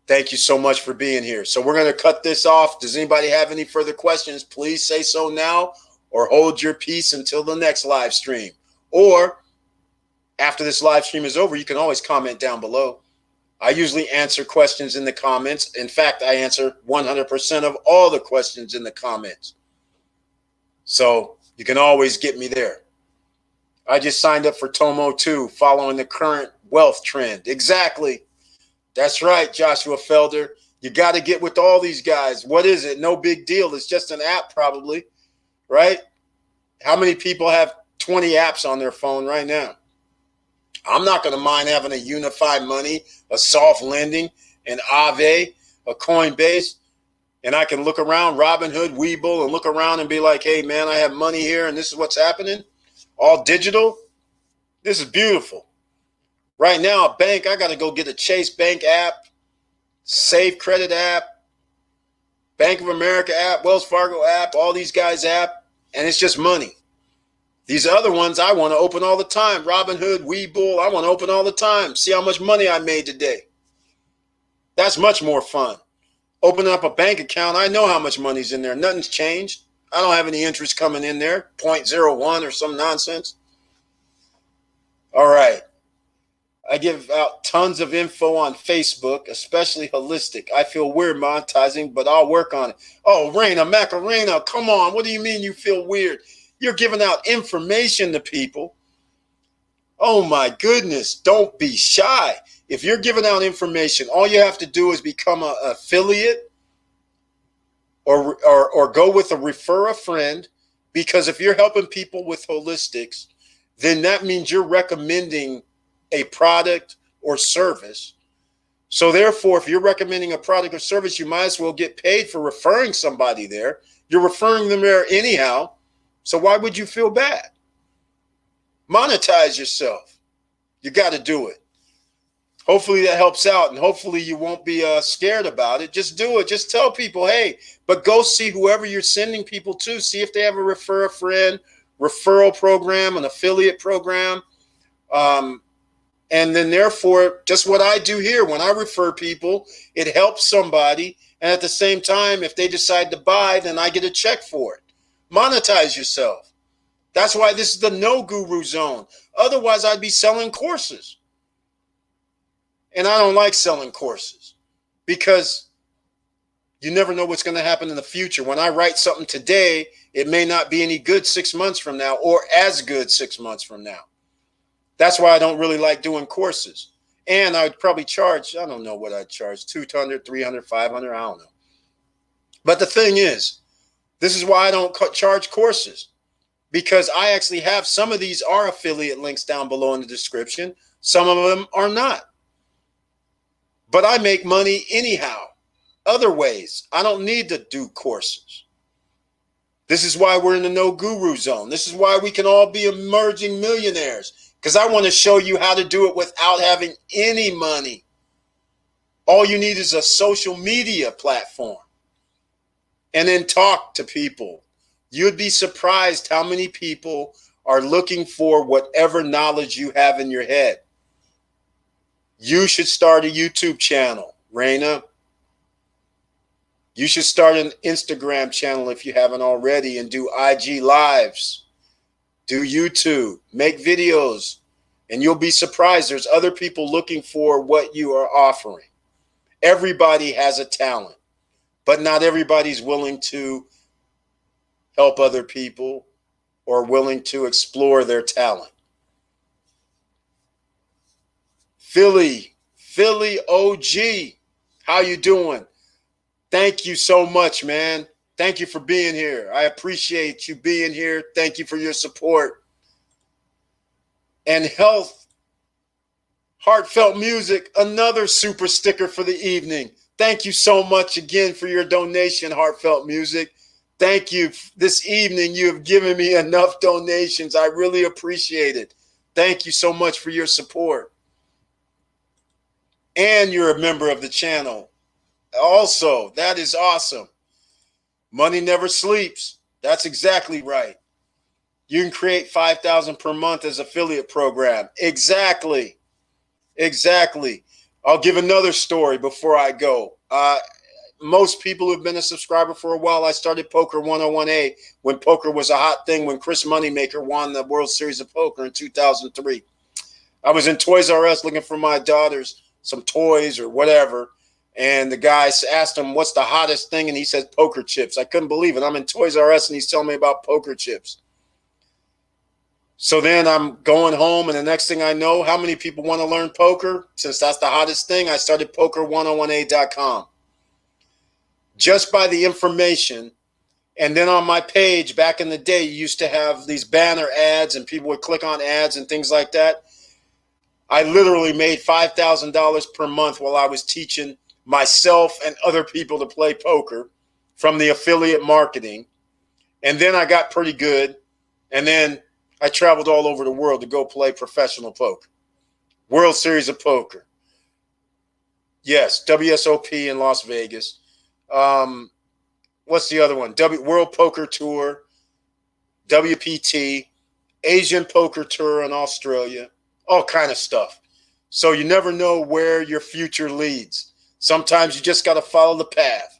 thank you so much for being here. So we're going to cut this off. Does anybody have any further questions? Please say so now or hold your peace until the next live stream. Or after this live stream is over, you can always comment down below. I usually answer questions in the comments. In fact, I answer 100% of all the questions in the comments. So you can always get me there. I just signed up for Tomo 2, following the current wealth trend. Exactly. That's right, Joshua Felder. You got to get with all these guys. What is it? No big deal. It's just an app probably, right? How many people have 20 apps on their phone right now? I'm not going to mind having a Unified Money, a Soft Lending, an Aave, a Coinbase, and I can look around Robinhood, Webull, and look around and be like, hey, man, I have money here, and this is what's happening. All digital. This is beautiful. Right now, a bank, I got to go get a Chase Bank app, Save Credit app, Bank of America app, Wells Fargo app, all these guys' app, and it's just money. These other ones I want to open all the time. Robinhood, Webull, I want to open all the time. See how much money I made today. That's much more fun. Opening up a bank account, I know how much money's in there. Nothing's changed. I don't have any interest coming in there, 0.01 or some nonsense. All right. I give out tons of info on Facebook, especially holistic. I feel weird monetizing, but I'll work on it. Oh, Raina Macarena, come on. What do you mean you feel weird? You're giving out information to people. Oh my goodness, don't be shy. If you're giving out information, all you have to do is become an affiliate or go with a refer a friend, because if you're helping people with holistics, then that means you're recommending a product or service. So therefore, if you're recommending a product or service, you might as well get paid for referring somebody there. You're referring them there anyhow. So why would you feel bad? Monetize yourself. You got to do it. Hopefully that helps out, and hopefully you won't be scared about it. Just do it. Just tell people, hey, but go see whoever you're sending people to. See if they have a refer a friend, referral program, an affiliate program. And then therefore, just what I do here, when I refer people, it helps somebody. And at the same time, if they decide to buy, then I get a check for it. Monetize yourself. That's why this is the no guru zone. Otherwise, I'd be selling courses. And I don't like selling courses because you never know what's going to happen in the future. When I write something today, it may not be any good 6 months from now or as good 6 months from now. That's why I don't really like doing courses. And I would probably charge, I don't know what I'd charge, $200, $300, $500, I don't know. But the thing is, this is why I don't charge courses, because I actually have some of these are affiliate links down below in the description. Some of them are not. But I make money anyhow, other ways. I don't need to do courses. This is why we're in the no guru zone. This is why we can all be emerging millionaires, because I want to show you how to do it without having any money. All you need is a social media platform and then talk to people. You'd be surprised how many people are looking for whatever knowledge you have in your head. You should start a YouTube channel, Raina. You should start an Instagram channel if you haven't already, and do IG lives. Do YouTube, make videos, and you'll be surprised. There's other people looking for what you are offering. Everybody has a talent, but not everybody's willing to help other people or willing to explore their talent. Philly OG, how you doing? Thank you so much, man. Thank you for being here. I appreciate you being here. Thank you for your support. And Health, Heartfelt Music, another super sticker for the evening. Thank you so much again for your donation, Heartfelt Music. Thank you. This evening, you have given me enough donations. I really appreciate it. Thank you so much for your support. And you're a member of the channel. Also, that is awesome. Money never sleeps. That's exactly right. You can create $5,000 per month as affiliate program. Exactly. I'll give another story before I go. Most people who've been a subscriber for a while, I started Poker 101A when poker was a hot thing, when Chris Moneymaker won the World Series of Poker in 2003. I was in Toys R Us looking for my daughter's some toys or whatever. And the guy asked him, what's the hottest thing? And he said, poker chips. I couldn't believe it. I'm in Toys R Us and he's telling me about poker chips. So then I'm going home, and the next thing I know, how many people want to learn poker? Since that's the hottest thing, I started poker101a.com. Just by the information. And then on my page back in the day, you used to have these banner ads and people would click on ads and things like that. I literally made $5,000 per month while I was teaching myself and other people to play poker from the affiliate marketing. And then I got pretty good. And then I traveled all over the world to go play professional poker. World Series of Poker. Yes, WSOP in Las Vegas. What's the other one? World Poker Tour, WPT, Asian Poker Tour in Australia, all kind of stuff. So you never know where your future leads. Sometimes you just got to follow the path.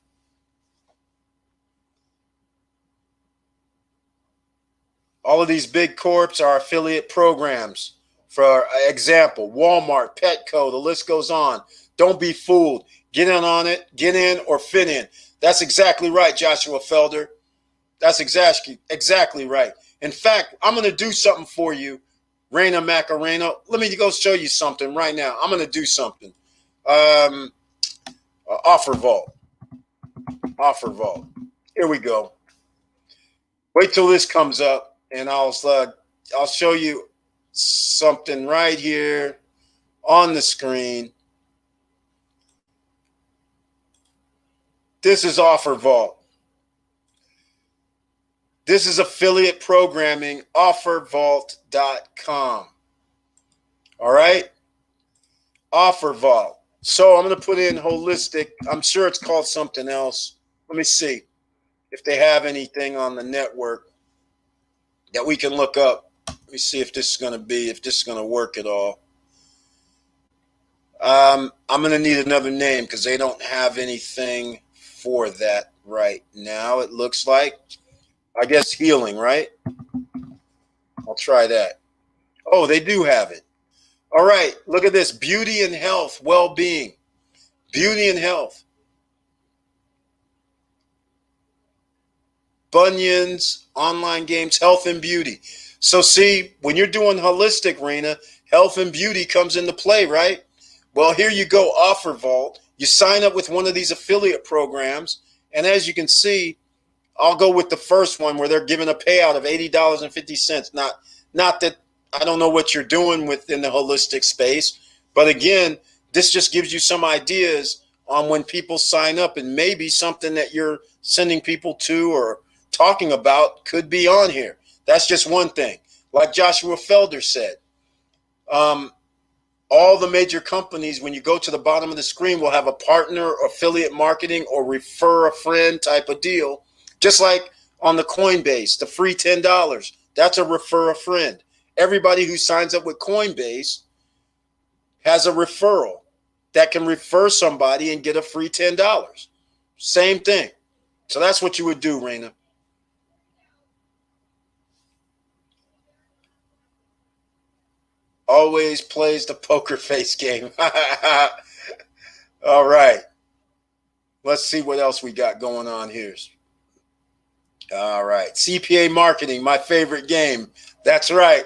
All of these big corps are affiliate programs. For example, Walmart, Petco, the list goes on. Don't be fooled. Get in on it, get in or fit in. That's exactly right, Joshua Felder. That's exactly right. In fact, I'm going to do something for you, Reina Macarena. Let me go show you something right now. I'm going to do something. Offer Vault. Offer Vault. Here we go. Wait till this comes up, and I'll show you something right here on the screen. This is Offer Vault. This is affiliate programming, offervault.com. All right? Offer Vault. So I'm going to put in holistic. I'm sure it's called something else. Let me see if they have anything on the network that we can look up. Let me see if this is going to work at all. I'm going to need another name because they don't have anything for that right now. It looks like, I guess, healing, right? I'll try that. Oh, they do have it. All right, look at this. Beauty and health, well-being. Beauty and health. Bunions, online games, health and beauty. So see, when you're doing holistic, Rena, health and beauty comes into play, right? Well, here you go, Offer Vault. You sign up with one of these affiliate programs, and as you can see, I'll go with the first one where they're giving a payout of $80.50. Not that I don't know what you're doing within the holistic space, but again, this just gives you some ideas on when people sign up, and maybe something that you're sending people to or talking about could be on here. That's just one thing. Like Joshua Felder said, all the major companies, when you go to the bottom of the screen, will have a partner, affiliate marketing, or refer a friend type of deal. Just like on the Coinbase, the free $10, that's a refer a friend. Everybody who signs up with Coinbase has a referral that can refer somebody and get a free $10. Same thing. So that's what you would do, Raina. Always plays the poker face game. All right. Let's see what else we got going on here. All right. CPA marketing, my favorite game. That's right.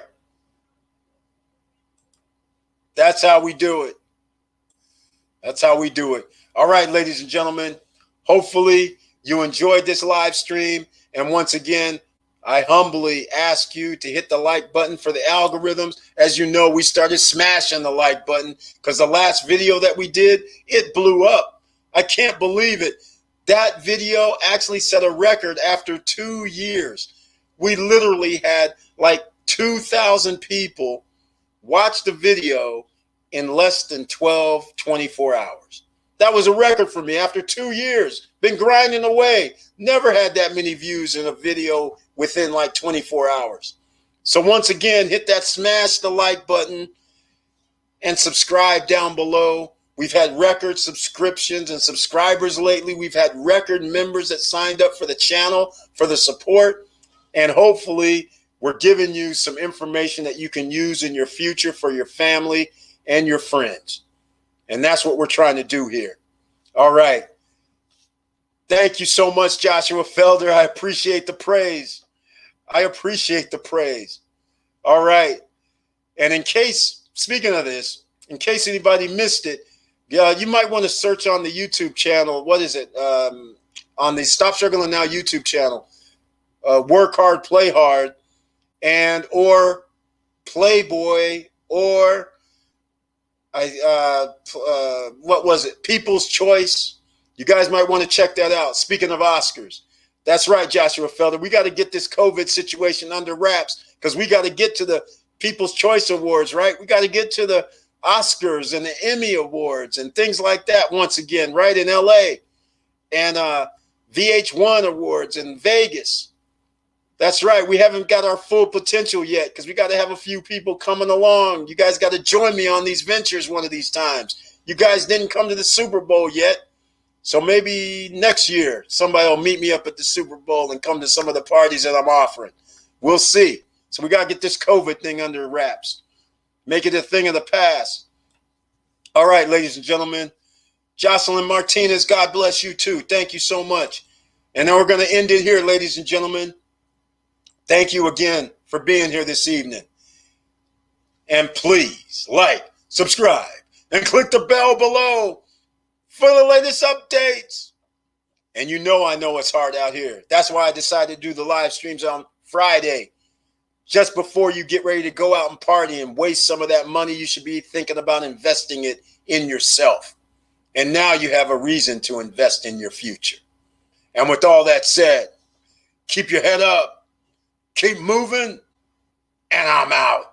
That's how we do it. That's how we do it. All right, ladies and gentlemen. Hopefully you enjoyed this live stream. And once again, I humbly ask you to hit the like button for the algorithms. As you know, we started smashing the like button because the last video that we did, it blew up. I can't believe it. That video actually set a record after 2 years. We literally had like 2,000 people watch the video in less than 24 hours. That was a record for me after 2 years. Been grinding away. Never had that many views in a video within like 24 hours. So once again, hit that smash the like button and subscribe down below. We've had record subscriptions and subscribers lately. We've had record members that signed up for the channel for the support. And hopefully we're giving you some information that you can use in your future for your family and your friends. And that's what we're trying to do here. All right. Thank you so much, Joshua Felder. I appreciate the praise. I appreciate the praise. All right. And in case, speaking of this, in case anybody missed it, you might want to search on the YouTube channel. What is it? On the Stop Struggling Now YouTube channel. Work Hard, Play Hard, and or Playboy, or what was it? People's Choice. You guys might want to check that out. Speaking of Oscars. That's right, Joshua Felder. We got to get this COVID situation under wraps because we got to get to the People's Choice Awards, right? We got to get to the Oscars and the Emmy Awards and things like that once again, right, in LA. And VH1 Awards in Vegas. That's right. We haven't got our full potential yet because we got to have a few people coming along. You guys got to join me on these ventures one of these times. You guys didn't come to the Super Bowl yet. So maybe next year somebody will meet me up at the Super Bowl and come to some of the parties that I'm offering. We'll see. So we got to get this COVID thing under wraps. Make it a thing of the past. All right, ladies and gentlemen. Jocelyn Martinez, God bless you too. Thank you so much. And then we're going to end it here, ladies and gentlemen. Thank you again for being here this evening. And please like, subscribe, and click the bell below for the latest updates. And you know I know it's hard out here. That's why I decided to do the live streams on Friday. Just before you get ready to go out and party and waste some of that money, you should be thinking about investing it in yourself. And now you have a reason to invest in your future. And with all that said, keep your head up. Keep moving, and I'm out.